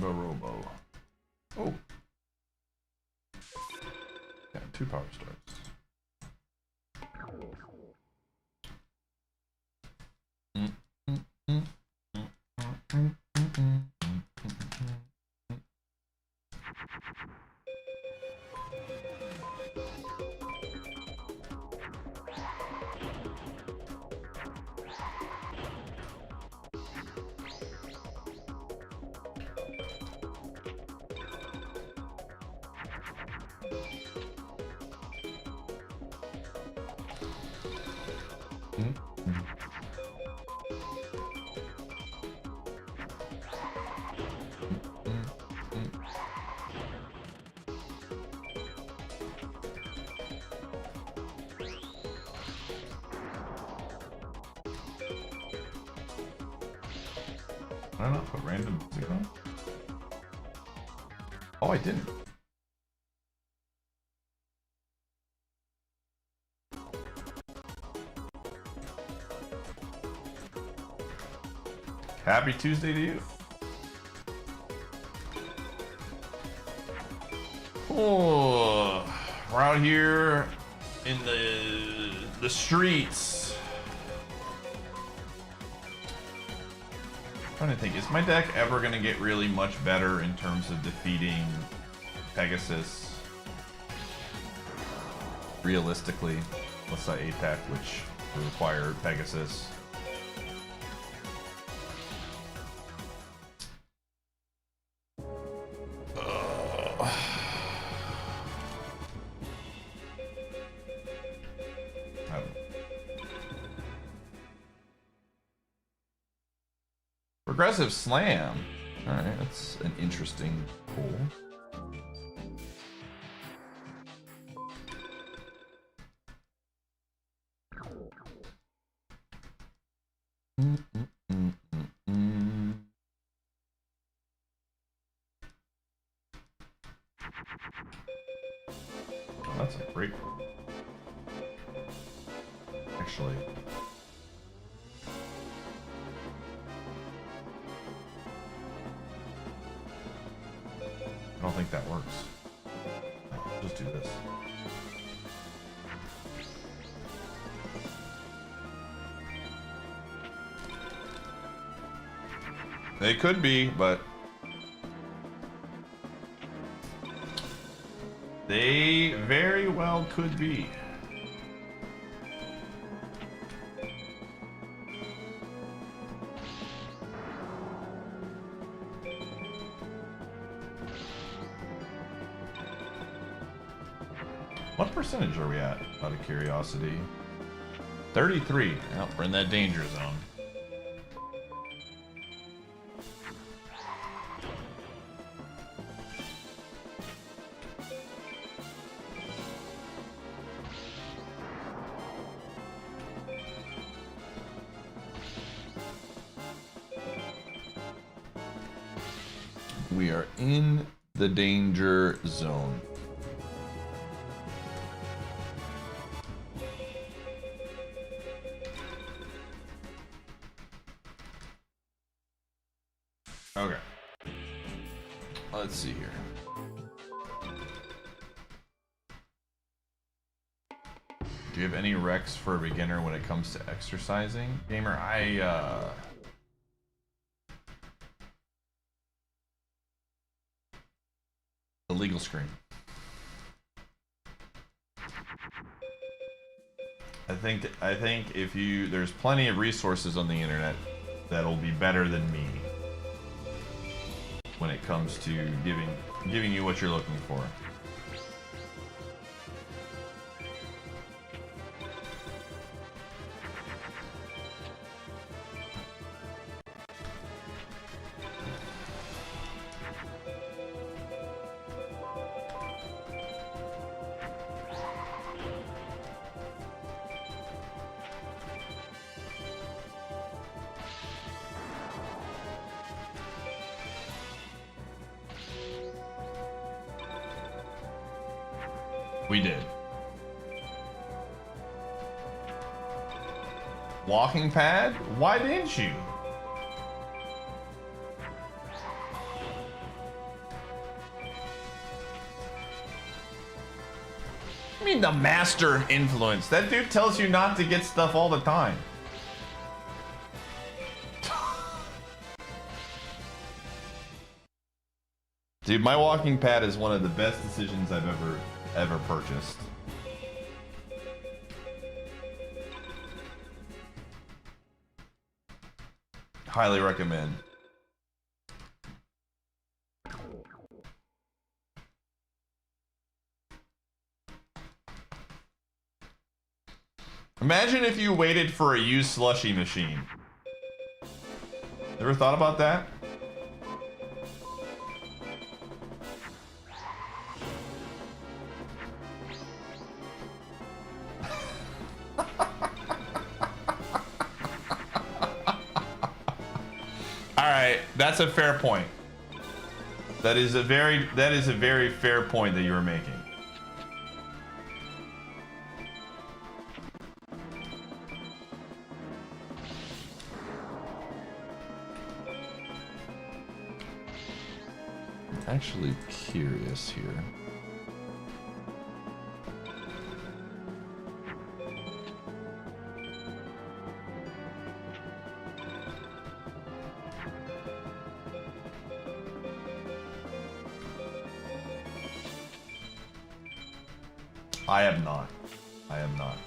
Speaker 1: Robo. Oh. Got 2 power stars. I don't know. Put random music on. Oh, I didn't. Happy Tuesday to you. Oh, we're out here in the streets. I'm trying to think, is my deck ever gonna get really much better in terms of defeating Pegasus? Realistically, unless I attack, which will require Pegasus. Progressive Slam. Alright, that's an interesting pull. Oh, that's a great one. Actually. I don't think that works. Just do this. They could be, but they very well could be. What percentage are we at, out of curiosity? 33. Well, we're in that danger zone. We are in the danger zone. Okay. Let's see here. Do you have any recs for a beginner when it comes to exercising? Gamer, illegal scream. I think if you, there's plenty of resources on the internet that'll be better than me when it comes to giving you what you're looking for. We did. Walking pad? Why didn't you? I mean, the master of influence. That dude tells you not to get stuff all the time. Dude, my walking pad is one of the best decisions I've ever purchased. Highly recommend. Imagine if you waited for a used slushy machine. Ever thought about that? right, that's a fair point. That is a very fair point that you were making. I'm actually curious here. I have not. I am not.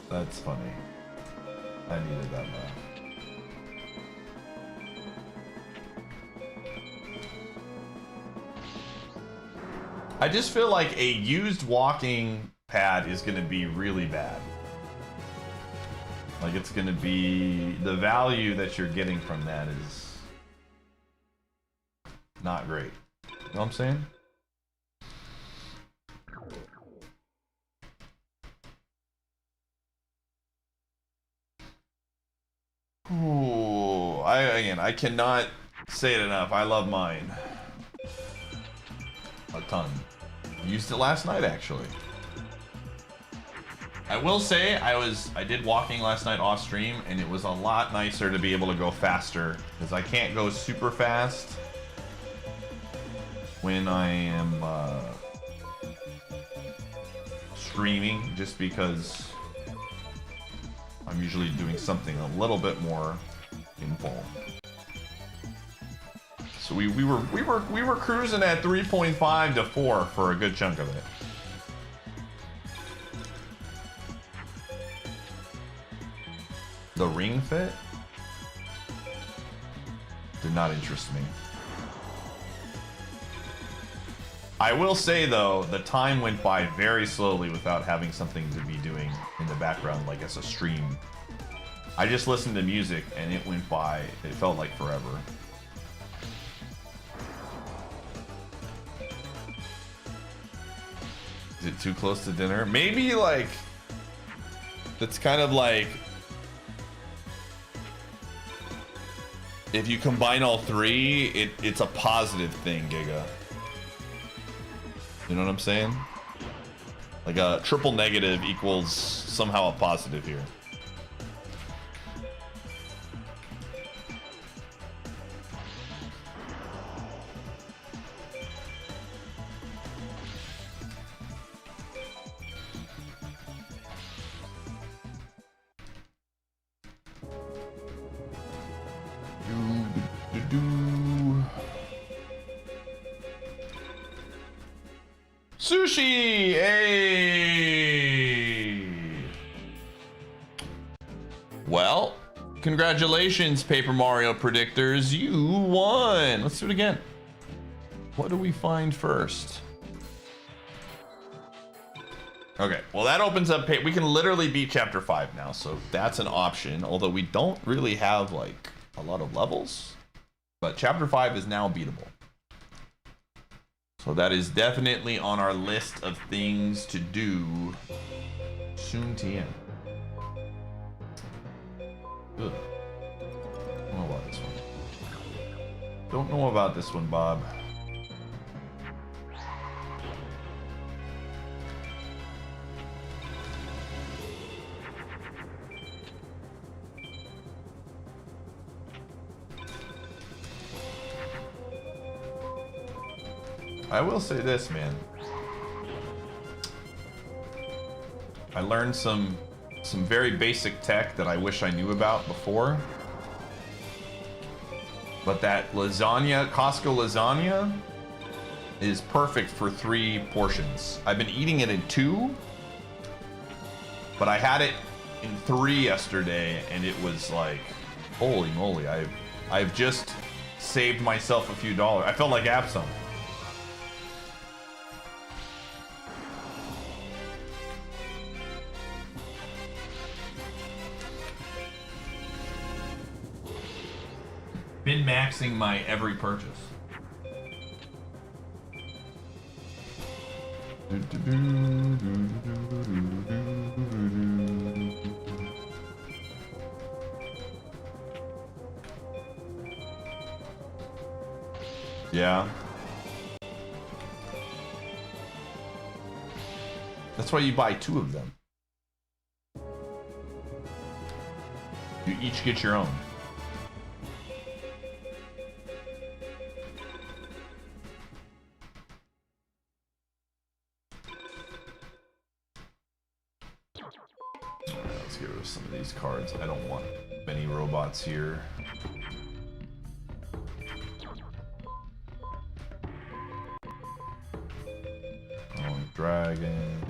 Speaker 1: That's funny. I needed that laugh. I just feel like a used walking pad is going to be really bad. Like it's going to be... the value that you're getting from that is not great. You know what I'm saying? Ooh, I cannot say it enough. I love mine. A ton. Used it last night, actually. I will say I did walking last night off stream, and it was a lot nicer to be able to go faster, because I can't go super fast when I am streaming, just because I'm usually doing something a little bit more involved. So we were cruising at 3.5 to 4 for a good chunk of it. The ring fit did not interest me. I will say though, the time went by very slowly without having something to be doing in the background, like as a stream. I just listened to music and it went by, it felt like forever. Is it too close to dinner? Maybe like, that's kind of like, if you combine all three, it's a positive thing, Giga. You know what I'm saying? Like a triple negative equals somehow a positive here. Sushi! Hey! Well, congratulations, Paper Mario Predictors. You won! Let's do it again. What do we find first? Okay, well that opens up... we can literally beat Chapter 5 now, so that's an option. Although we don't really have, like, a lot of levels. But Chapter 5 is now beatable. So that is definitely on our list of things to do soon. TM. Ugh. Don't know about this one. Don't know about this one, Bob. I will say this, man. I learned some very basic tech that I wish I knew about before. But that lasagna, Costco lasagna, is perfect for 3 portions. I've been eating it in 2, but I had it in 3 yesterday, and it was like, holy moly! I've just saved myself a few dollars. I felt like Absum. Been maxing my every purchase. Yeah. That's why you buy 2 of them. You each get your own. Let's get rid of some of these cards. I don't want many robots here. Oh, dragon.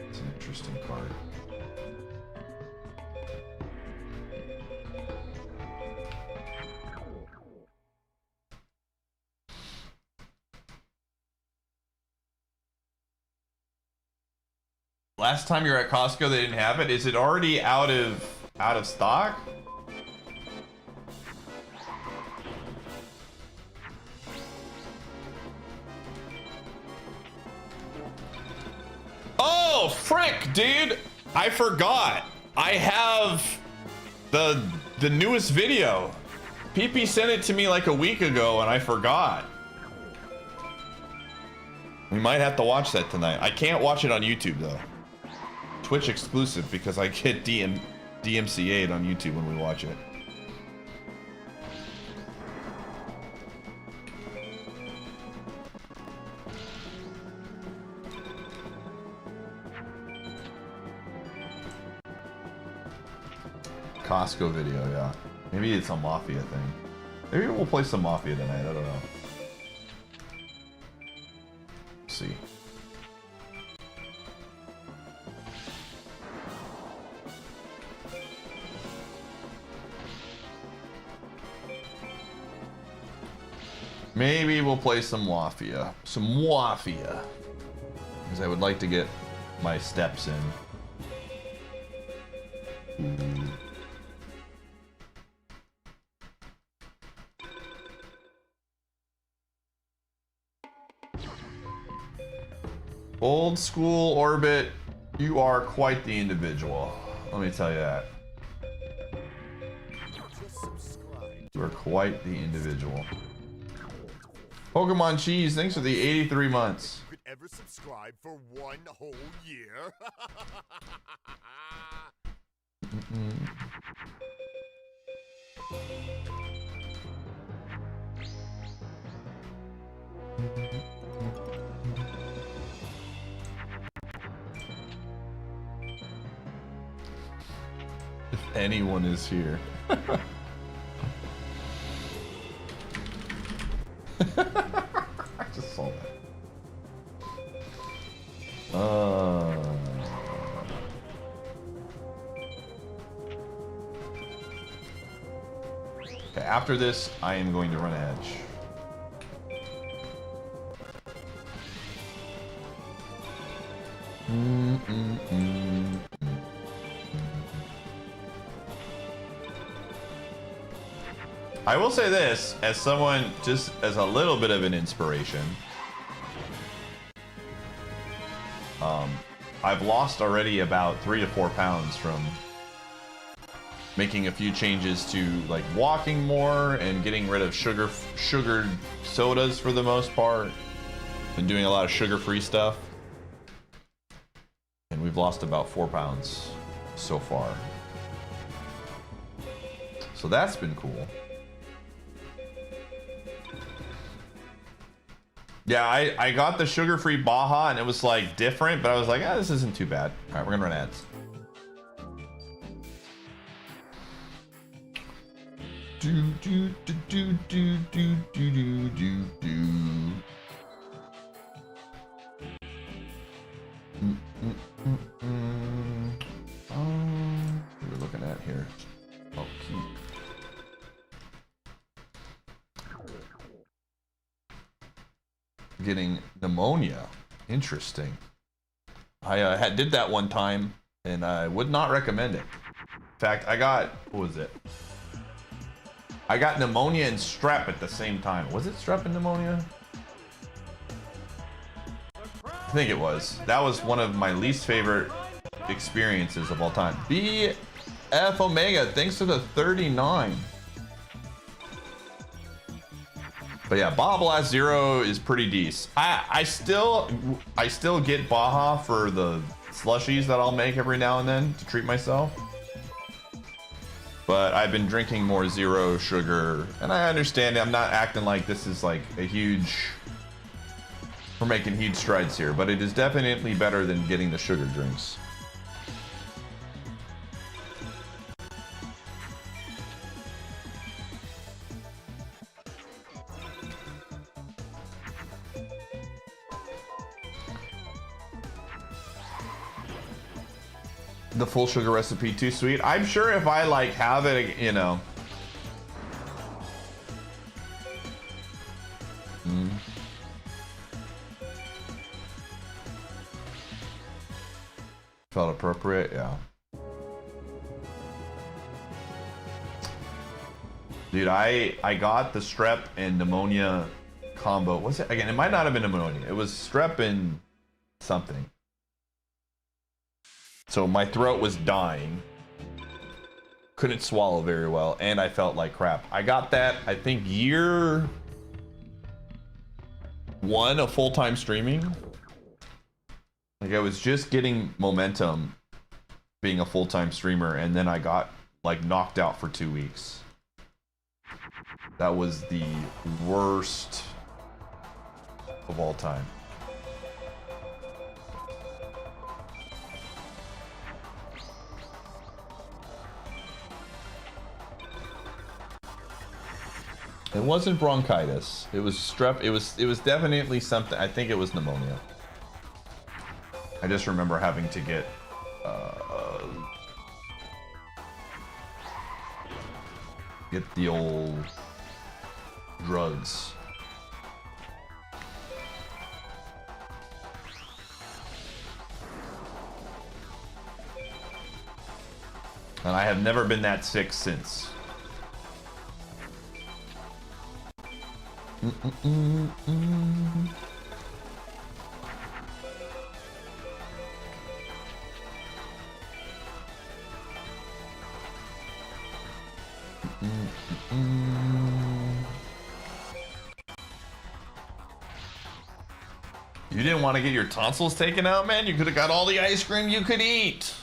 Speaker 1: It's an interesting card. Last time you were at Costco, they didn't have it. Is it already out of stock? Oh, frick, dude! I forgot. I have the newest video. PP sent it to me like a week ago, and I forgot. We might have to watch that tonight. I can't watch it on YouTube though. Twitch exclusive because I get DMCA'd on YouTube when we watch it. Costco video, yeah. Maybe it's a Mafia thing. Maybe we'll play some Mafia tonight, I don't know. Let's see. Maybe we'll play some Mafia. Some Mafia. Because I would like to get my steps in. Ooh. Old school Orbit, you are quite the individual. Let me tell you that. You are quite the individual. Pokemon Cheese, thanks for the 83 months.
Speaker 2: You could ever subscribe for 1 whole year?
Speaker 1: If anyone is here. I just saw that. Okay, after this, I am going to run Edge. I will say this, as someone, just as a little bit of an inspiration. I've lost already about 3 to 4 pounds from making a few changes to like walking more and getting rid of sugared sodas for the most part. Been doing a lot of sugar-free stuff. And we've lost about 4 pounds so far. So that's been cool. Yeah, I got the sugar-free Baja and it was like different, but I was like, ah, this isn't too bad. All right, we're gonna run ads. Do do do do do do do do do. getting pneumonia. Interesting. I did that one time, and I would not recommend it. In fact, I got, what was it? I got pneumonia and strep at the same time. Was it strep and pneumonia? I think it was. That was one of my least favorite experiences of all time. BF Omega, thanks for the 39. But yeah, Baja Blast Zero is pretty decent. I still get Baja for the slushies that I'll make every now and then to treat myself. But I've been drinking more zero sugar, and I understand I'm not acting like this is like a huge, we're making huge strides here, but it is definitely better than getting the sugar drinks. The full sugar recipe too sweet. I'm sure if I like have it, you know. Felt appropriate, yeah. Dude, I got the strep and pneumonia combo. Was it again? It might not have been pneumonia. It was strep and something. So my throat was dying. Couldn't swallow very well, and I felt like crap. I got that, I think, year 1 of full-time streaming. Like, I was just getting momentum being a full-time streamer, and then I got, like, knocked out for 2 weeks. That was the worst of all time. It wasn't bronchitis. It was strep. It was definitely something. I think it was pneumonia. I just remember having to get the old drugs. And I have never been that sick since. You didn't want to get your tonsils taken out, man? You could have got all the ice cream you could eat.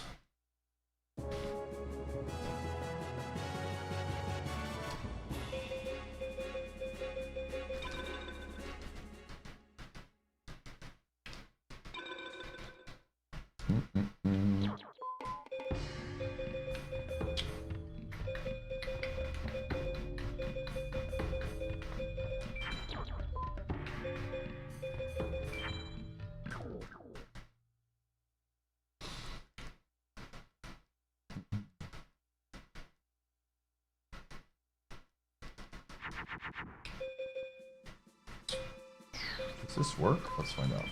Speaker 1: Does this work? Let's find out.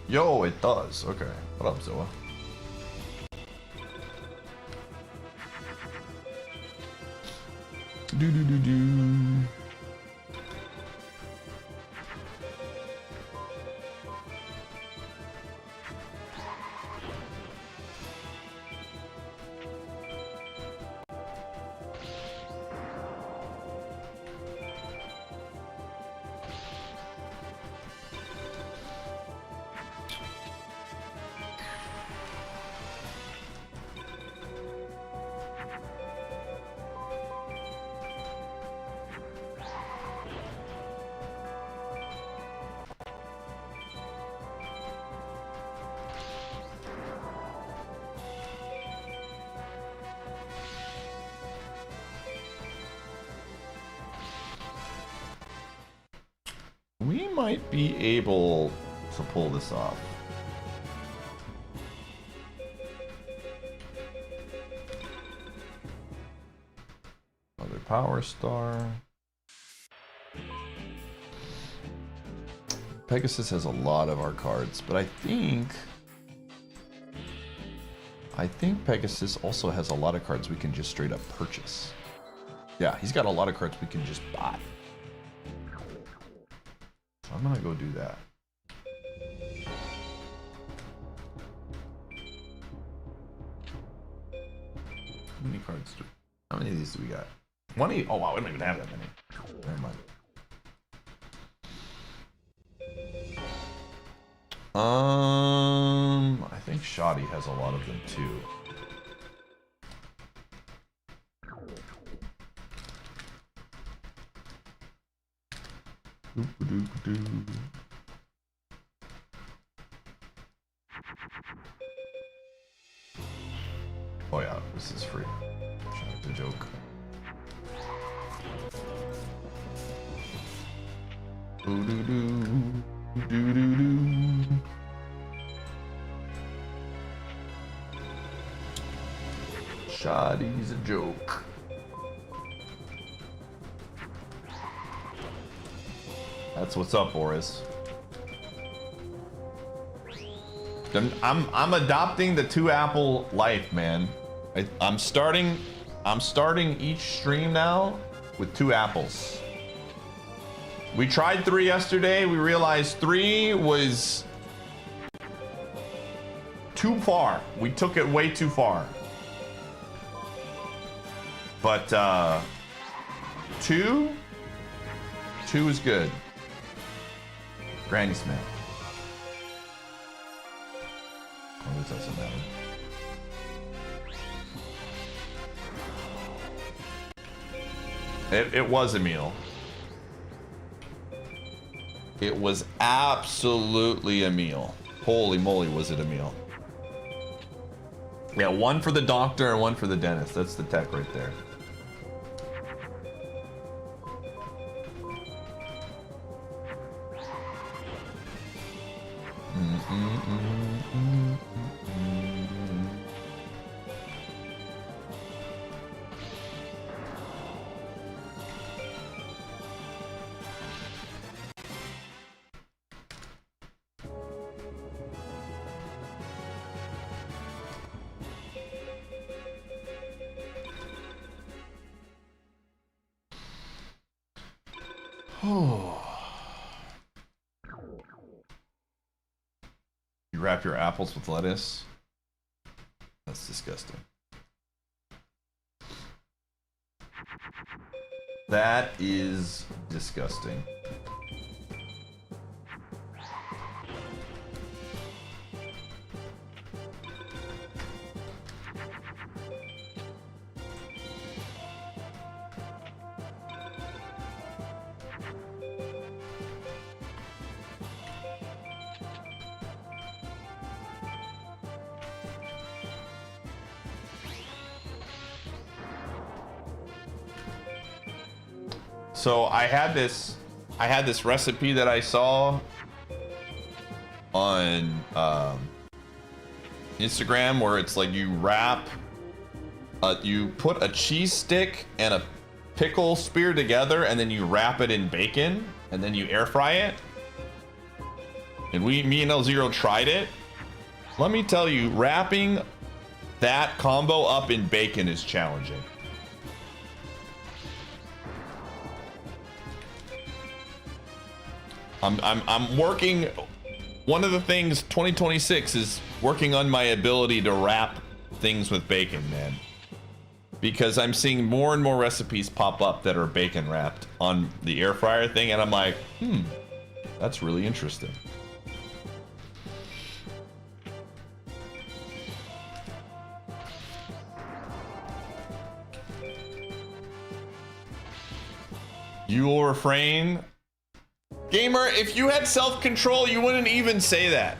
Speaker 1: Yo, it does. Okay. What up, Zoa? Do. We might be able to pull this off. Another power star. Pegasus has a lot of our cards, but I think Pegasus also has a lot of cards we can just straight up purchase. Yeah, he's got a lot of cards we can just buy. So I'm gonna go do that. How many cards do? How many of these do we got? 20? Oh wow, we don't even have that many. Never mind. I think Shoddy has a lot of them too. Oh yeah, this is free. Shout out to joke. Shoddy's a joke. That's what's up, Boris. I'm adopting the 2-apple life, man. I'm starting each stream now with 2 apples. We tried 3 yesterday. We realized 3 was too far. We took it way too far. But 2 is good. Granny Smith. Oh, this doesn't matter. It was a meal. It was absolutely a meal. Holy moly, was it a meal. Yeah, 1 for the doctor and 1 for the dentist. That's the tech right there. You wrap your apples with lettuce? That's disgusting. That is disgusting. So I had this recipe that I saw on Instagram where it's like you wrap, you put a cheese stick and a pickle spear together, and then you wrap it in bacon, and then you air fry it. And me and L0 tried it. Let me tell you, wrapping that combo up in bacon is challenging. I'm working. One of the things 2026 is working on my ability to wrap things with bacon, man. Because I'm seeing more and more recipes pop up that are bacon wrapped on the air fryer thing, and I'm like, that's really interesting. You will refrain. Gamer, if you had self-control, you wouldn't even say that.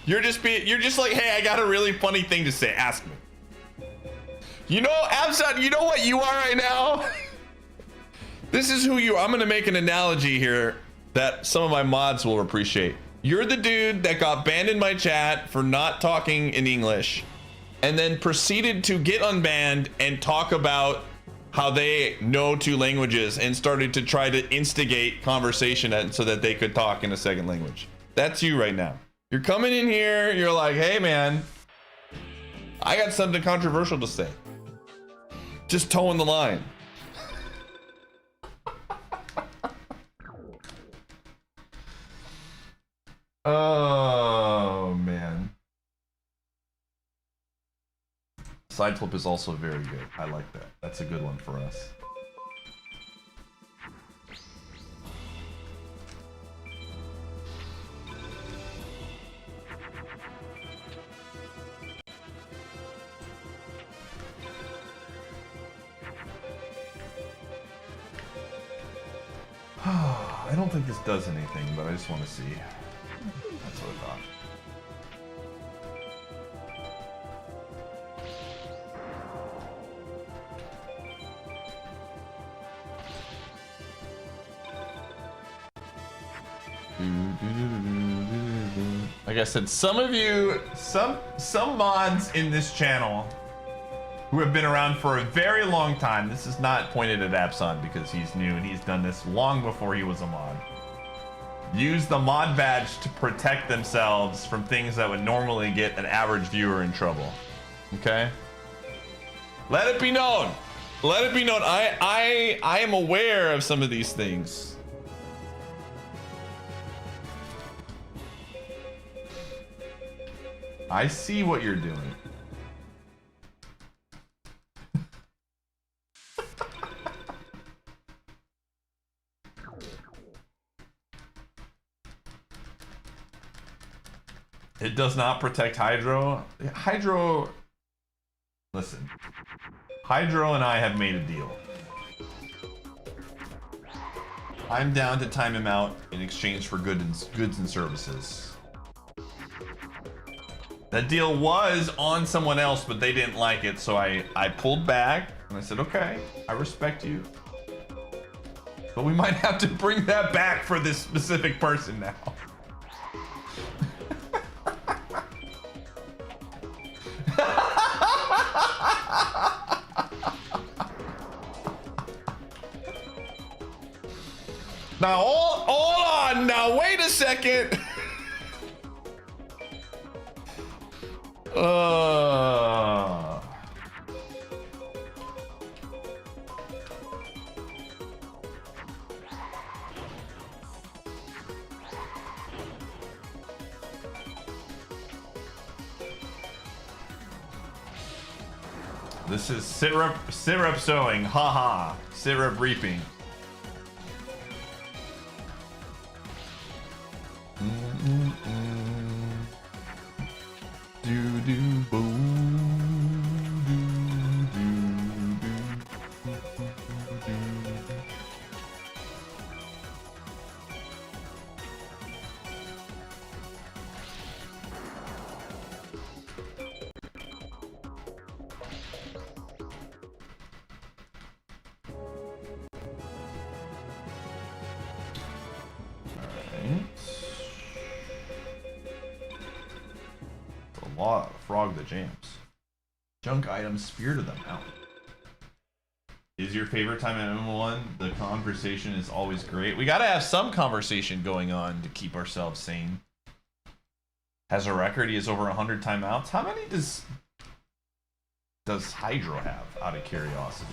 Speaker 1: You're just like, hey, I got a really funny thing to say. Ask me. You know, Absat, you know what you are right now? This is who you are. I'm gonna make an analogy here that some of my mods will appreciate. You're the dude that got banned in my chat for not talking in English and then proceeded to get unbanned and talk about
Speaker 5: how they know 2 languages and started to try to instigate conversation so that they could talk in a second language. That's you right now. You're coming in here, you're like, hey man, I got something controversial to say. Just towing the line. Oh man. Side flip is also very good. I like that. That's a good one for us. I don't think this does anything, but I just want to see. That's what I thought. Like I said, some of you, some mods in this channel who have been around for a very long time. This is not pointed at Abson because he's new and he's done this long before he was a mod. Use the mod badge to protect themselves from things that would normally get an average viewer in trouble. Okay? Let it be known. Let it be known. I am aware of some of these things. I see what you're doing. It does not protect Hydro. Hydro, listen. Hydro and I have made a deal. I'm down to time him out in exchange for goods and services. That deal was on someone else, but they didn't like it, so I pulled back and I said, okay, I respect you. But we might have to bring that back for this specific person now. Now, hold on. Now, wait a second. This is syrup sowing. Haha. Syrup reaping. Frog the jams. Junk items, spear to them out. Is your favorite time at MMO1? The conversation is always great. We gotta have some conversation going on to keep ourselves sane. Has a record, he has over 100 timeouts. How many does Hydro have, out of curiosity?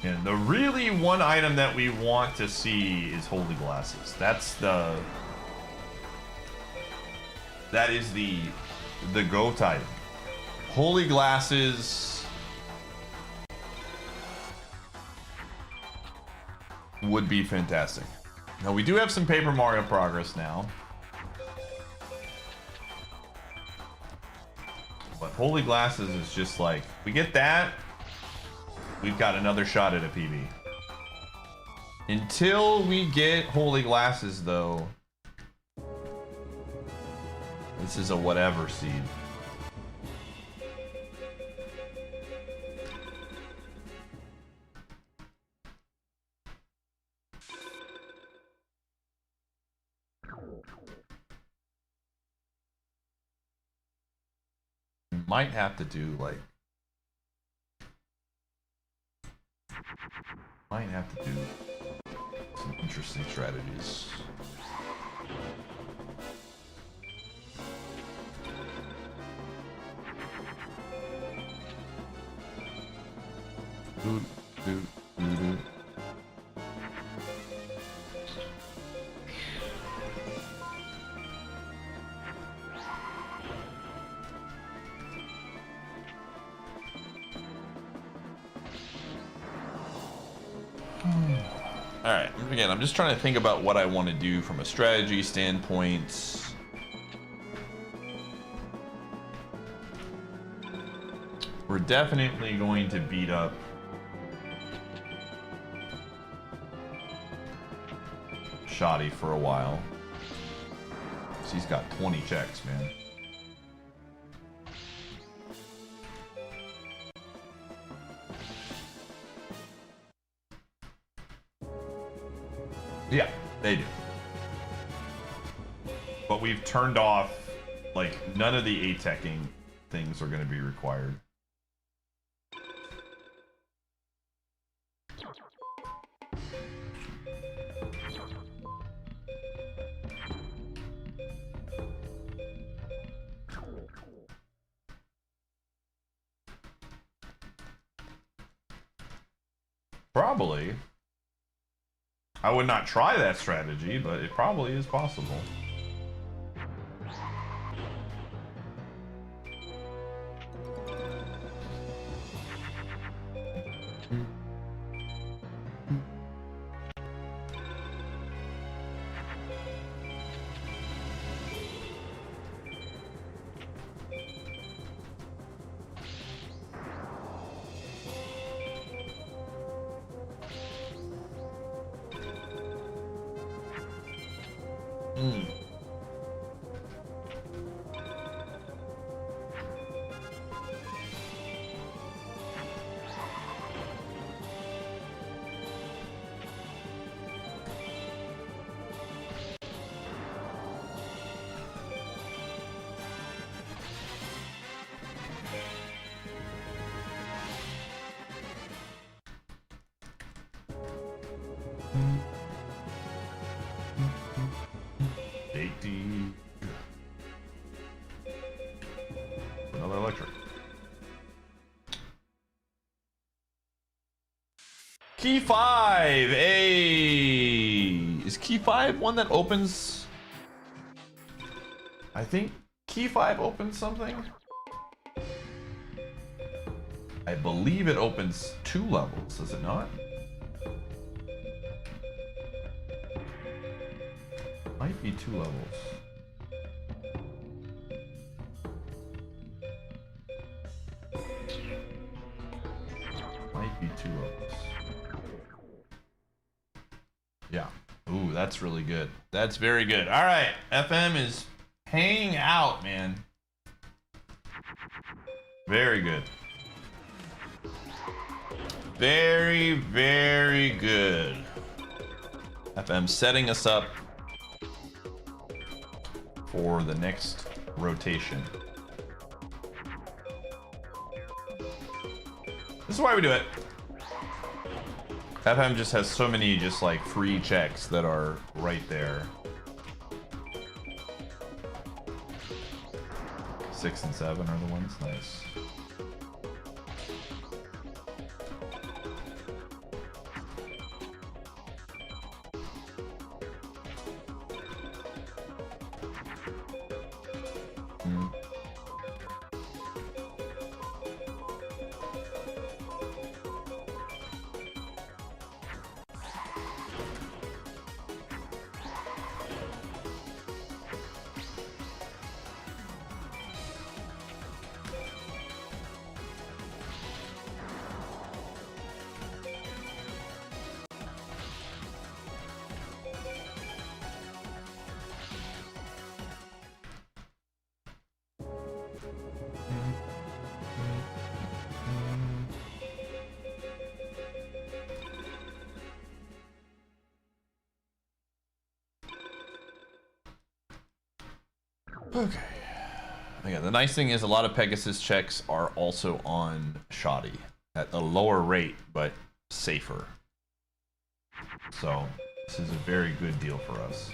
Speaker 5: And the really one item that we want to see is holy glasses. That is the GOAT item. Holy glasses would be fantastic. Now we do have some Paper Mario progress now. But Holy Glasses is just like, we get that, we've got another shot at a PB. Until we get Holy Glasses though, this is a whatever seed. Might have to do like, might have to do some interesting strategies. Doo, doo, doo, doo. Alright, again, I'm just trying to think about what I want to do from a strategy standpoint. We're definitely going to beat up Shoddy for a while. So he's got 20 checks, man. Yeah, they do. But we've turned off, like, none of the A-teching things are going to be required. Probably. I would not try that strategy, but it probably is possible. Another electric. Key 5, is Key 5 one that opens? I think Key 5 opens something. I believe it opens 2 levels, does it not? Might be 2 levels. Might be 2 levels. Yeah. Ooh, that's really good. That's very good. All right, FM is paying out, man. Very good. Very, very good. FM setting us up for the next rotation. This is why we do it. FM just has so many just like free checks that are right there. 6 and 7 are the ones. Nice. Okay. Again, the nice thing is a lot of Pegasus checks are also on Shoddy at a lower rate, but safer. So this is a very good deal for us.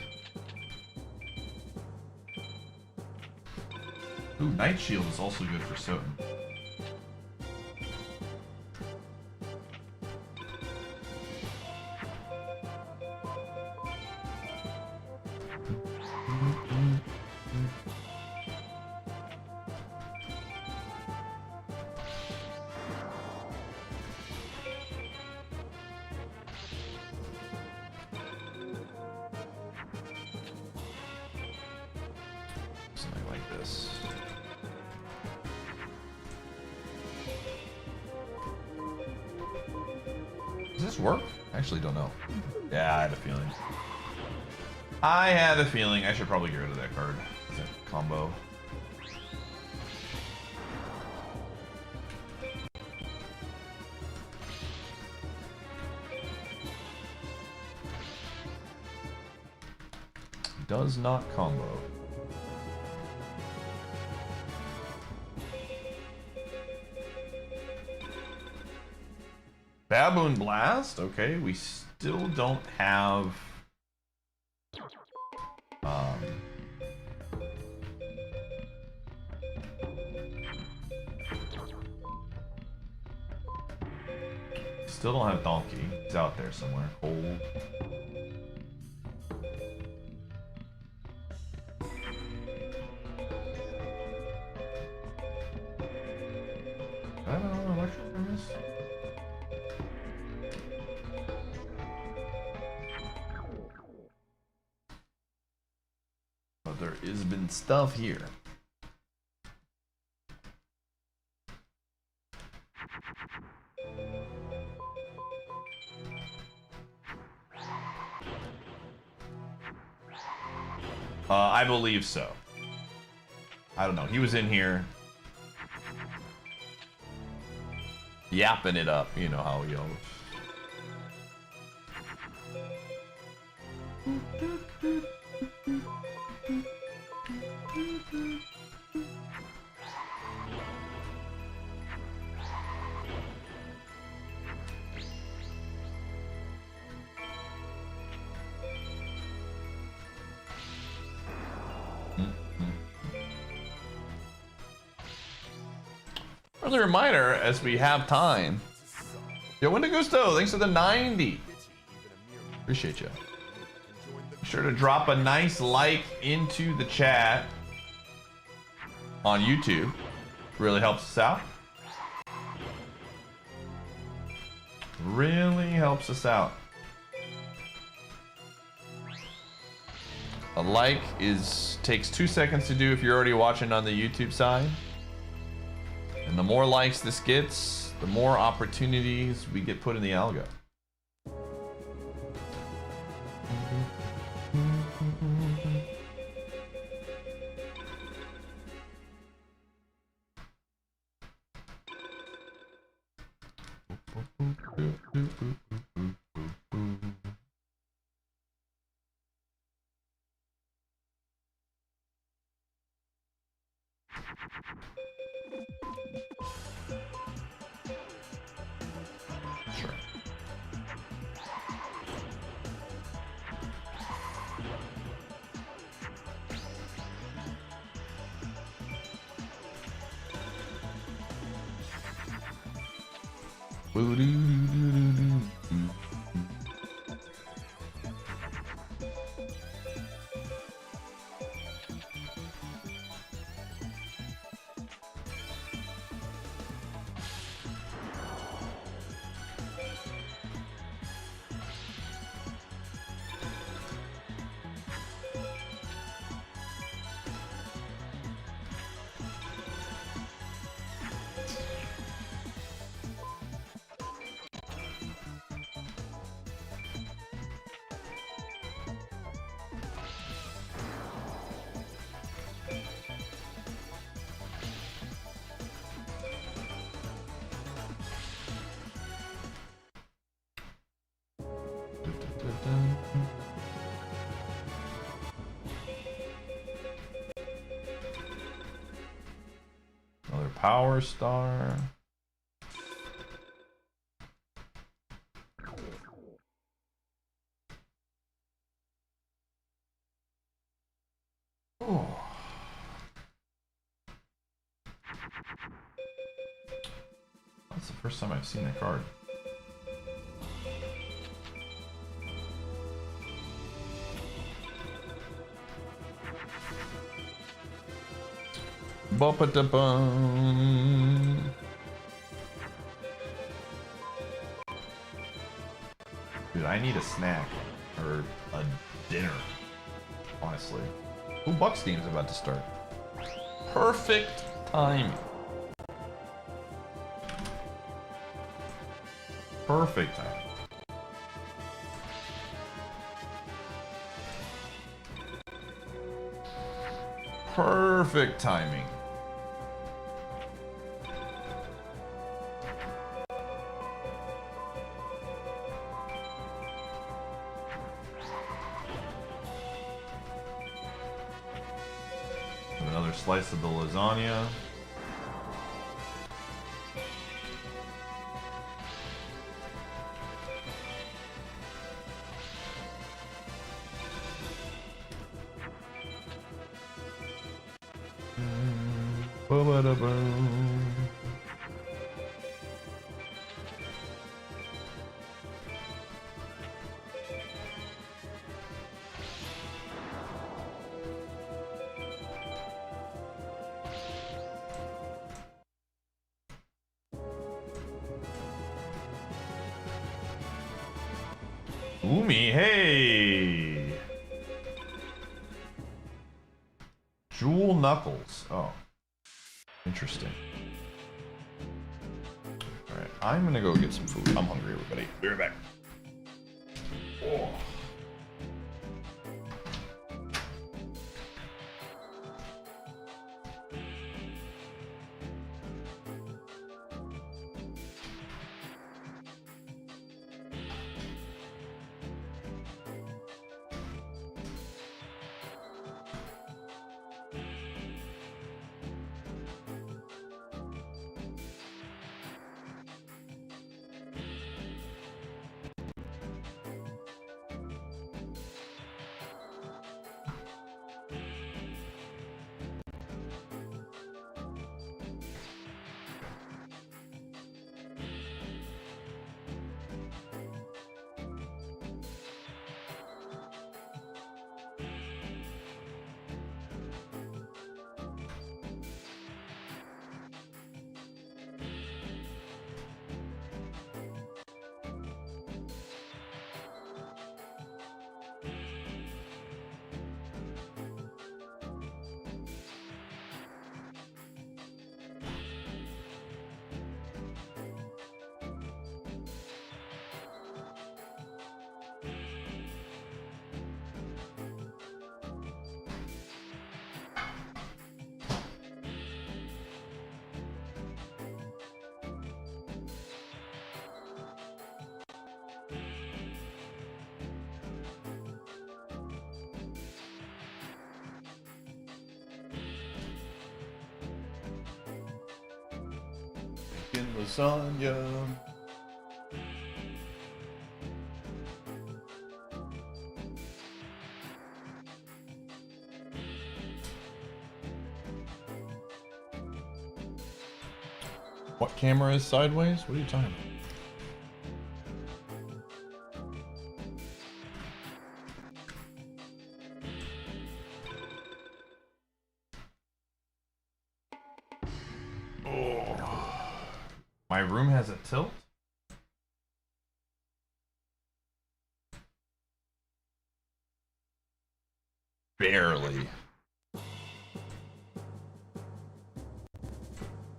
Speaker 5: Ooh, Night Shield is also good for Soten. Something like this. Does this work? I actually don't know. Yeah, I had a feeling. I had a feeling. I should probably get rid of that card. Is that combo? Does not combo. Baboon Blast? Okay, we still don't have... Still don't have Donkey. He's out there somewhere. Hold. I don't know, electric from this. But there has been stuff here. I believe so. I don't know. He was in here yapping it up. You know how he always. Early reminder, as we have time. Yo, Wendigosto, thanks for the 90. Appreciate you. Be sure to drop a nice like into the chat on YouTube. Really helps us out. Really helps us out. A like takes 2 seconds to do if you're already watching on the YouTube side. And the more likes this gets, the more opportunities we get put in the algo. Sure. Power Star. Oh. That's the first time I've seen that card. Ba-ba-da-bum. Dude, I need a snack or a dinner, honestly. Ooh, Bucks game's about to start. Perfect timing. Perfect timing. Perfect timing. Another slice of the lasagna. Ba-ba-da-boom. Umi, hey! Jewel Knuckles. Oh. Interesting. Alright, I'm gonna go get some food. I'm hungry, everybody. Be right back. Oh. Lasagna. What camera is sideways? What are you talking about? My room has a tilt? Barely.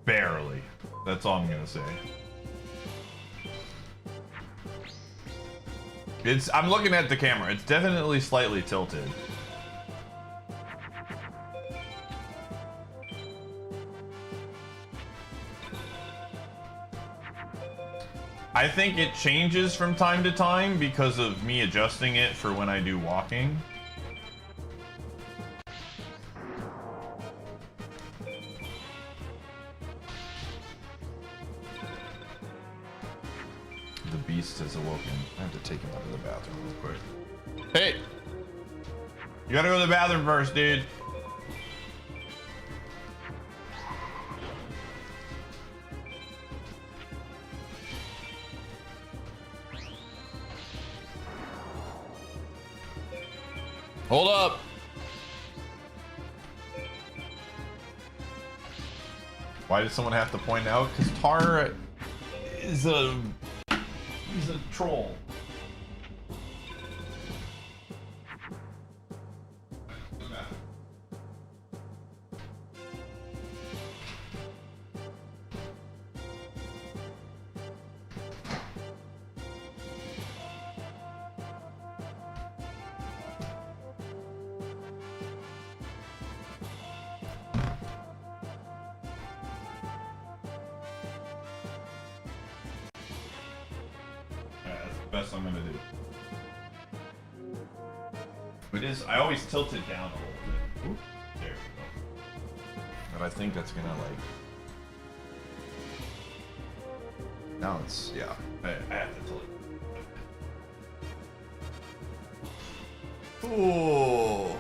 Speaker 5: Barely. That's all I'm gonna say. I'm looking at the camera. It's definitely slightly tilted. I think it changes from time to time because of me adjusting it for when I do walking. The beast has awoken. I have to take him out of the bathroom real quick. Hey! You gotta go to the bathroom first, dude. Hold up. Why did someone have to point out? Because Tar is he's a troll. Best I'm gonna do. It is. I always tilt it down a little bit. Oop, there we go. But I think that's gonna like. Now it's yeah. I have to tilt it. Ooh.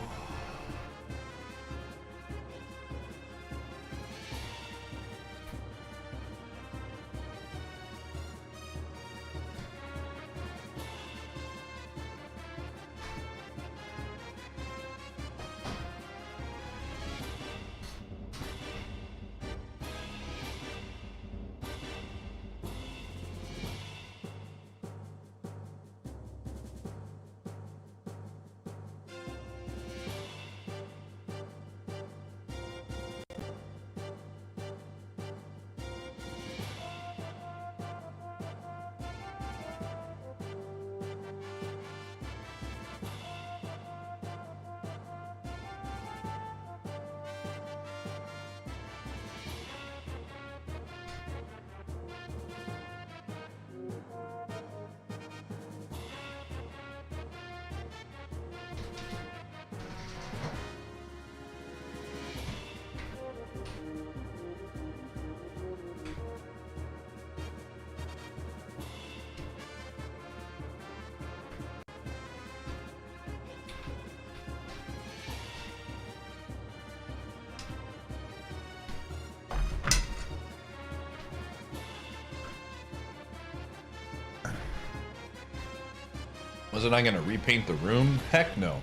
Speaker 5: Wasn't I gonna repaint the room? Heck no.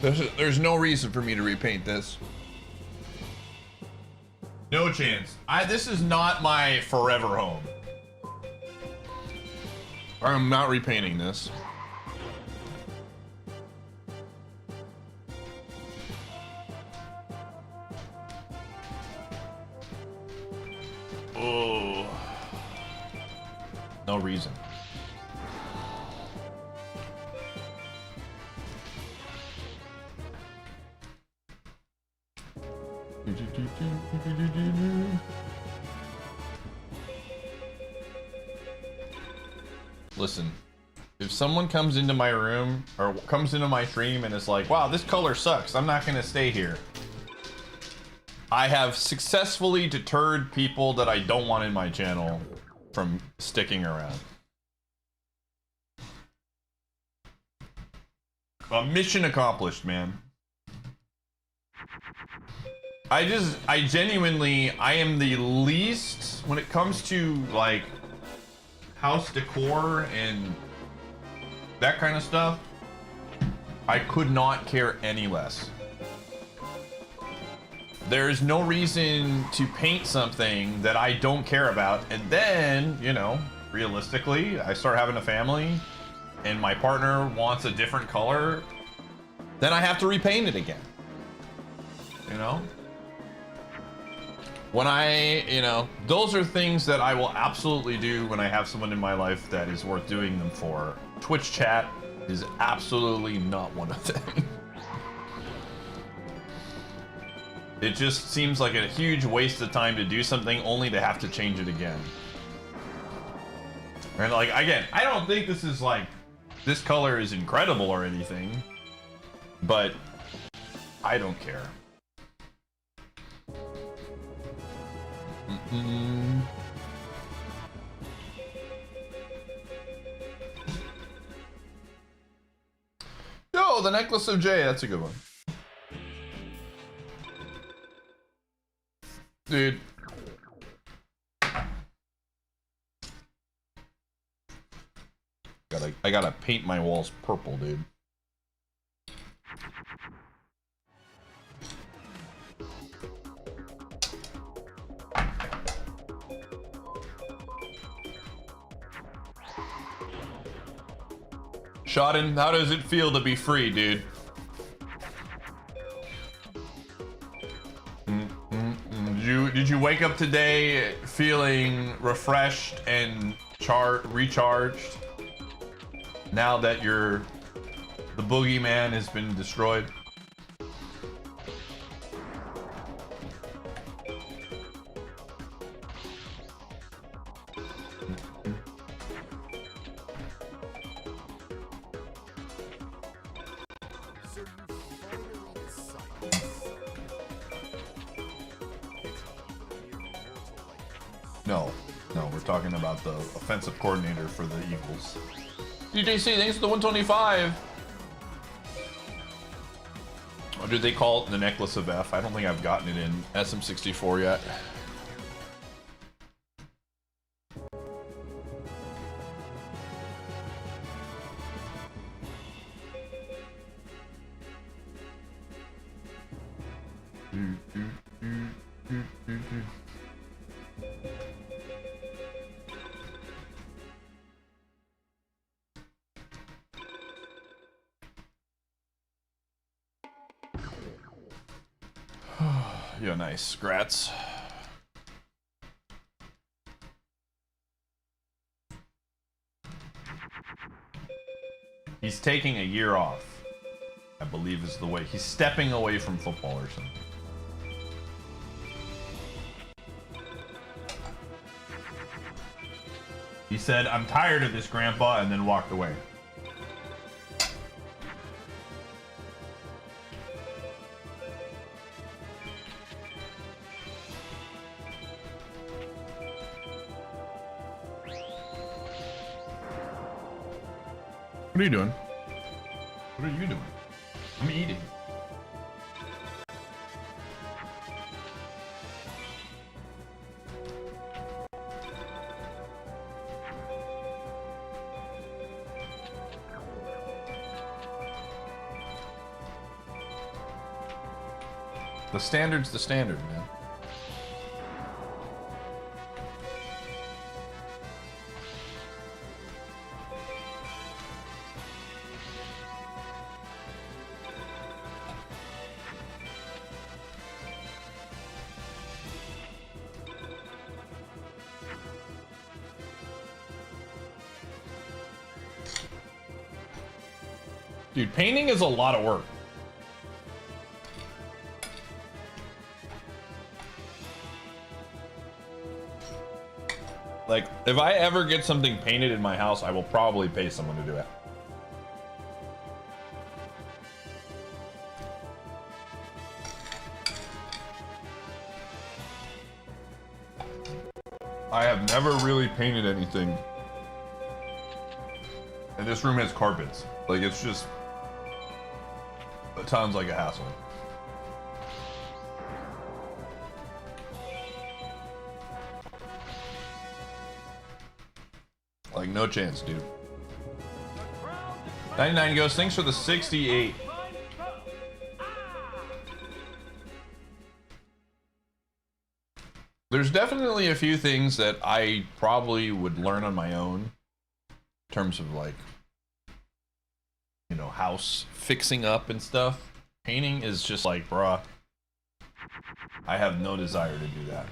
Speaker 5: There's no reason for me to repaint this. No chance. This is not my forever home. I'm not repainting this. Oh. No reason. Listen, if someone comes into my room or comes into my stream and is like, wow, this color sucks, I'm not gonna stay here. I have successfully deterred people that I don't want in my channel from sticking around. Mission accomplished, man. I genuinely, I am the least, when it comes to like house decor and that kind of stuff, I could not care any less. There's no reason to paint something that I don't care about, and then, you know, realistically, I start having a family and my partner wants a different color, then I have to repaint it again. You know? When you know, those are things that I will absolutely do when I have someone in my life that is worth doing them for. Twitch chat is absolutely not one of them. It just seems like a huge waste of time to do something only to have to change it again. And like, again, I don't think this is like, this color is incredible or anything, but I don't care. the necklace of J. That's a good one. Dude. I gotta paint my walls purple, dude. Shodden, how does it feel to be free, dude? Did you wake up today feeling refreshed and recharged? Now that the boogeyman has been destroyed? No, we're talking about the offensive coordinator for the Eagles. DJC, thanks for the 125. Or did they call it the necklace of F? I don't think I've gotten it in SM64 yet. Yeah, nice. Grats. He's taking a year off, I believe is the way. He's stepping away from football or something. He said, "I'm tired of this, Grandpa," and then walked away. What are you doing? What are you doing? I'm eating. The standard's the standard, man. Dude, painting is a lot of work. Like, if I ever get something painted in my house, I will probably pay someone to do it. I have never really painted anything. And this room has carpets. Like, it's just... It sounds like a hassle. Like, no chance, dude. 99 goes, thanks for the 68. There's definitely a few things that I probably would learn on my own. In terms of, like, you know, house fixing up and stuff. Painting is just like, bruh, I have no desire to do that.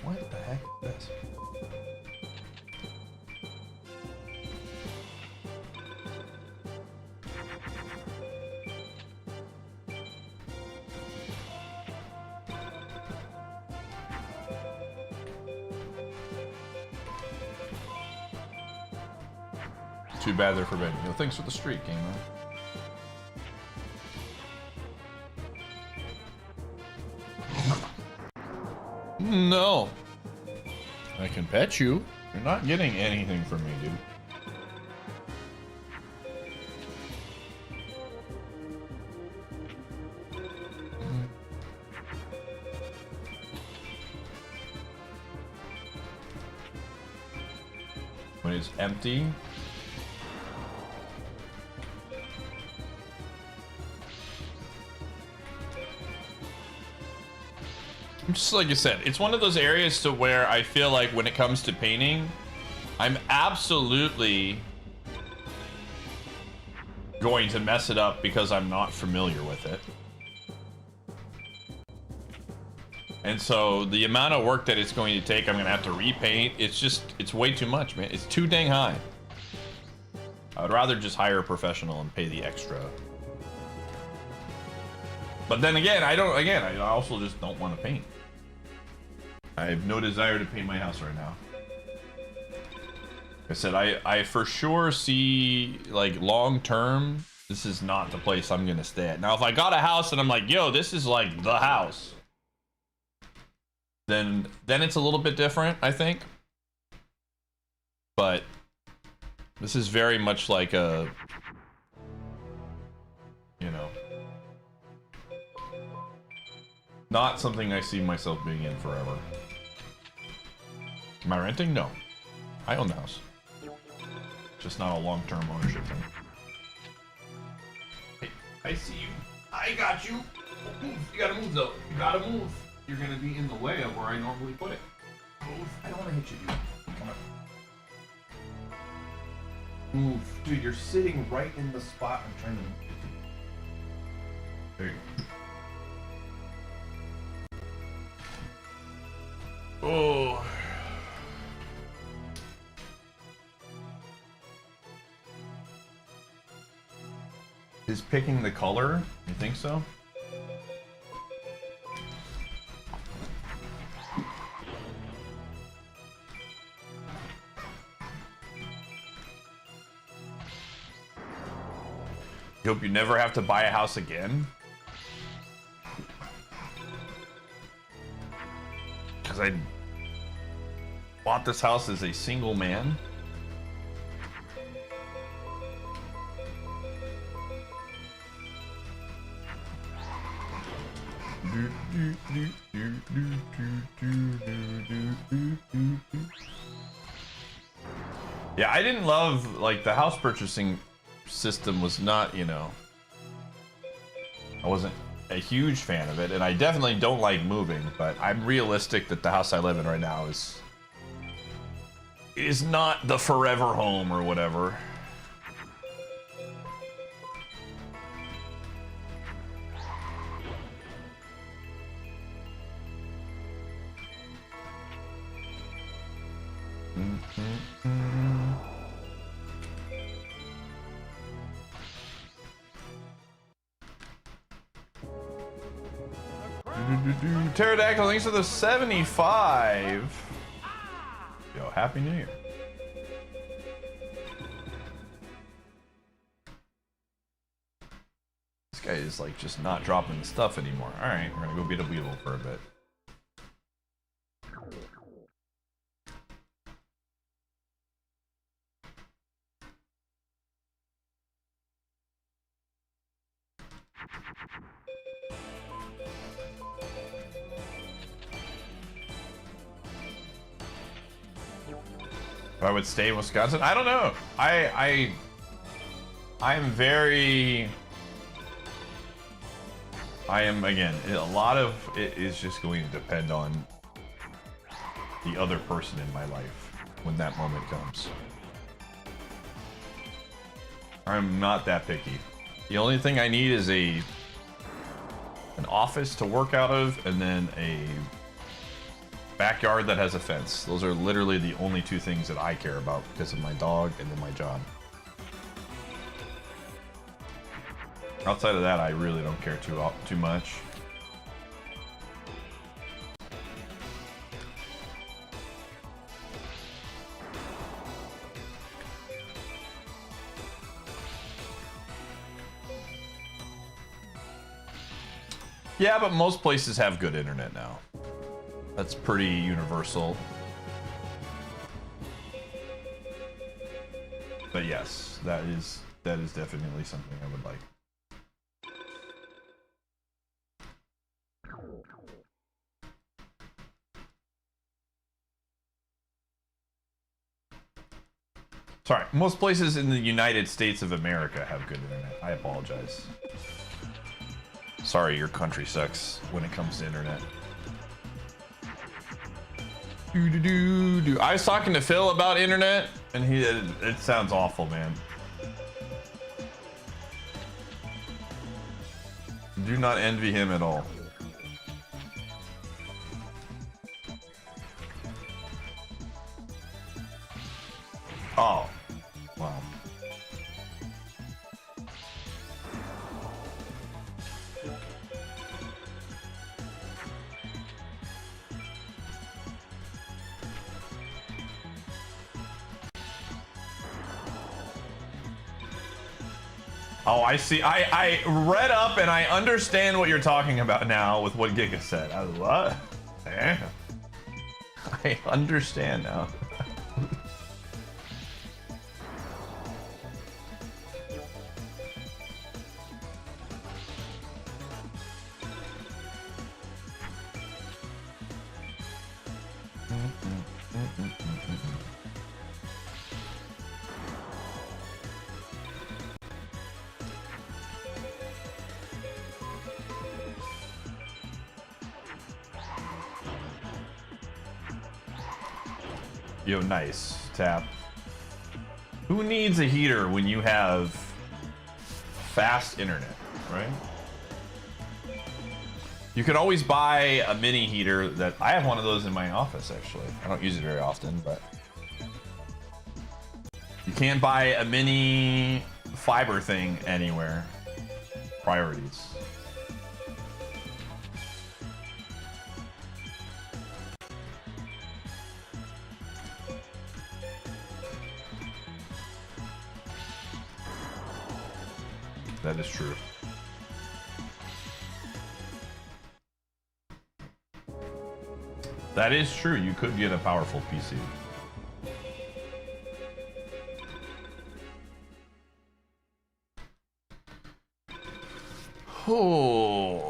Speaker 5: What the heck is this? Too bad they're forbidden. Yo, thanks for the streak, gamer. No. I can pet you. You're not getting anything from me, dude. when it's empty. Just like I said, it's one of those areas to where I feel like when it comes to painting, I'm absolutely going to mess it up because I'm not familiar with it. And so the amount of work that it's going to take, I'm going to have to repaint. It's way too much, man. It's too dang high. I would rather just hire a professional and pay the extra. But then again, I also just don't want to paint. I have no desire to paint my house right now. Like I said, I for sure see, like, long term, this is not the place I'm gonna stay at. Now, if I got a house and I'm like, yo, this is like the house, then it's a little bit different, I think. But this is very much like a, you know, not something I see myself being in forever. Am I renting? No. I own the house. Just not a long-term ownership thing. Hey, I see you. I got you. Move. You gotta move, though. You gotta move. You're gonna be in the way of where I normally put it. Move. I don't want to hit you, dude. Come on. Move. Dude, you're sitting right in the spot I'm trying to get to. There you go. Oh. Is picking the color? You think so? You hope you never have to buy a house again? Because I bought this house as a single man. Yeah, I didn't love, like, the house purchasing system was not, you know, I wasn't a huge fan of it, and I definitely don't like moving, but I'm realistic that the house I live in right now is not the forever home or whatever. Pterodactyl, thanks for the 75. Yo, Happy New Year. This guy is like just not dropping the stuff anymore. Alright, we're gonna go beat a Weevil for a bit. If I would stay in Wisconsin, I don't know. I'm very. I am, again, a lot of it is just going to depend on the other person in my life when that moment comes. I'm not that picky. The only thing I need is an office to work out of, and then a backyard that has a fence. Those are literally the only two things that I care about because of my dog and then my job. Outside of that, I really don't care too much. Yeah, but most places have good internet now. That's pretty universal. But yes, that is definitely something I would like. Sorry, most places in the United States of America have good internet. I apologize. Sorry, your country sucks when it comes to internet. I was talking to Phil about internet, and it sounds awful, man. Do not envy him at all. Oh, wow. Oh, I see. I read up and I understand what you're talking about now with what Giga said. I was what? Damn. I understand now. Yo, nice. Tap. Who needs a heater when you have fast internet, right? You could always buy a mini heater that I have one of those in my office, actually. I don't use it very often, but you can't buy a mini fiber thing anywhere. Priorities. That is true. That is true. You could get a powerful PC. Oh.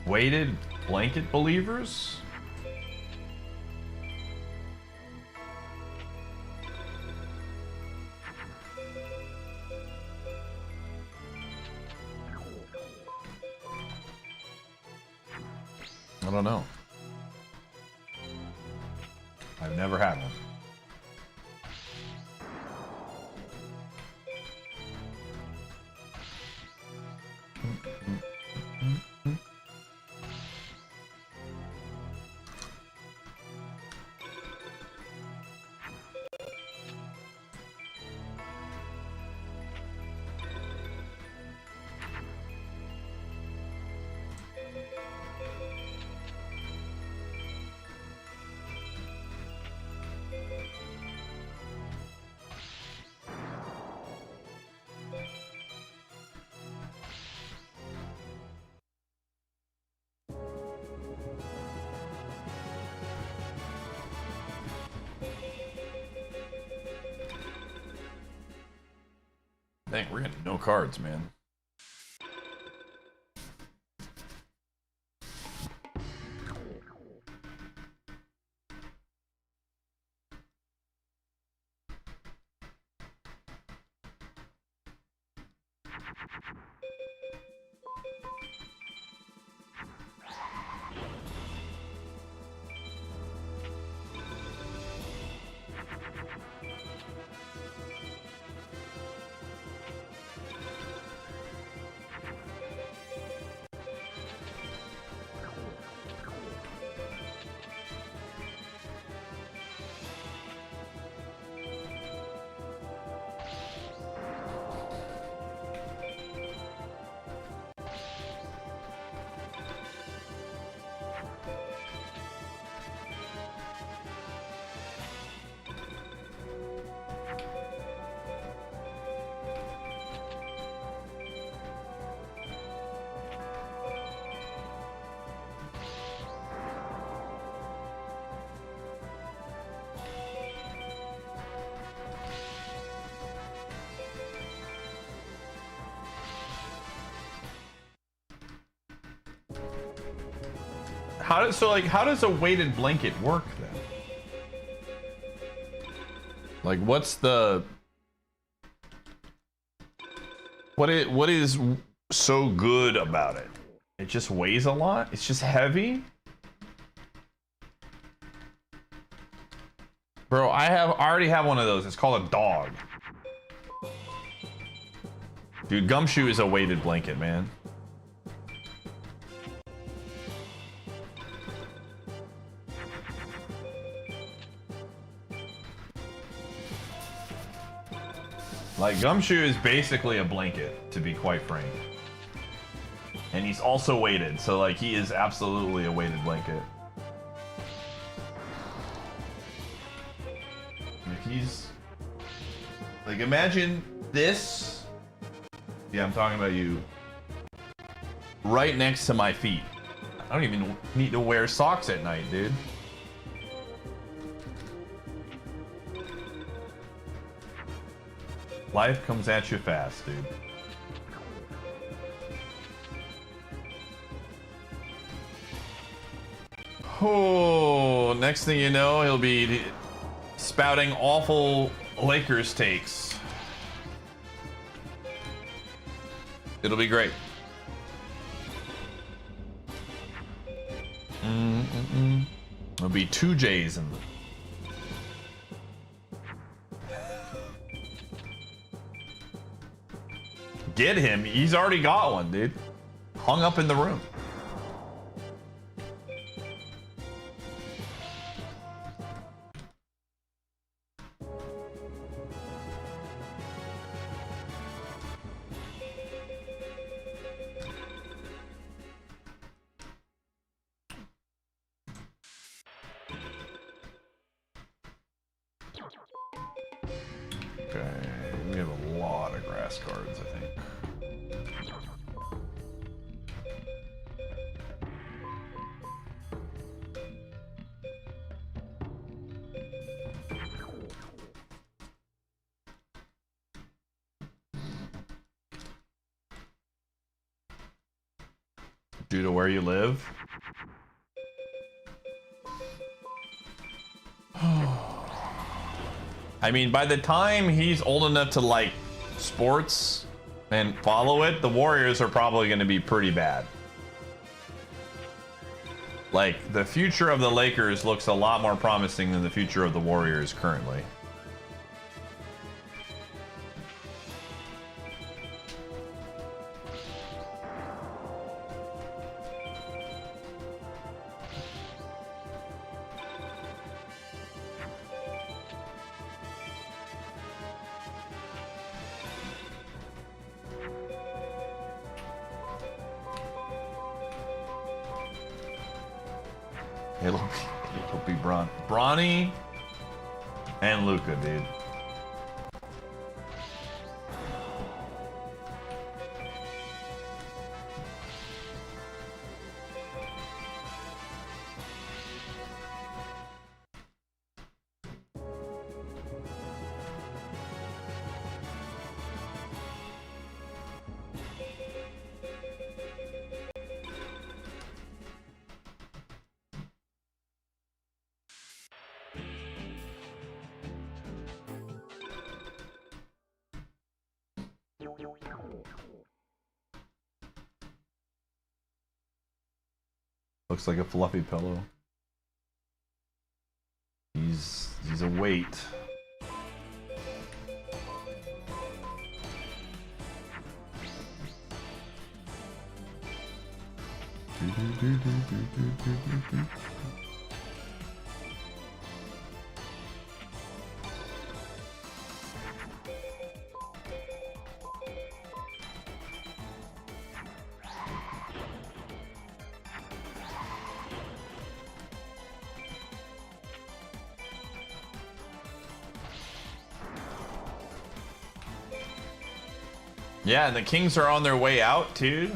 Speaker 5: Weighted blanket believers? I don't know. I've never had one. Dang, we're getting no cards, man. How does a weighted blanket work then? Like, what's the... What is so good about it? It just weighs a lot? It's just heavy? Bro, I already have one of those. It's called a dog. Dude, Gumshoe is a weighted blanket, man. Like, Gumshoe is basically a blanket, to be quite frank. And he's also weighted, so like, he is absolutely a weighted blanket. If he's... Like, imagine this... Yeah, I'm talking about you. Right next to my feet. I don't even need to wear socks at night, dude. Life comes at you fast, dude. Oh, next thing you know, he'll be spouting awful Lakers takes. It'll be great. There'll be 2 J's in them. Get him. He's already got one, dude. Hung up in the room. Okay, we have a lot of grass cards, I think. Due to where you live? I mean, by the time he's old enough to like sports and follow it, the Warriors are probably going to be pretty bad. Like, the future of the Lakers looks a lot more promising than the future of the Warriors currently. It'll be Bronny and Luka, dude. Looks like a fluffy pillow. He's a weight. Yeah, and the Kings are on their way out too.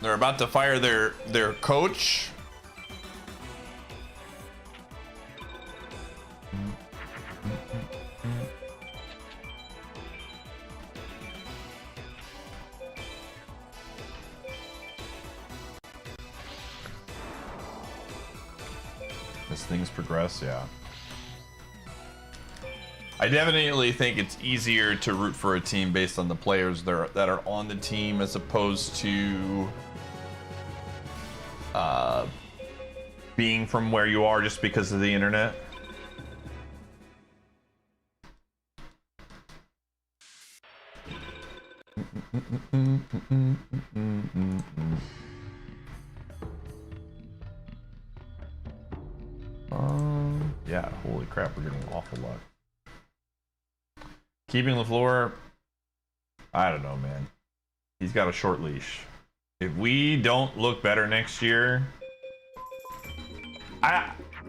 Speaker 5: They're about to fire their coach. As things progress, yeah. I definitely think it's easier to root for a team based on the players that are on the team as opposed to being from where you are just because of the internet. Yeah, holy crap, we're getting an awful lot. Keeping LaFleur, I don't know, man. He's got a short leash. If we don't look better next year,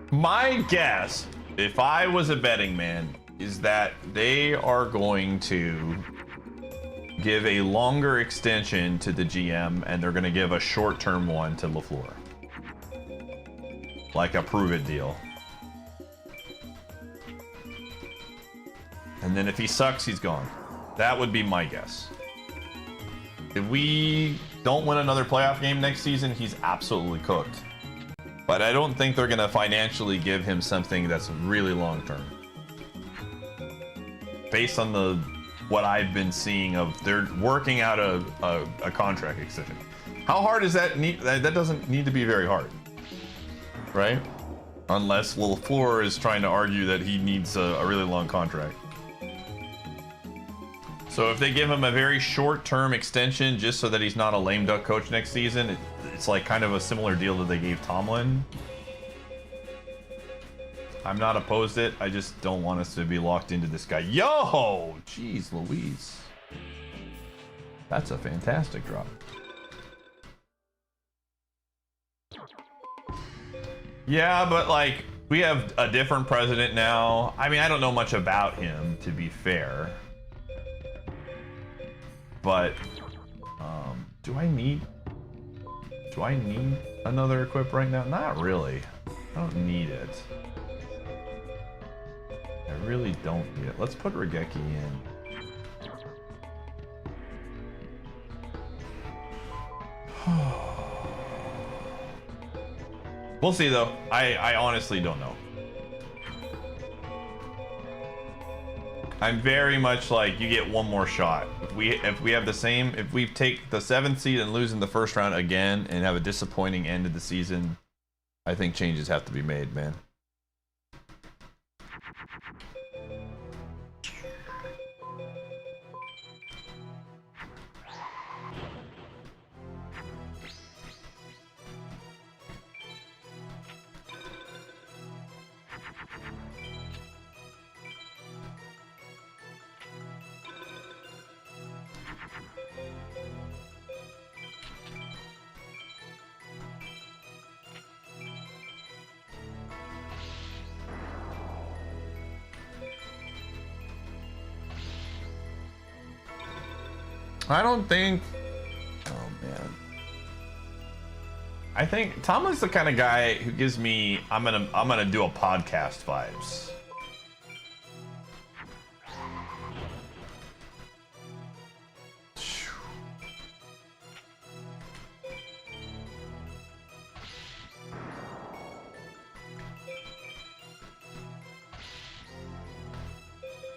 Speaker 5: my guess, if I was a betting man, is that they are going to give a longer extension to the GM and they're going to give a short-term one to LaFleur. Like a prove-it deal. And then if he sucks, he's gone. That would be my guess. If we don't win another playoff game next season, he's absolutely cooked. But I don't think they're going to financially give him something that's really long-term. Based on what I've been seeing of they're working out a contract extension. How hard is that? That doesn't need to be very hard, right? Unless LaFleur is trying to argue that he needs a really long contract. So if they give him a very short-term extension just so that he's not a lame duck coach next season, it's like kind of a similar deal that they gave Tomlin. I'm not opposed to it. I just don't want us to be locked into this guy. Yo! Jeez Louise. That's a fantastic drop. Yeah, but like, we have a different president now. I mean, I don't know much about him, to be fair. But, do I need another equip right now? Not really. I don't need it. I really don't need it. Let's put Regeki in. We'll see though. I honestly don't know. I'm very much like, you get one more shot. If we have the same, if we take the 7th seed and lose in the first round again and have a disappointing end of the season, I think changes have to be made, man. I don't think. Oh man. I think Tomlin's the kind of guy who gives me I'm gonna do a podcast vibes.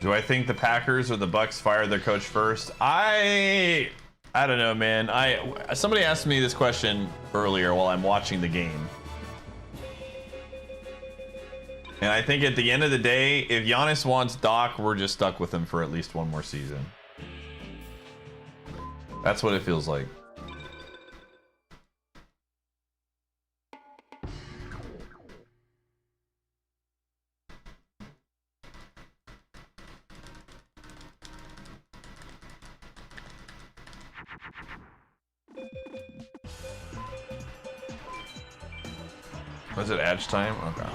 Speaker 5: Do I think the Packers or the Bucks fire their coach first? I don't know, man. Somebody asked me this question earlier while I'm watching the game. And I think at the end of the day, if Giannis wants Doc, we're just stuck with him for at least one more season. That's what it feels like. Was it edge time? Okay.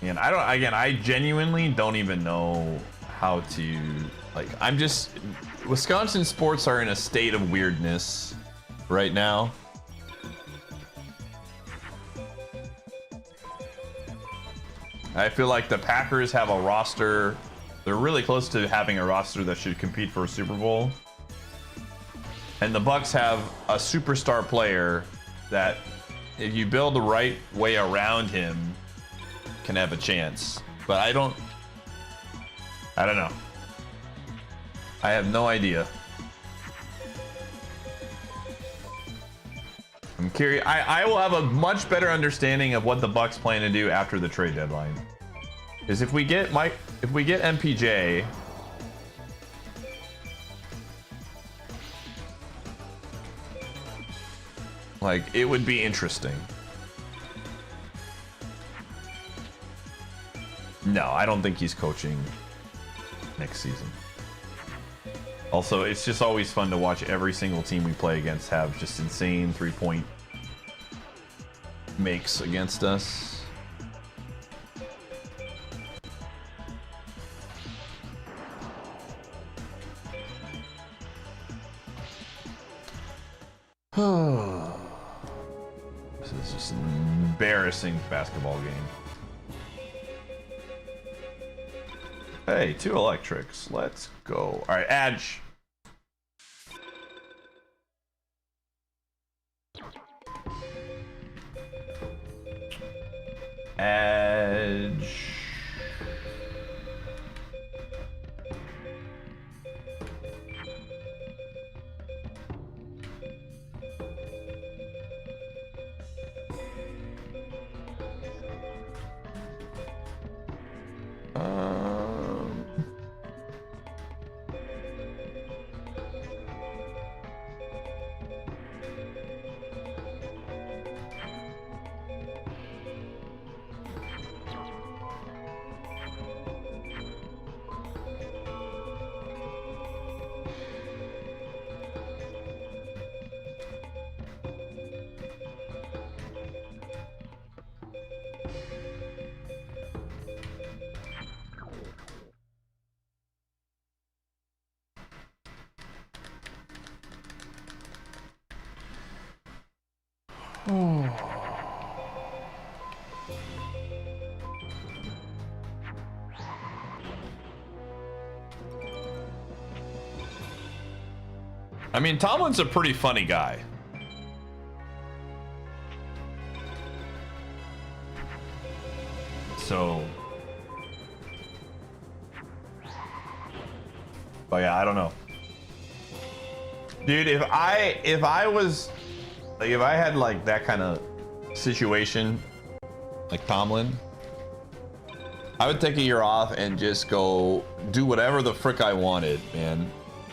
Speaker 5: And I genuinely don't even know how to, like, Wisconsin sports are in a state of weirdness right now. I feel like the Packers have a roster, they're really close to having a roster that should compete for a Super Bowl. And the Bucks have a superstar player that if you build the right way around him, can have a chance. But I don't know. I have no idea. I'm curious. I will have a much better understanding of what the Bucks plan to do after the trade deadline. Because if we get MPJ, like, it would be interesting. No, I don't think he's coaching next season. Also, it's just always fun to watch every single team we play against have just insane 3-point makes against us. This is just an embarrassing basketball game. Hey, 2 electrics. Let's go. All right, Edge. Edge. I mean, Tomlin's a pretty funny guy. So, but yeah, I don't know. Dude, if I was like, if I had like that kind of situation like Tomlin, I would take a year off and just go do whatever the frick I wanted, man,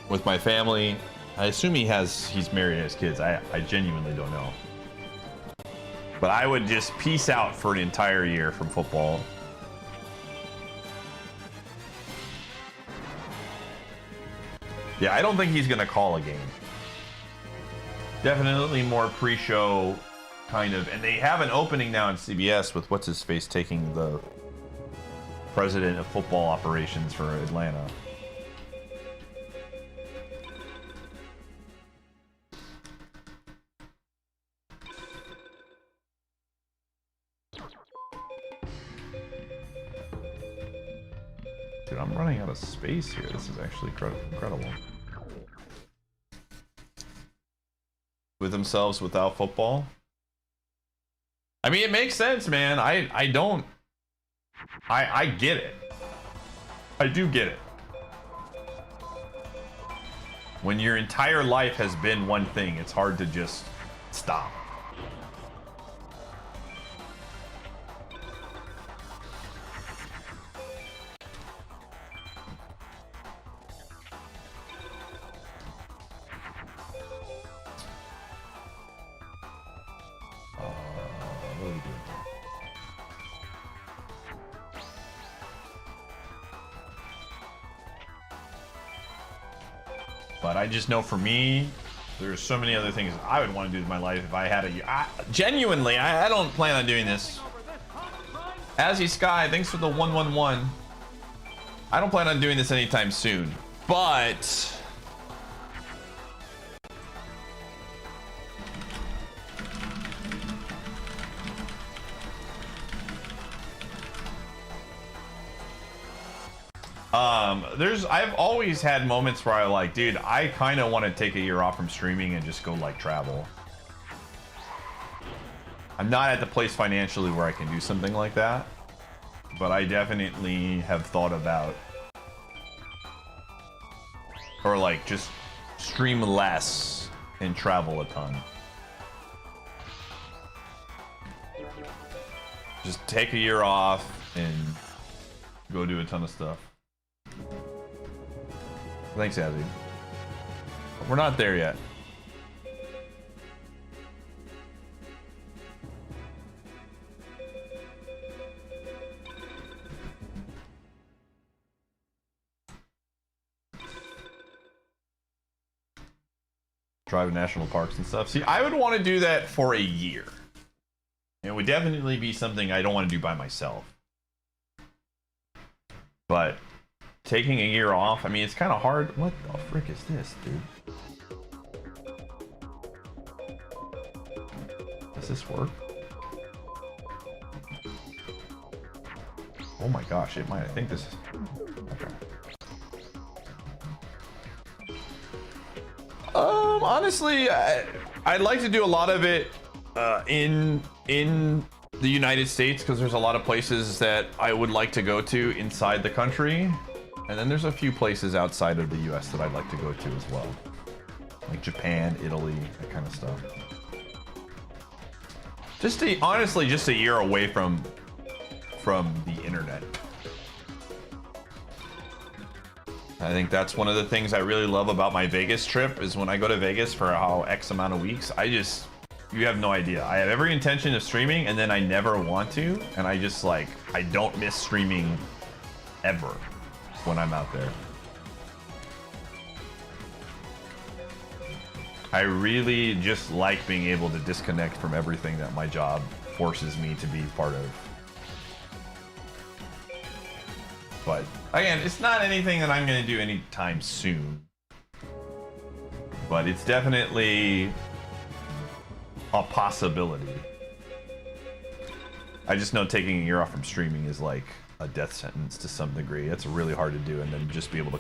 Speaker 5: with my family. I assume he's married and has kids. I genuinely don't know. But I would just peace out for an entire year from football. Yeah, I don't think he's gonna call a game. Definitely more pre-show kind of, and they have an opening now in CBS with what's his face taking the president of football operations for Atlanta. Dude, I'm running out of space here. This is actually incredible. With themselves without football? I mean, it makes sense, man. I get it. I do get it. When your entire life has been one thing, it's hard to just stop. What are we doing? But I just know for me, there's so many other things I would want to do with my life if I had a... Genuinely, I don't plan on doing this. Azzy Sky, thanks for the 111. I don't plan on doing this anytime soon. But... I've always had moments where I like, dude, I kind of want to take a year off from streaming and just go like travel. I'm not at the place financially where I can do something like that, but I definitely have thought about, or like just stream less and travel a ton. Just take a year off and go do a ton of stuff. Thanks, Azzy. We're not there yet. Drive national parks and stuff. See, I would want to do that for a year. It would definitely be something I don't want to do by myself. But taking a year off, I mean, it's kind of hard. What the frick is this, dude? Does this work? Oh my gosh, it might. I think this is... Okay. Honestly, I'd like to do a lot of it in the United States, because there's a lot of places that I would like to go to inside the country, and then there's a few places outside of the US that I'd like to go to as well, like Japan, Italy, that kind of stuff. Just to, honestly, just a year away from the internet. I think that's one of the things I really love about my Vegas trip, is when I go to Vegas for how X amount of weeks, you have no idea. I have every intention of streaming, and then I never want to, and I just like, I don't miss streaming ever when I'm out there. I really just like being able to disconnect from everything that my job forces me to be part of. But again, it's not anything that I'm going to do anytime soon. But it's definitely a possibility. I just know taking a year off from streaming is like a death sentence to some degree. It's really hard to do, and then just be able to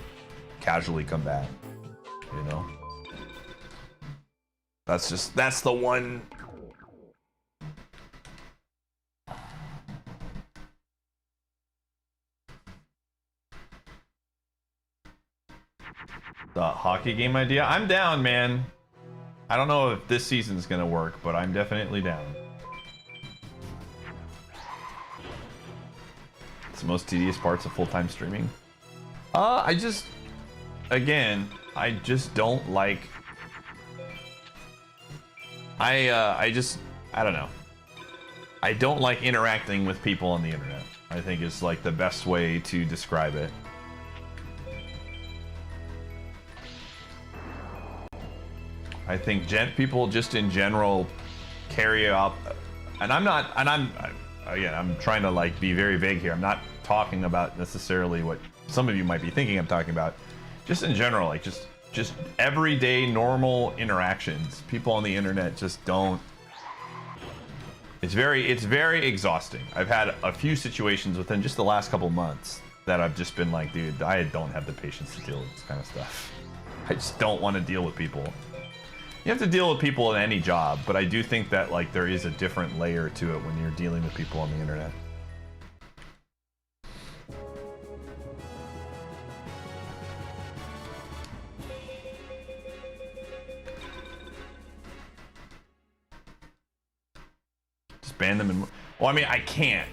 Speaker 5: casually come back, you know? That's the one. The hockey game idea? I'm down, man. I don't know if this season's gonna work, but I'm definitely down. It's the most tedious parts of full-time streaming. I just don't like... I don't know. I don't like interacting with people on the internet. I think is like the best way to describe it. I think people just in general carry out, and I'm trying to like be very vague here. I'm not talking about necessarily what some of you might be thinking I'm talking about. Just in general, like just everyday normal interactions. People on the internet just don't. It's very exhausting. I've had a few situations within just the last couple months that I've just been like, dude, I don't have the patience to deal with this kind of stuff. I just don't want to deal with people. You have to deal with people in any job, but I do think that like there is a different layer to it when you're dealing with people on the internet. Just ban them and well, I mean, I can't.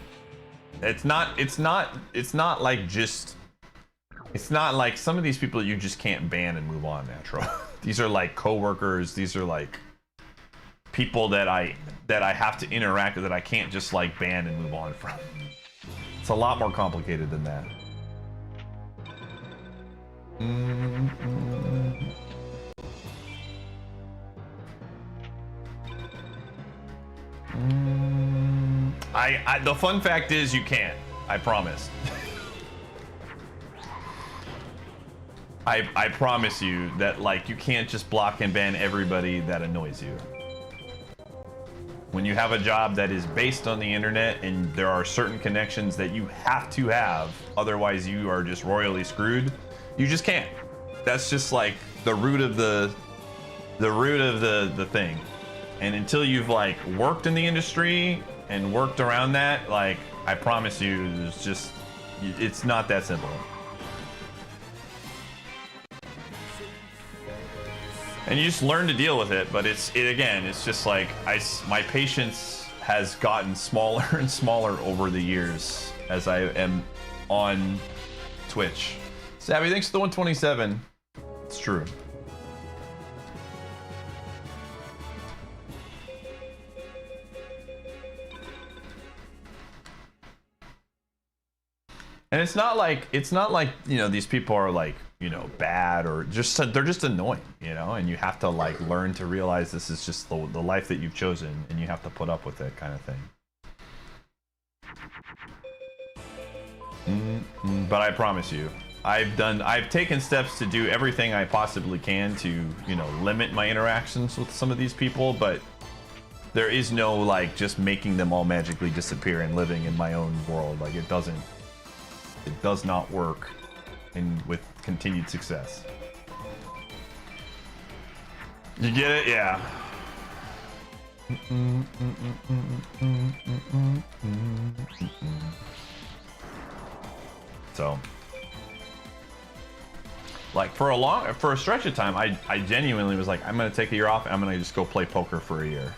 Speaker 5: It's not like just. It's not like some of these people you just can't ban and move on, natural. These are like coworkers. These are like people that I have to interact with that I can't just like ban and move on from. It's a lot more complicated than that. The fun fact is you can't. I promise. I promise you that like you can't just block and ban everybody that annoys you. When you have a job that is based on the internet and there are certain connections that you have to have, otherwise you are just royally screwed, you just can't. That's just like the root of the thing. And until you've like worked in the industry and worked around that, like I promise you, it's not that simple. And you just learn to deal with it, but it's just like my patience has gotten smaller and smaller over the years as I am on Twitch. Savvy, thanks for the 127. It's true. And it's not like you know, these people are like, you know, bad or just, they're just annoying, you know, and you have to like learn to realize this is just the life that you've chosen and you have to put up with it, kind of thing. But I promise you, I've taken steps to do everything I possibly can to, you know, limit my interactions with some of these people, but there is no like just making them all magically disappear and living in my own world. Like it does not work with continued success. You get it? Yeah. So, like for a stretch of time, I genuinely was like, I'm gonna take a year off and I'm gonna just go play poker for a year.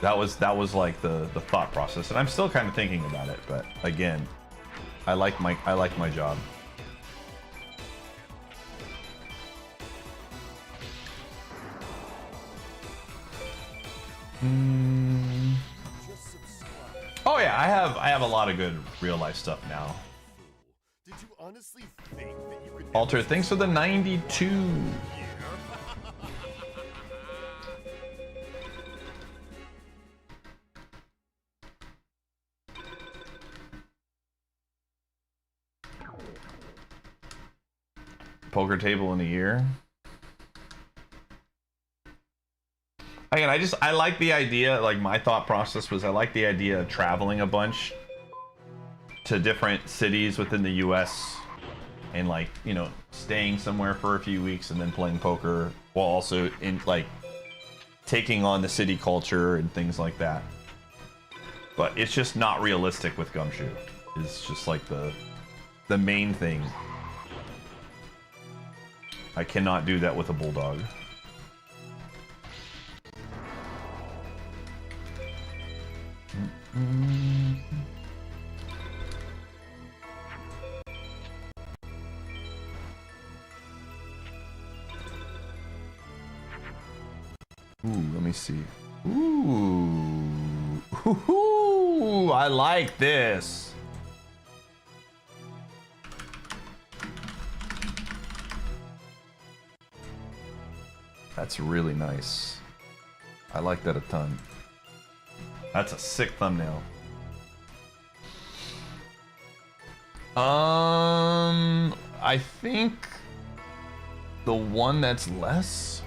Speaker 5: That was like the thought process, and I'm still kind of thinking about it. But again, I like my job. Oh yeah, I have a lot of good real life stuff now.
Speaker 2: Did you honestly think that you could
Speaker 5: Alter, thanks for the 92. Poker table in a year. Again, I like the idea, like my thought process was I like the idea of traveling a bunch to different cities within the US and like, you know, staying somewhere for a few weeks and then playing poker while also in like taking on the city culture and things like that. But it's just not realistic with Gumshoe. It's just like the main thing. I cannot do that with a bulldog. Ooh, let me see. Ooh. Ooh, I like this. That's really nice. I like that a ton. That's a sick thumbnail. I think the one that's less.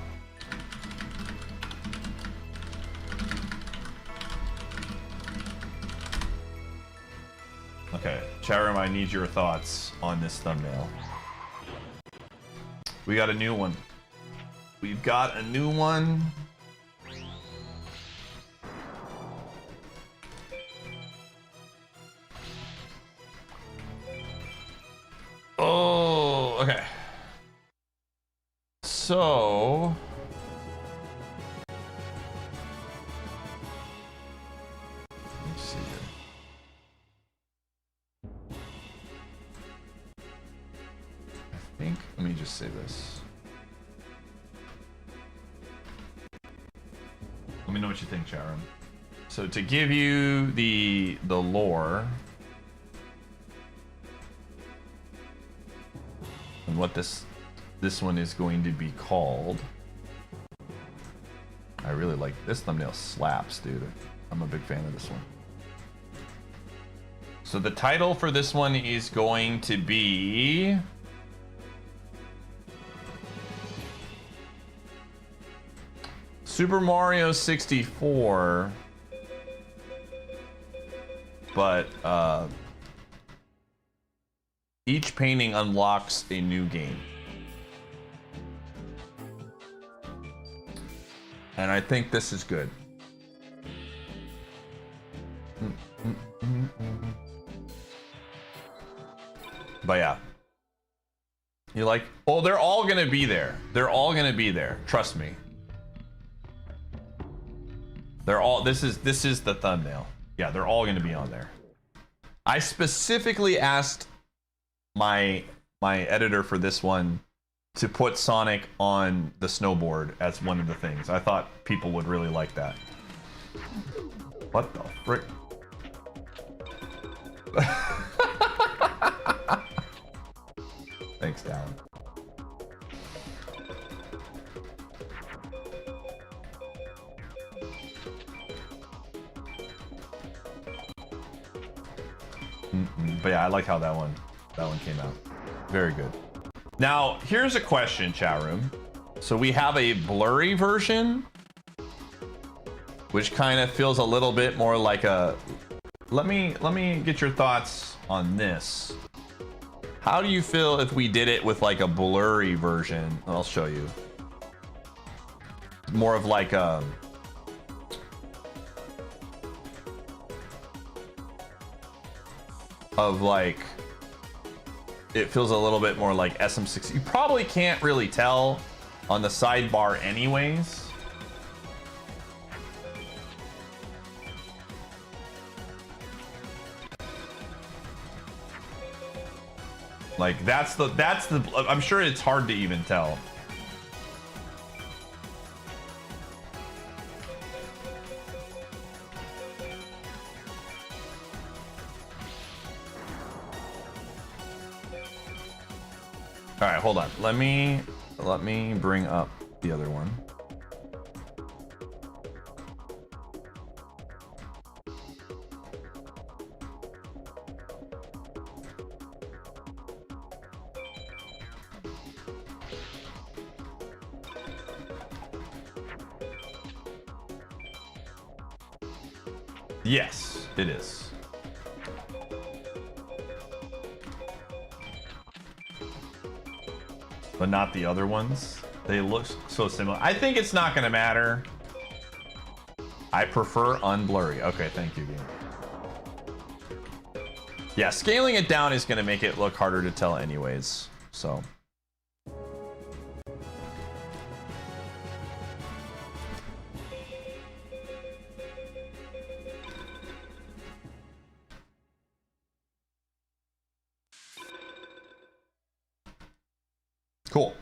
Speaker 5: Okay, Charum, I need your thoughts on this thumbnail. We got a new one. We've got a new one. Oh, okay. So let's see here. I think, let me just say this. Let me know what you think, Charum. So to give you the lore and what this one is going to be called. I really like this thumbnail. Slaps, dude. I'm a big fan of this one. So the title for this one is going to be Super Mario 64, but each painting unlocks a new game.
Speaker 1: And I think this is good. But yeah. You like, oh, they're all gonna be there. They're all gonna be there. Trust me. They're all, this is the thumbnail. Yeah, they're all gonna be on there. I specifically asked my editor for this one to put Sonic on the snowboard as one of the things. I thought people would really like that. What the frick? Thanks, Dallin. But yeah, I like how that one came out. Very good. Now, here's a question, chat room. So we have a blurry version, which kind of feels a little bit more like a... Let me get your thoughts on this. How do you feel if we did it with like a blurry version? I'll show you. More of like a... Of like... It feels a little bit more like SM6. You probably can't really tell on the sidebar anyways. Like that's the I'm sure it's hard to even tell. All right, hold on. Let me bring up the other one. Yes, it is. But not the other ones. They look so similar. I think it's not gonna matter. I prefer unblurry. Okay, thank you, game. Yeah, scaling it down is gonna make it look harder to tell anyways, so. Cool.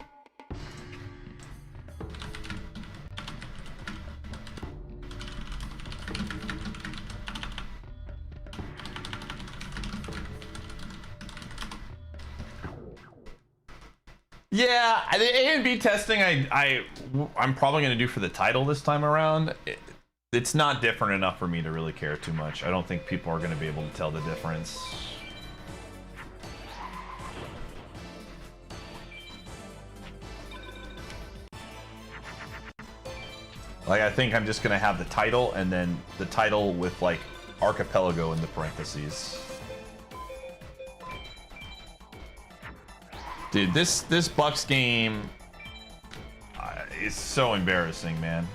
Speaker 1: Yeah, the A and B testing I'm probably going to do for the title this time around. It's not different enough for me to really care too much. I don't think people are going to be able to tell the difference. Like, I think I'm just gonna have the title and then the title with like archipelago in the parentheses. Dude, this Bucks game is so embarrassing, man.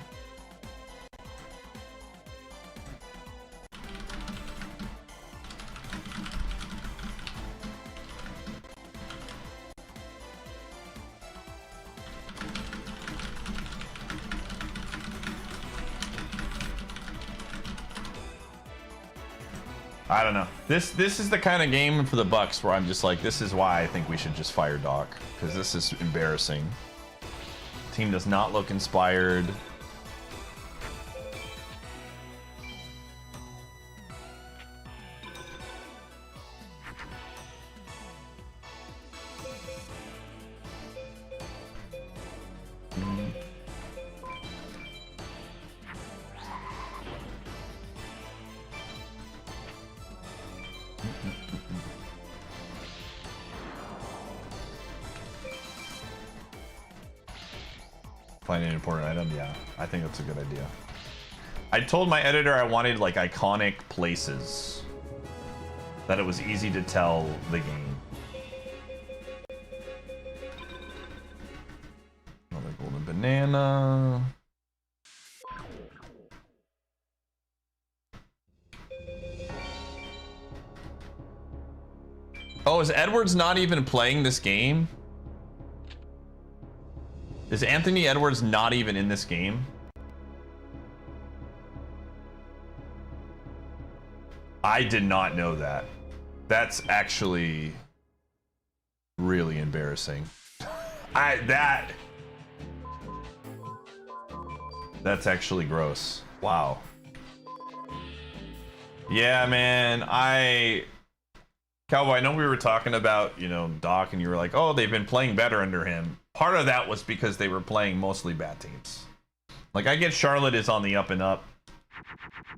Speaker 1: I don't know. This is the kind of game for the Bucks where I'm just like, this is why I think we should just fire Doc, because this is embarrassing. Team does not look inspired. Find an important item? Yeah, I think that's a good idea. I told my editor I wanted like iconic places, that it was easy to tell the game. Another golden banana.
Speaker 5: Oh, is Edwards not even playing this game? Is Anthony Edwards not even in this game? I did not know that. That's actually really embarrassing. That's actually gross. Wow. Yeah, man, Cowboy, I know we were talking about, you know, Doc, and you were like, oh, they've been playing better under him. Part of that was because they were playing mostly bad teams. Like, I get Charlotte is on the up and up,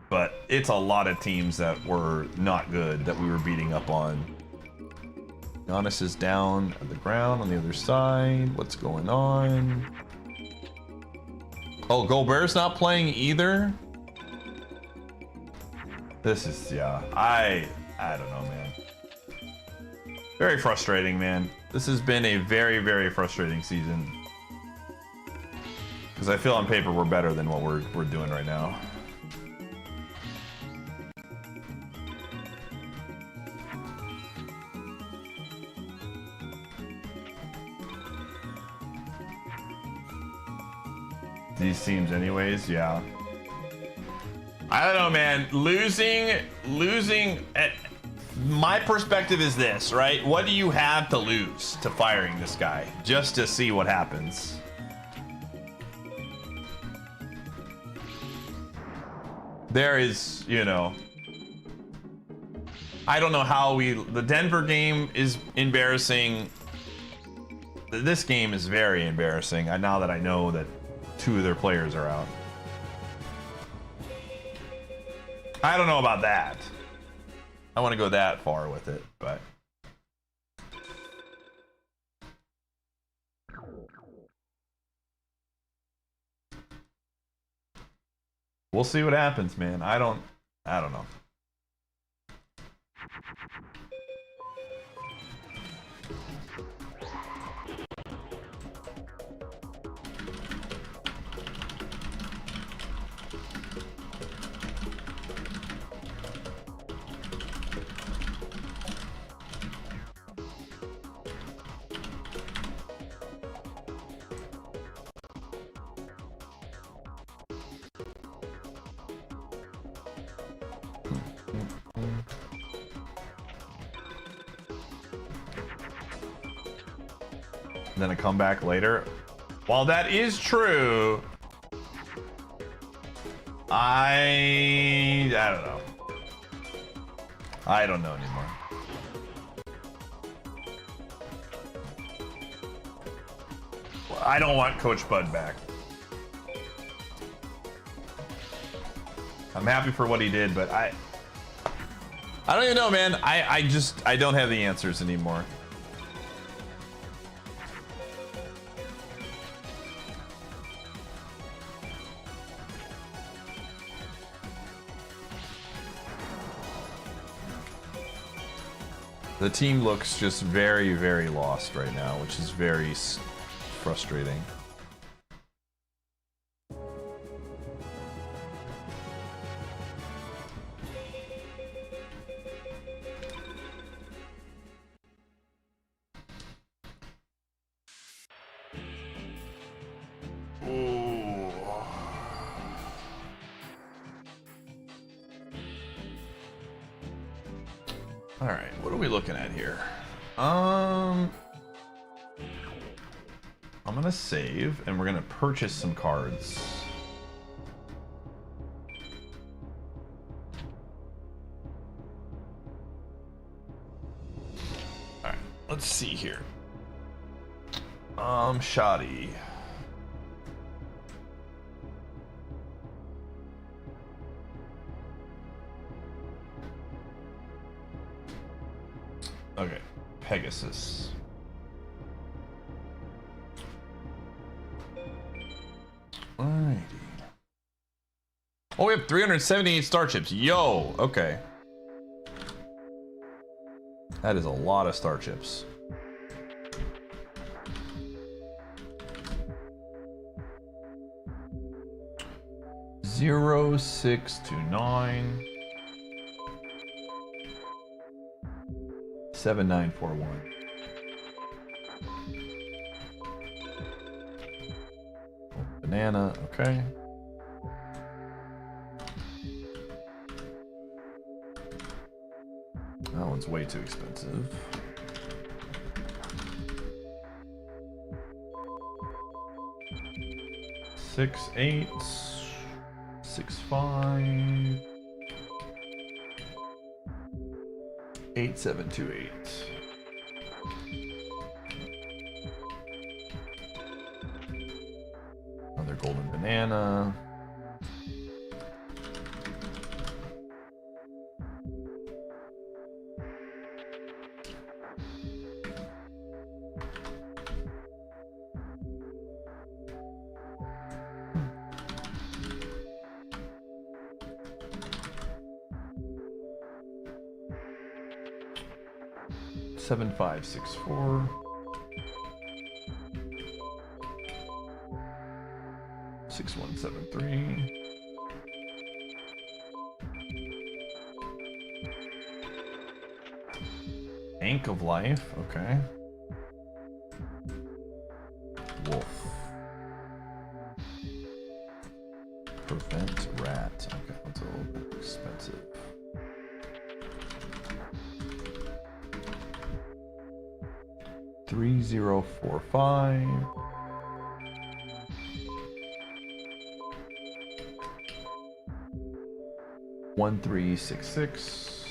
Speaker 5: but it's a lot of teams that were not good that we were beating up on. Giannis is down at the ground on the other side. What's going on? Oh, Gobert's not playing either? This is, yeah, I don't know, man. Very frustrating, man. This has been a very, very frustrating season. Because I feel on paper we're better than what we're doing right now. These teams anyways, yeah. I don't know, man. Losing at my perspective is this, right? What do you have to lose to firing this guy? Just to see what happens. There is, you know, I don't know how the Denver game is embarrassing. This game is very embarrassing. Now that I know that 2 of their players are out. I don't know about that. I want to go that far with it, but we'll see what happens, man. I don't know. Then a comeback later. While that is true, I don't know. I don't know anymore. I don't want Coach Bud back. I'm happy for what he did, but I don't even know, man. I don't have the answers anymore. The team looks just very, very lost right now, which is very frustrating. All right, what are we looking at here? I'm gonna save and we're gonna purchase some cards. All right, let's see here. Shoddy. Okay, Pegasus. Alrighty. Oh, we have 378 starships. Yo, okay. That is a lot of starships. Zero, 6 to 9. 7941. Banana, okay. That one's way too expensive. Six, 8, 6, 5, 8, 7, 2, 8. Another golden banana. Seven, 5, 6, 4. 6, 1, 7, 3. Ank of Life, okay. Wolf. Prevent Rat. Okay, that's a little bit expensive. Three, 0, 4, 5. 1, 3, 6, 6.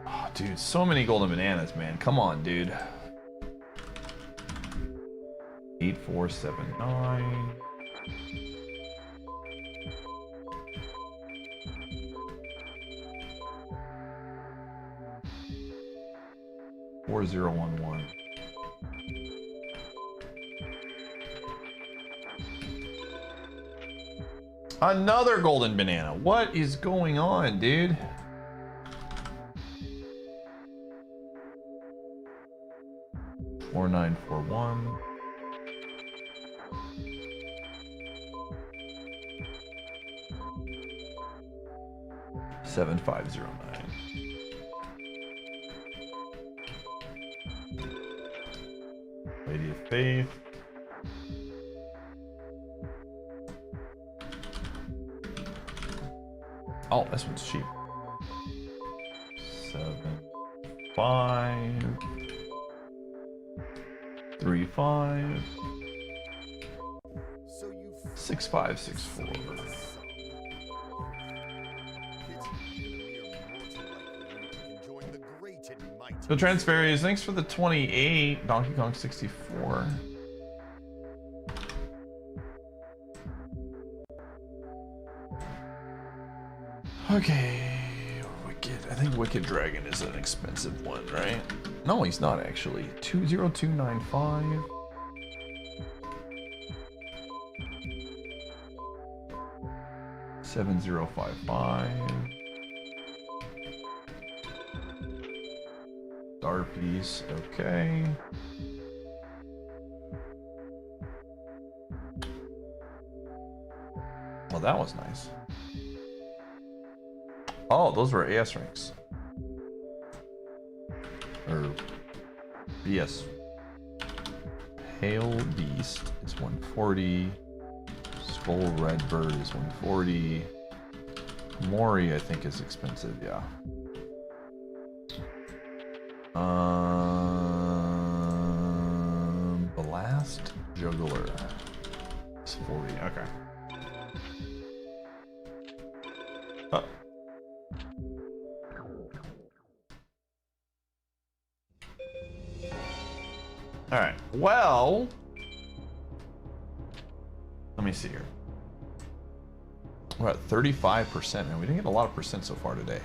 Speaker 5: Oh, dude, so many golden bananas, man. Come on, dude. 8, 4, 7, 9. Four, 0, 1, 1. Another golden banana. What is going on, dude? Four, 9, 4, 1. Seven, 5, 0, 9. Lady of Faith. Oh, this one's cheap. 7, 5, 3, 5, 6, 5, 6, 4. So Transferius, thanks for the 28. Donkey Kong 64. Okay, Wicked. I think Wicked Dragon is an expensive one, right? No, he's not actually. 20295. $7055. Star piece, okay. Well, that was nice. Oh, those were AS ranks. Or BS. Pale Beast is 140. Skull Redbird is 140. Mori, I think, is expensive, yeah. Blast Juggler. It's 40, okay. Oh. Alright, well, let me see here. We're at 35%, man. We didn't get a lot of percent so far today.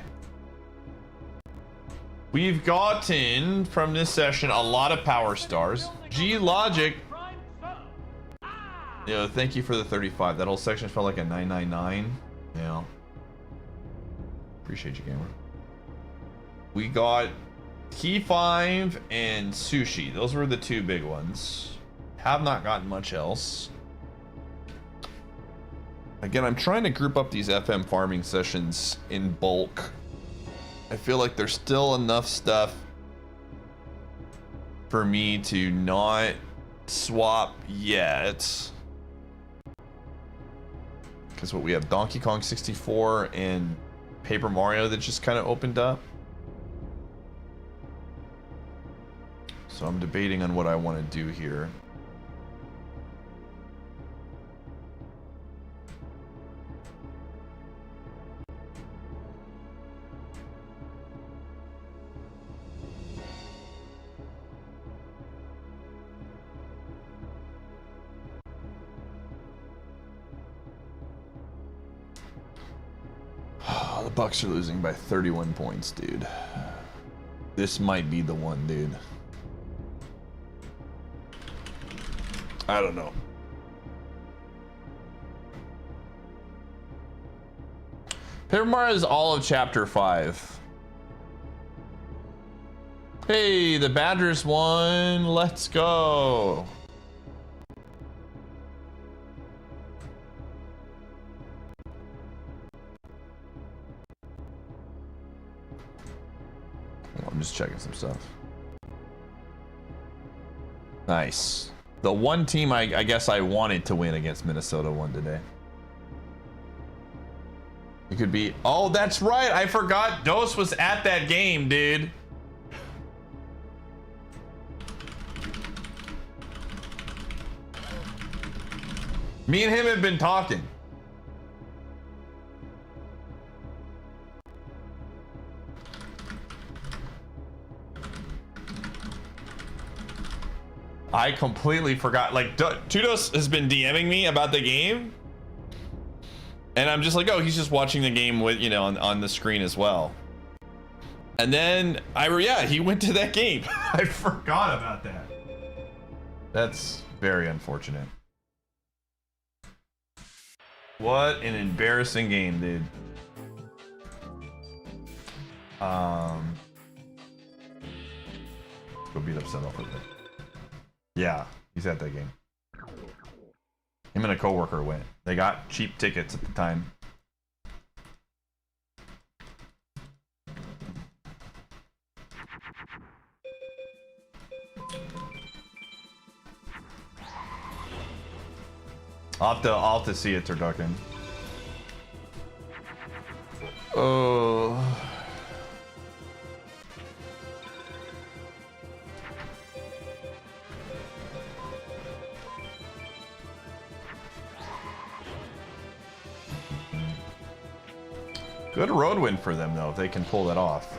Speaker 5: We've gotten, from this session, a lot of power stars. G-Logic. Yeah, thank you for the 35. That whole section felt like a 999. Yeah. Appreciate you, gamer. We got Key 5 and Sushi. Those were the two big ones. Have not gotten much else. Again, I'm trying to group up these FM farming sessions in bulk. I feel like there's still enough stuff for me to not swap yet. Because what we have, Donkey Kong 64 and Paper Mario that just kind of opened up. So I'm debating on what I want to do here. The Bucks are losing by 31 points, dude. This might be the one, dude. I don't know. Paper Mario is all of Chapter 5. Hey, the Badgers won. Let's go. I'm just checking some stuff. Nice. The one team I guess I wanted to win against Minnesota won today. It could be... Oh, that's right. I forgot Dose was at that game, dude. Me and him have been talking. I completely forgot. Like, Tudos has been DMing me about the game, and I'm just like, oh, he's just watching the game with, you know, on the screen as well. And then yeah, he went to that game. I forgot about that. That's very unfortunate. What an embarrassing game, dude. Go beat up Settle for a bit. Yeah, he's at that game. Him and a coworker went. They got cheap tickets at the time. I'll have to see it, Turducken. Oh. Good road win for them, though, if they can pull that off.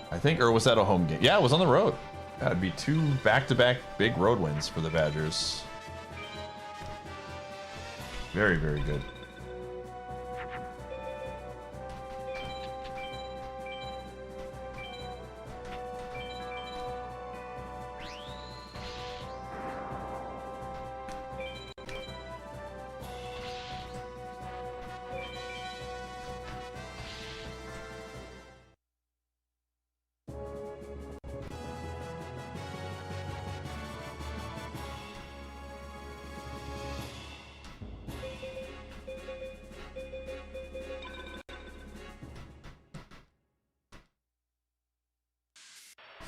Speaker 5: I think, or was that a home game? Yeah, it was on the road. That'd be 2 back-to-back big road wins for the Badgers. Very, very good.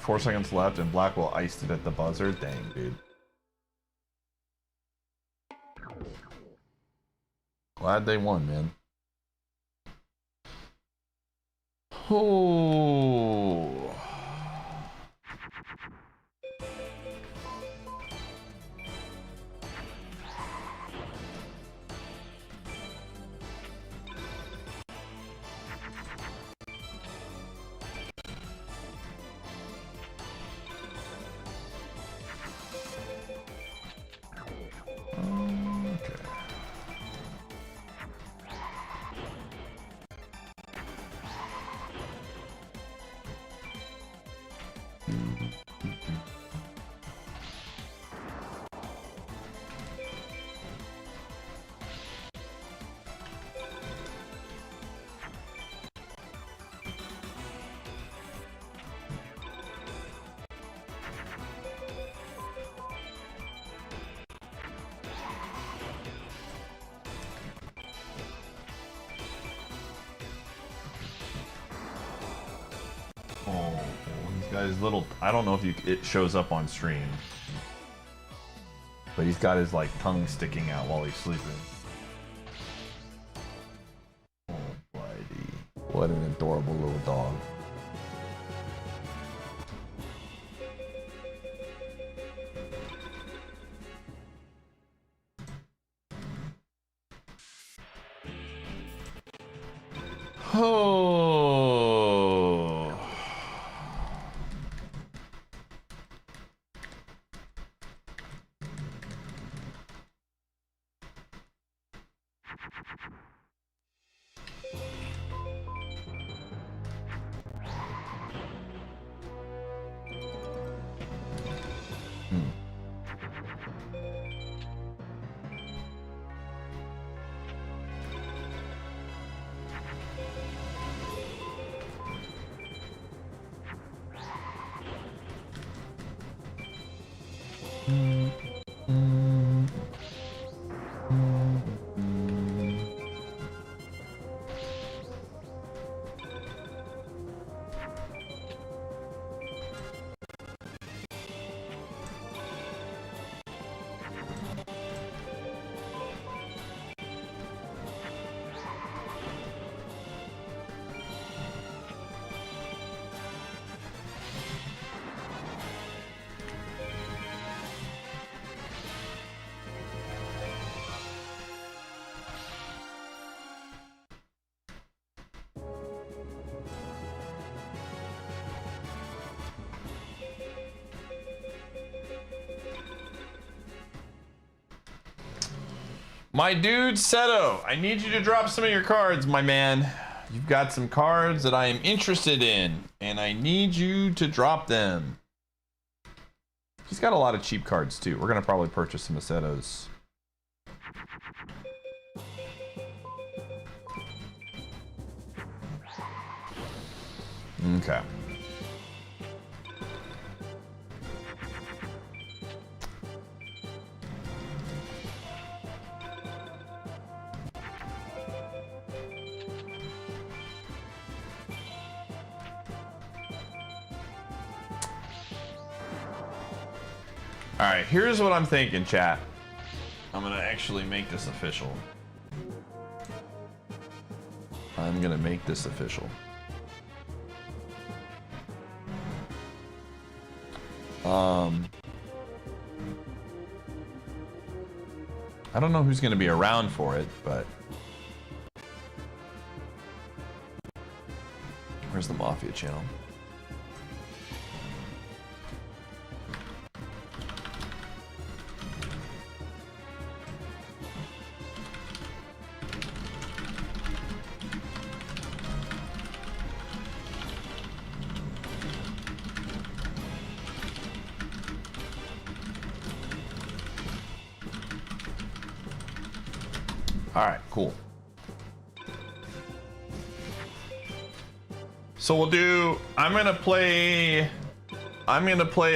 Speaker 5: Four seconds left and Blackwell iced it at the buzzer. Dang, dude. Glad they won, man. Oh. got his little, I don't know if it shows up on stream, but he's got his like tongue sticking out while he's sleeping. Oh, buddy. What an adorable little dog. Oh. My dude Seto, I need you to drop some of your cards, my man. You've got some cards that I am interested in, and I need you to drop them. He's got a lot of cheap cards too. We're gonna probably purchase some of Seto's. Okay. All right, here's what I'm thinking, chat. I'm gonna actually make this official. I'm gonna make this official. I don't know who's gonna be around for it, but where's the Mafia channel? All right, cool. So we'll do, I'm gonna play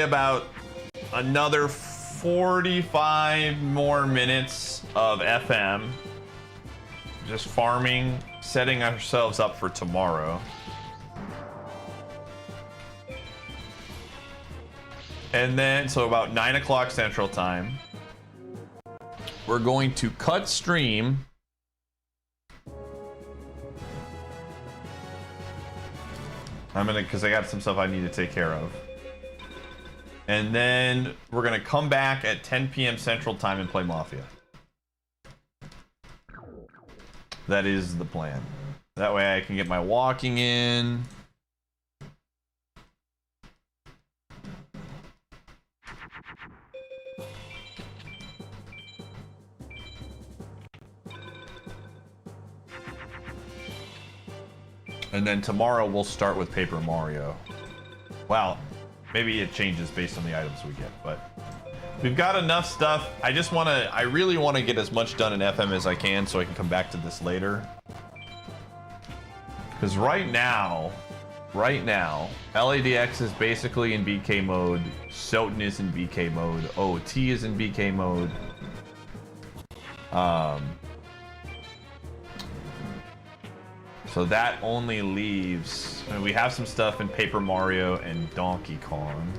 Speaker 5: about another 45 more minutes of FM. Just farming, setting ourselves up for tomorrow. And then, so about 9 o'clock Central Time, we're going to cut stream. Because I got some stuff I need to take care of. And then we're gonna come back at 10 p.m. Central Time and play Mafia. That is the plan. That way I can get my walking in. And then tomorrow we'll start with Paper Mario. Well, maybe it changes based on the items we get, but we've got enough stuff. I really want to get as much done in FM as I can so I can come back to this later. Because right now, LADX is basically in BK mode, Soten is in BK mode, OT is in BK mode. So that only leaves... I mean, we have some stuff in Paper Mario and Donkey Kong.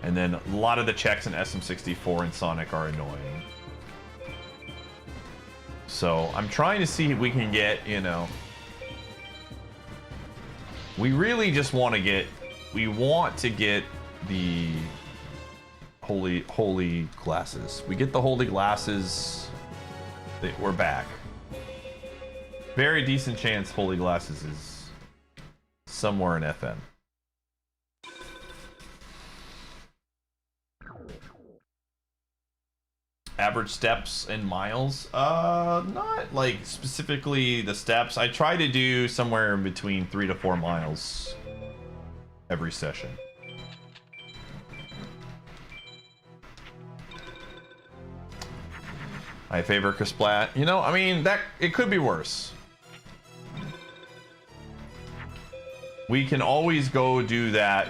Speaker 5: And then a lot of the checks in SM64 and Sonic are annoying. So I'm trying to see if we can get, you know... We really just want to get... We want to get the holy glasses. We get the holy glasses, we're back. Very decent chance holy glasses is somewhere in FN. Average steps and miles? Not like specifically the steps. I try to do somewhere in between 3 to 4 miles every session. I favor Kasplat. You know, I mean, that it could be worse. We can always go do that.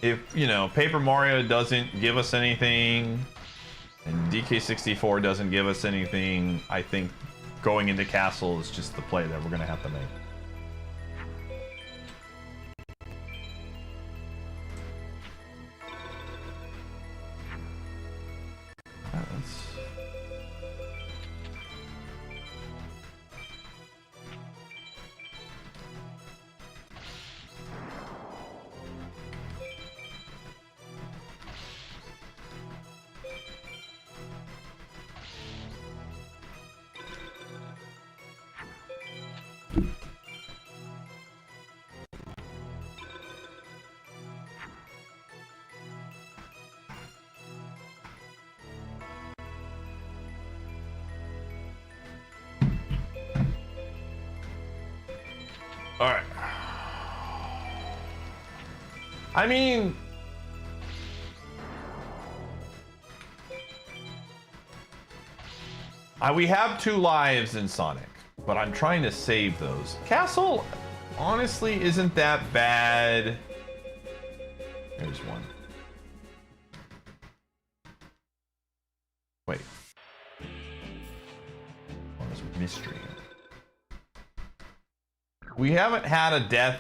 Speaker 5: If, you know, Paper Mario doesn't give us anything, and DK64 doesn't give us anything, I think going into Castle is just the play that we're going to have to make. All right. I mean, we have 2 lives in Sonic, but I'm trying to save those. Castle, honestly, isn't that bad. There's one. Wait. Oh, there's a mystery. We haven't had a death.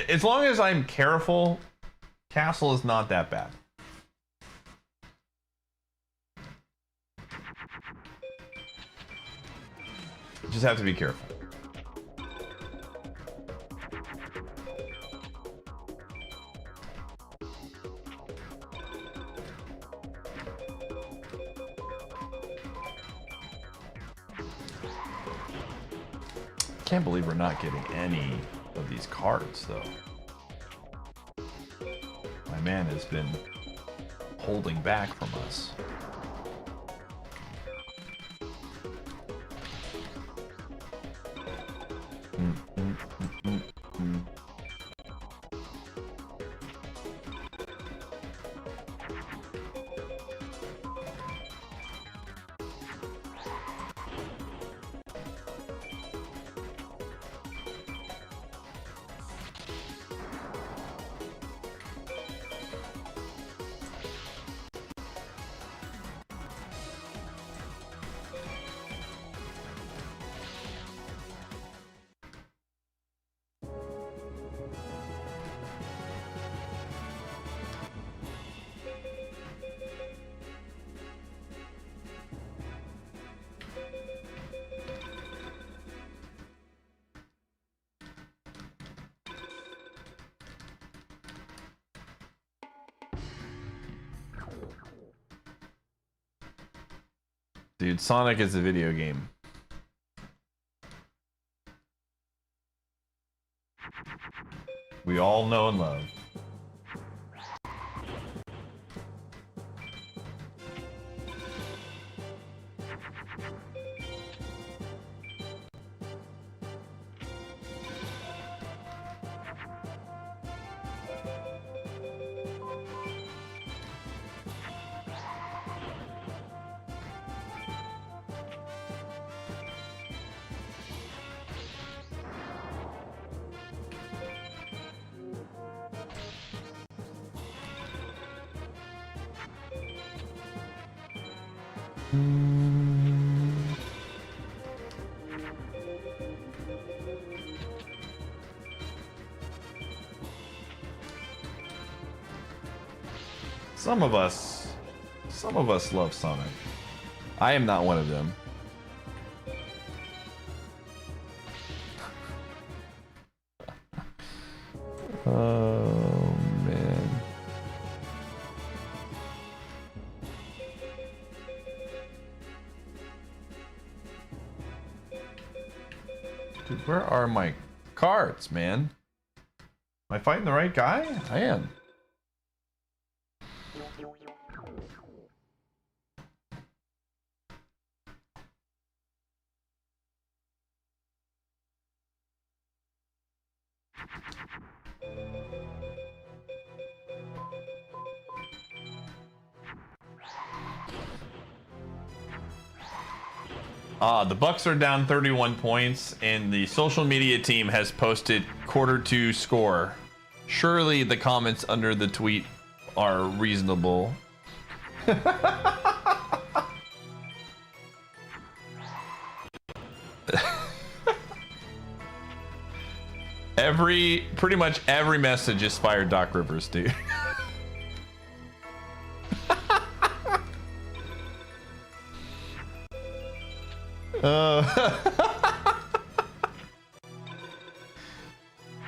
Speaker 5: As long as I'm careful, Castle is not that bad. Just have to be careful. Can't believe we're not getting any of these cards, though. My man has been holding back from us. Dude, Sonic is a video game. We all know and love. Some of us love Sonic. I am not one of them. Oh man. Dude, where are my cards, man? Am I fighting the right guy? I am. The Bucks are down 31 points, and the social media team has posted quarter-2 score. Surely the comments under the tweet are reasonable. Pretty much every message is fired Doc Rivers, dude.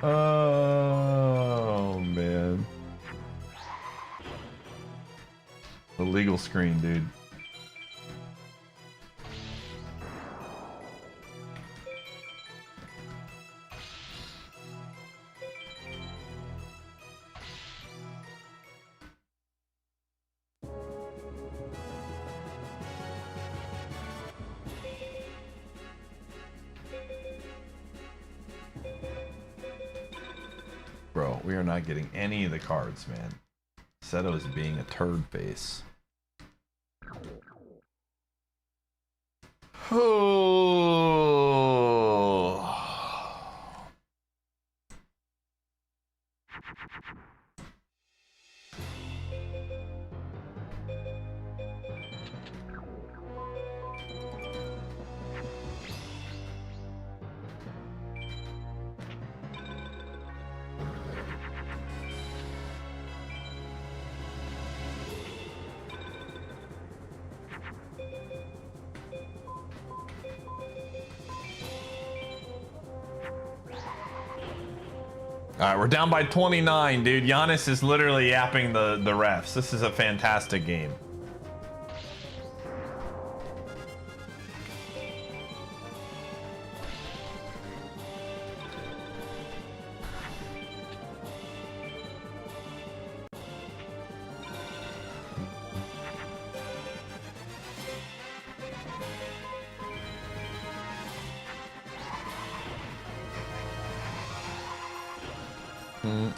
Speaker 5: Oh man. The legal screen, dude. Bro, we are not getting any of the cards, man. Seto's being a turd face. Oh. All right, we're down by 29, dude. Giannis is literally yapping the refs. This is a fantastic game.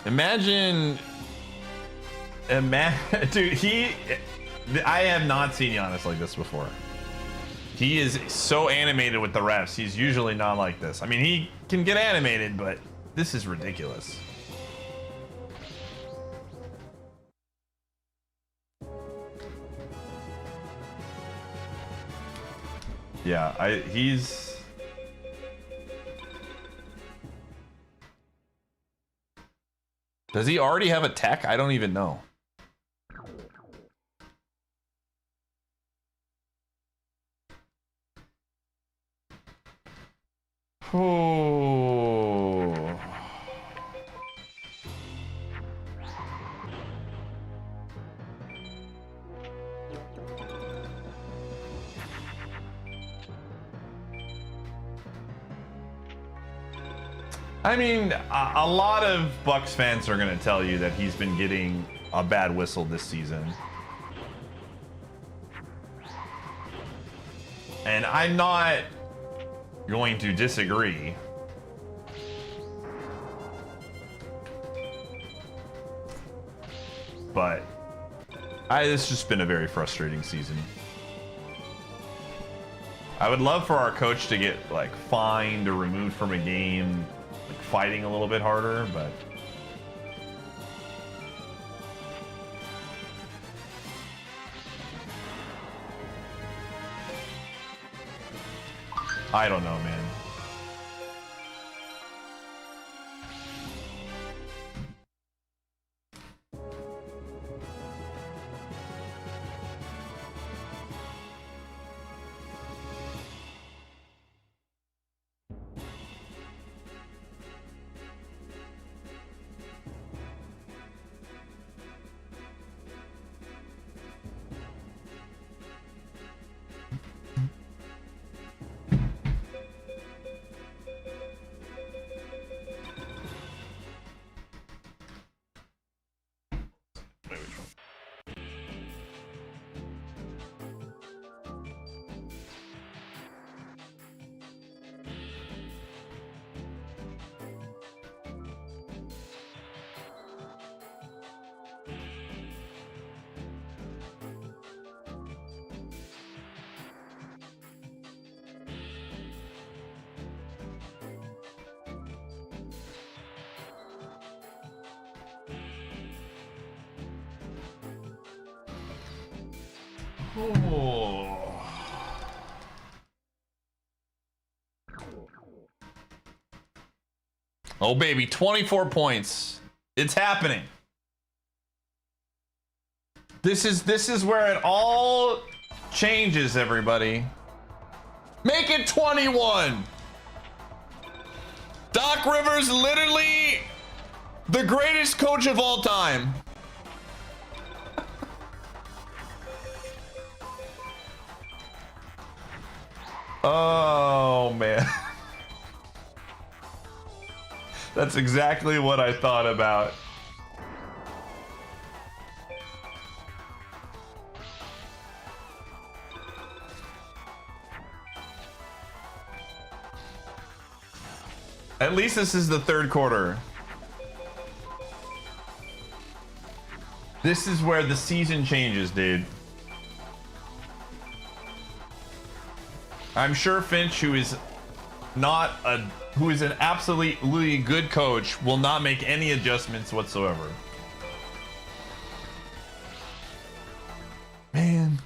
Speaker 5: Imagine, dude, I have not seen Giannis like this before. He is so animated with the refs. He's usually not like this. I mean, he can get animated, but this is ridiculous. Yeah, he's... Does he already have a tech? I don't even know. Oh. I mean, a lot of Bucks fans are going to tell you that he's been getting a bad whistle this season. And I'm not going to disagree. But it's just been a very frustrating season. I would love for our coach to get like fined or removed from a game, like fighting a little bit harder, but I don't know, man. Oh. Oh baby, 24 points. It's happening. This is where it all changes, everybody. Make it 21. Doc Rivers, literally the greatest coach of all time. Oh man. That's exactly what I thought about. At least this is the third quarter. This is where the season changes, dude. I'm sure Finch, who is an absolutely good coach, will not make any adjustments whatsoever. Man,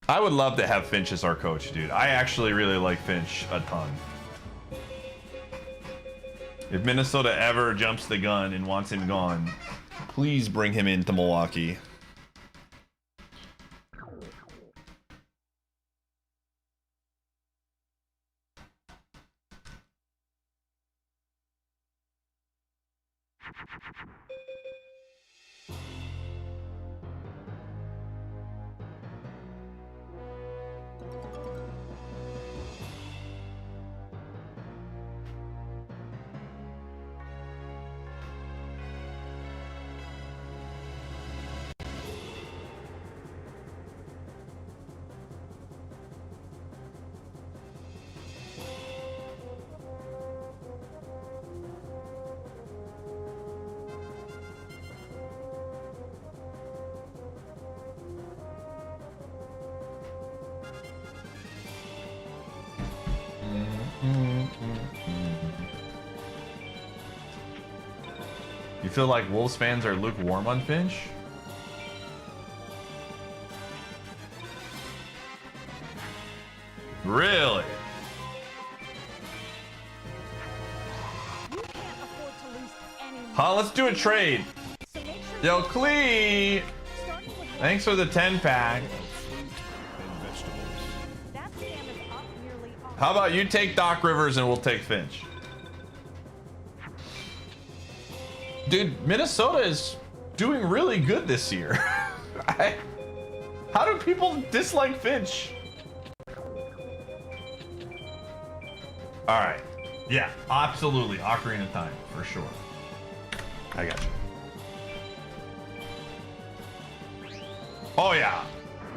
Speaker 5: I would love to have Finch as our coach, dude. I actually really like Finch a ton. If Minnesota ever jumps the gun and wants him gone, please bring him into Milwaukee. You feel like Wolves fans are lukewarm on Finch? Really? Huh, let's do a trade. Yo, Clee! Thanks for the 10-pack. How about you take Doc Rivers and we'll take Finch? Dude, Minnesota is doing really good this year. How do people dislike Finch? Alright. Yeah, absolutely. Ocarina of Time, for sure. I got you. Oh yeah.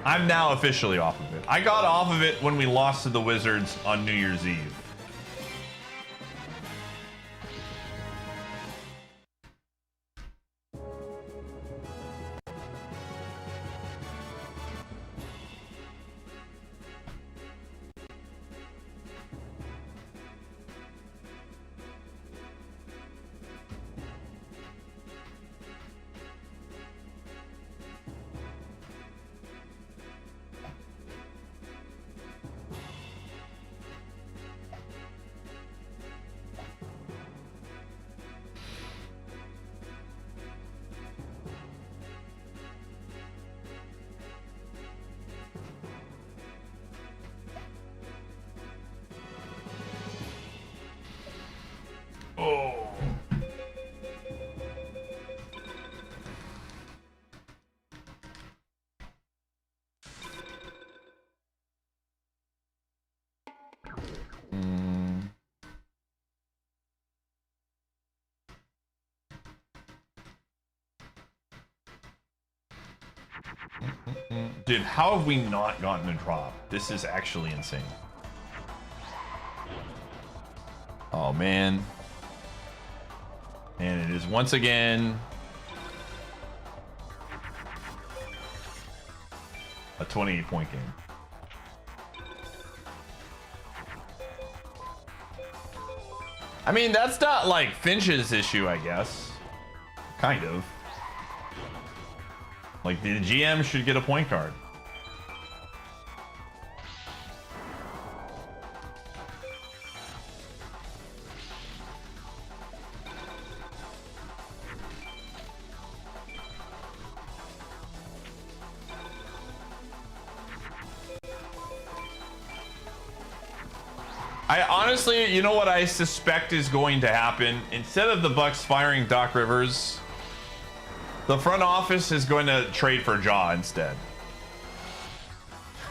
Speaker 5: I'm now officially off of it. I got off of it when we lost to the Wizards on New Year's Eve. Oh. Dude, how have we not gotten a drop? This is actually insane. Oh, man. And it is once again a 28-point game. I mean, that's not like Finch's issue, I guess. Kind of. Like, the GM should get a point card. I honestly, you know what I suspect is going to happen? Instead of the Bucks firing Doc Rivers, the front office is going to trade for Jaw instead.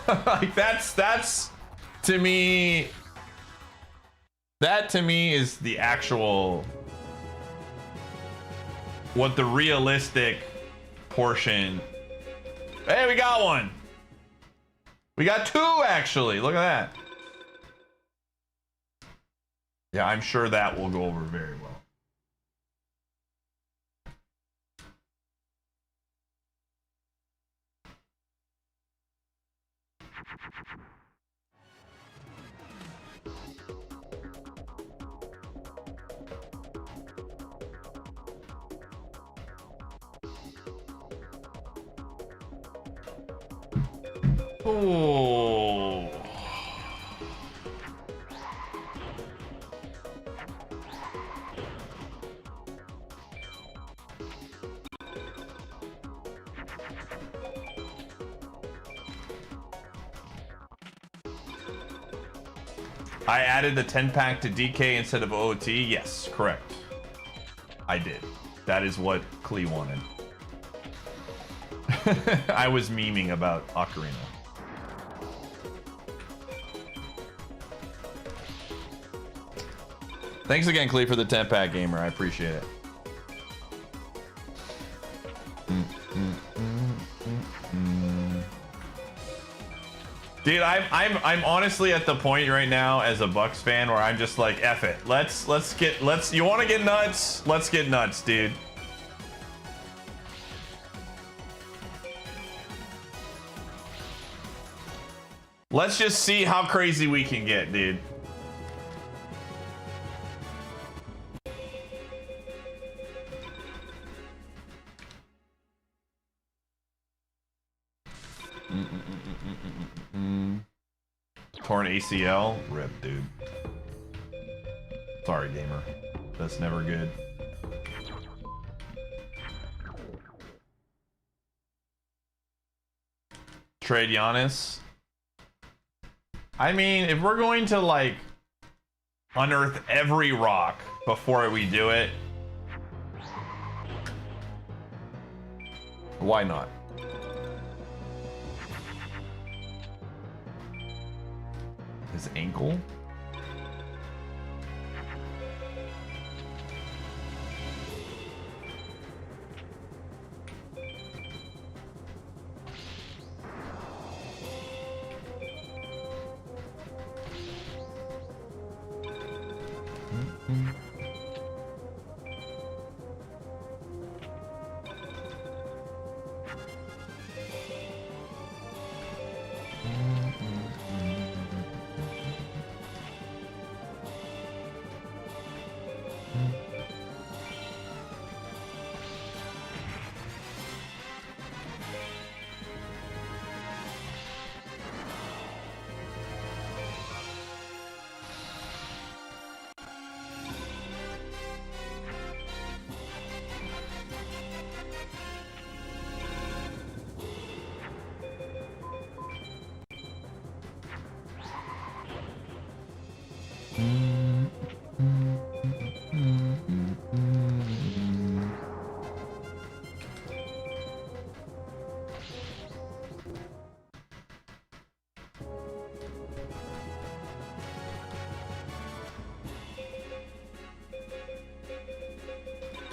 Speaker 5: Like that's to me. That to me is the actual, what the realistic portion. Hey, we got one. We got two actually. Look at that. Yeah, I'm sure that will go over very well. Oh. I added the 10-pack to DK instead of OT. Yes, correct. I did. That is what Klee wanted. I was memeing about Ocarina. Thanks again, Klee, for the 10-pack gamer. I appreciate it. Dude, I'm honestly at the point right now as a Bucks fan where I'm just like, F it. You want to get nuts? Let's get nuts, dude. Let's just see how crazy we can get, dude. Torn ACL? Rip, dude. Sorry, gamer. That's never good. Trade Giannis? I mean, if we're going to, like, unearth every rock before we do it, why not? His ankle?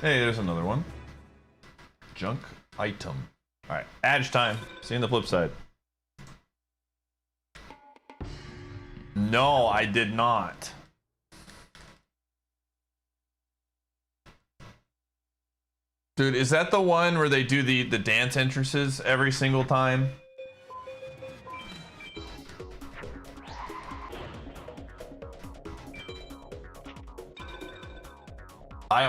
Speaker 5: Hey, there's another one. Junk item. Alright, Adge time. See you on the flip side. No, I did not. Dude, is that the one where they do the dance entrances every single time? I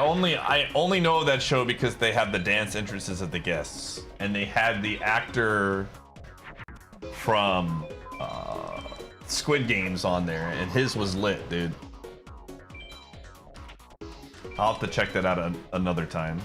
Speaker 5: only know that show because they have the dance entrances of the guests, and they had the actor from Squid Games on there, and his was lit, dude. I'll have to check that out another time.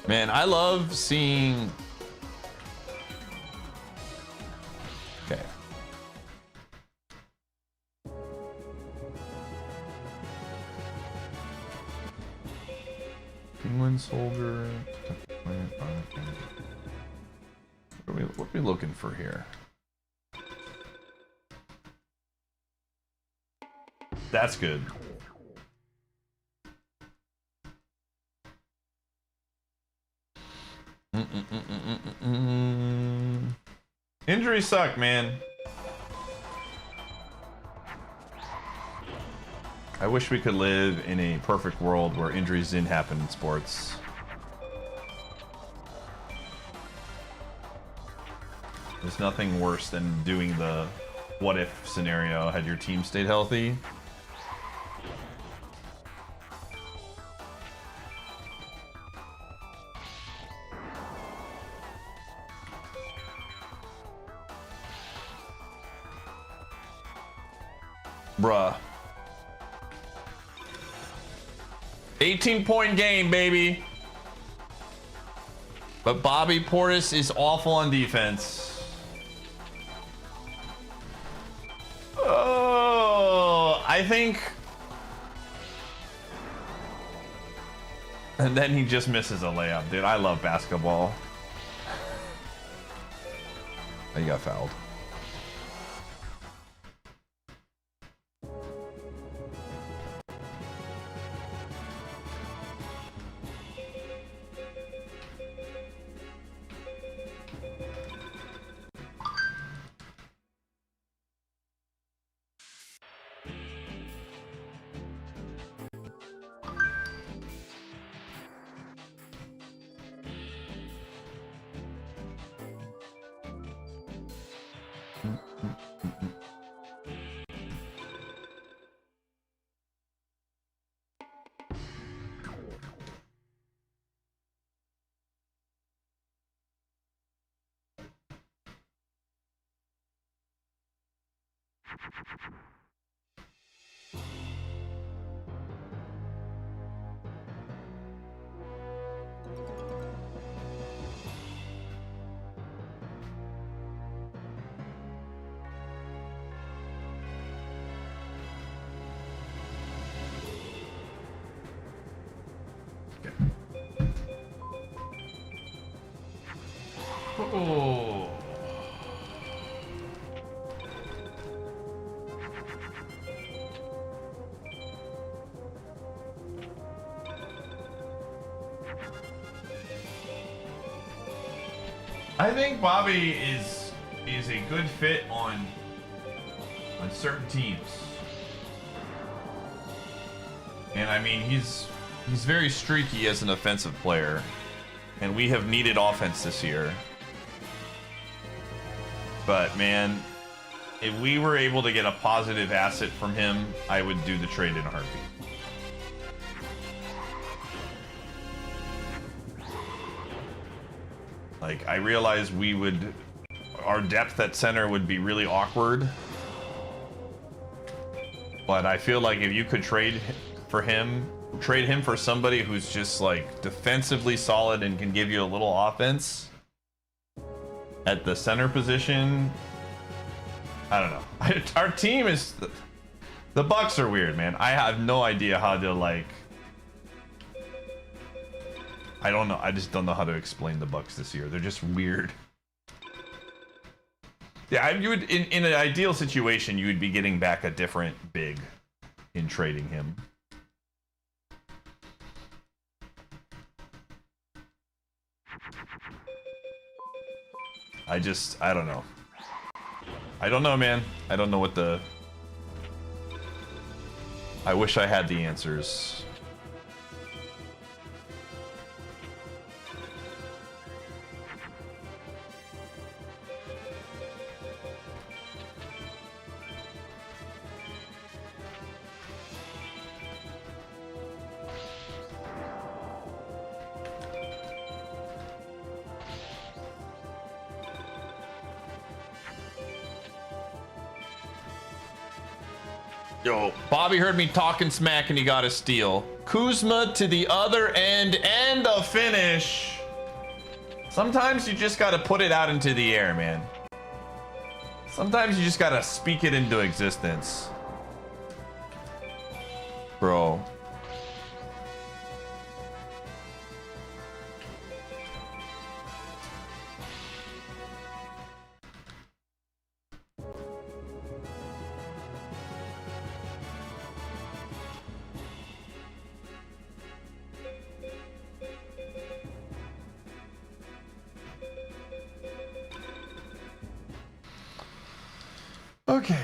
Speaker 5: Man, I love seeing... Okay. Penguin soldier. What are we looking for here? That's good. Injuries suck, man. I wish we could live in a perfect world where injuries didn't happen in sports. There's nothing worse than doing the what if scenario had your team stayed healthy. Bruh. 18-point game, baby. But Bobby Portis is awful on defense. Oh, I think... And then he just misses a layup, dude. I love basketball. He got fouled. Oh. I think Bobby is a good fit on certain teams. And I mean, he's very streaky as an offensive player. And we have needed offense this year. But man, if we were able to get a positive asset from him, I would do the trade in a heartbeat. Like, I realize our depth at center would be really awkward. But I feel like if you could trade him for somebody who's just like defensively solid and can give you a little offense at the center position, I don't know. Our team is the Bucks are weird, man. I have no idea how to like. I don't know. I just don't know how to explain the Bucks this year. They're just weird. Yeah, you would in an ideal situation, you would be getting back a different big in trading him. I don't know. I don't know, man. I don't know what the... I wish I had the answers. Yo, Bobby heard me talking smack and he got a steal. Kuzma to the other end and a finish. Sometimes you just gotta put it out into the air, man. Sometimes you just gotta speak it into existence. Bro. Okay.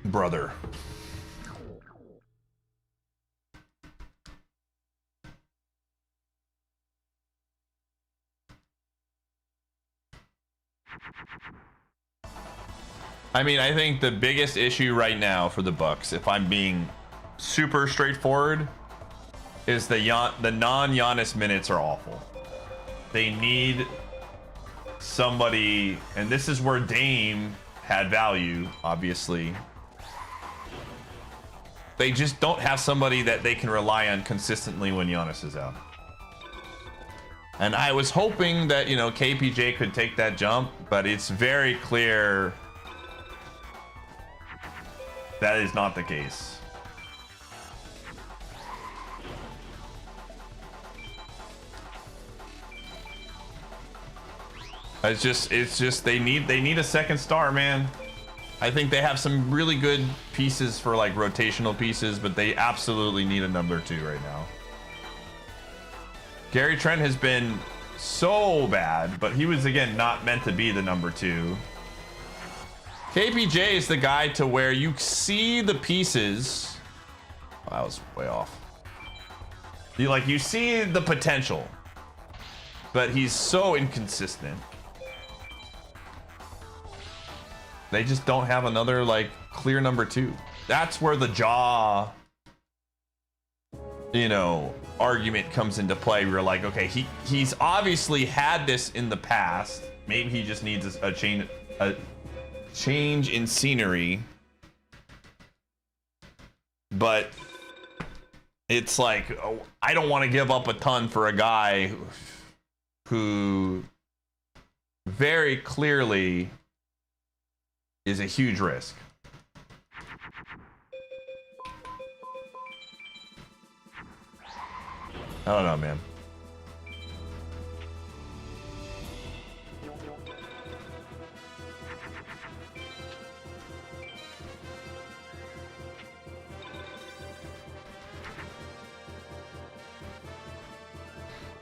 Speaker 5: Brother. I mean, I think the biggest issue right now for the Bucks, if I'm being super straightforward, is the non-Giannis minutes are awful. They need somebody, and this is where Dame had value, obviously. They just don't have somebody that they can rely on consistently when Giannis is out. And I was hoping that, you know, KPJ could take that jump, but it's very clear that is not the case. It's just they need a second star, man. I think they have some really good pieces for like rotational pieces, but they absolutely need a number 2 right now. Gary Trent has been so bad, but he was again not meant to be the number 2. KPJ is the guy to where you see the pieces. Oh, that was way off. You see the potential, but he's so inconsistent. They just don't have another like clear number 2. That's where the jaw, you know, argument comes into play. We're like, okay, he's obviously had this in the past. Maybe he just needs a change in scenery. But it's like, oh, I don't want to give up a ton for a guy who very clearly is a huge risk. I don't know, man.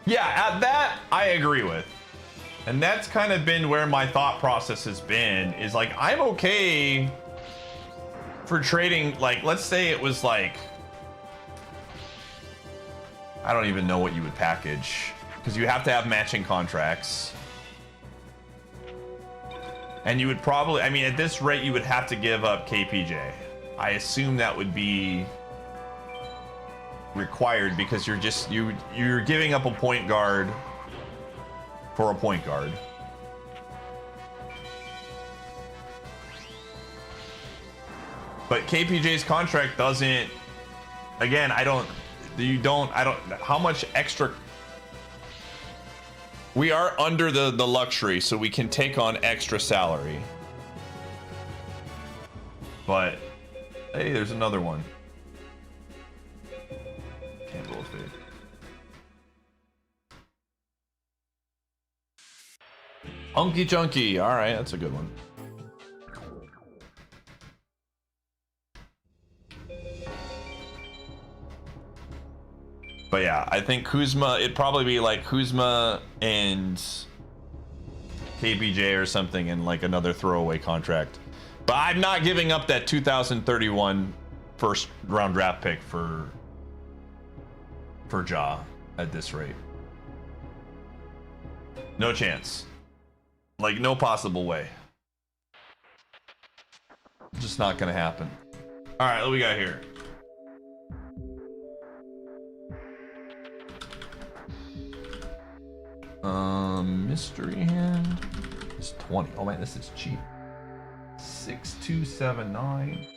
Speaker 5: Yeah, that I agree with. And that's kind of been where my thought process has been, is like, I'm okay for trading, like, let's say it was like, I don't even know what you would package, because you have to have matching contracts. And you would probably, I mean, at this rate, you would have to give up KPJ. I assume that would be required because you're giving up a point guard for a point guard. But KPJ's contract doesn't, again, how much extra? We are under the luxury, so we can take on extra salary. But, hey, there's another one. Candle of Fate. Hunky Chunky. All right, that's a good one. But yeah, I think Kuzma, it'd probably be like Kuzma and KPJ or something in like another throwaway contract. But I'm not giving up that 2031 first round draft pick for Ja at this rate. No chance. Like, no possible way. Just not gonna happen. All right, what do we got here? Mystery hand. is 20. Oh man, this is cheap. 6279.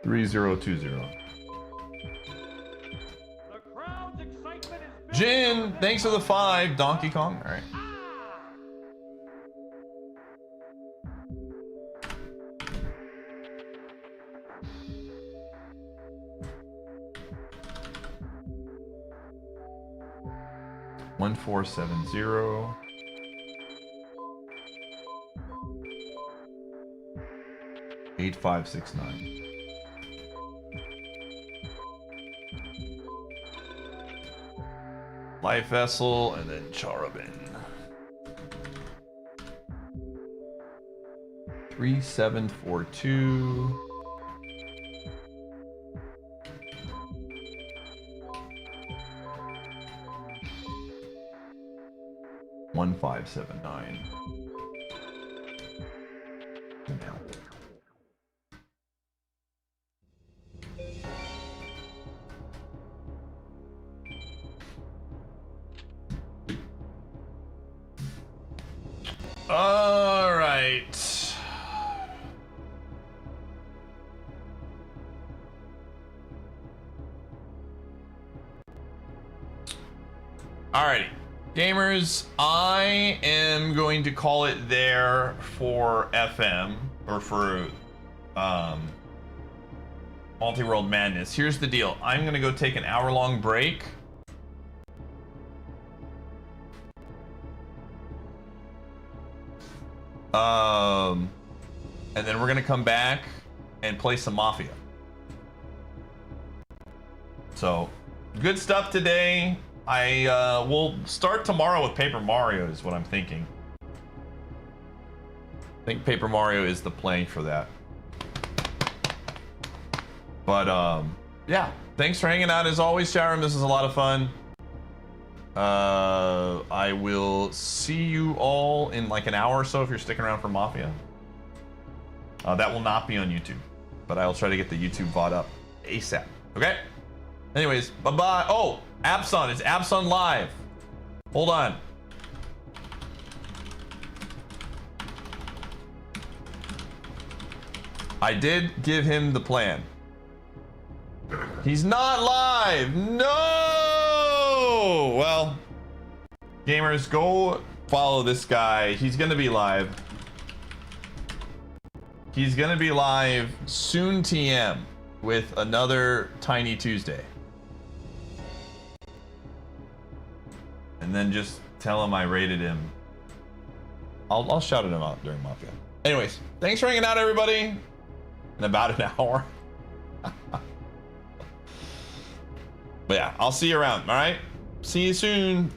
Speaker 5: $3020.
Speaker 3: The crowd's excitement is building
Speaker 5: Jin,
Speaker 3: over this
Speaker 5: thanks for the
Speaker 3: hot
Speaker 5: 5. Donkey Kong. All right.
Speaker 3: Ah!
Speaker 5: 1470. 8569. Life Vessel and then Charabin. 3742. $1579. All right. Alrighty. Gamers, I am going to call it there for FM, or for Multiworld Madness. Here's the deal. I'm going to go take an hour-long break. And then we're going to come back and play some Mafia. So, good stuff today. I will start tomorrow with Paper Mario is what I'm thinking. I think Paper Mario is the plan for that. But yeah, thanks for hanging out as always, chat room. This is a lot of fun. I will see you all in like an hour or so if you're sticking around for Mafia. That will not be on YouTube, but I'll try to get the YouTube VOD up ASAP. Okay? Anyways, bye-bye. Oh, Abson. It's Abson live. Hold on. I did give him the plan. He's not live. No! Well, gamers, go follow this guy. He's gonna be live. He's gonna be live soon TM with another Tiny Tuesday. And then just tell him I rated him. I'll shout at him out during Mafia. Anyways, thanks for hanging out, everybody. In about an hour. But yeah, I'll see you around, all right? See you soon.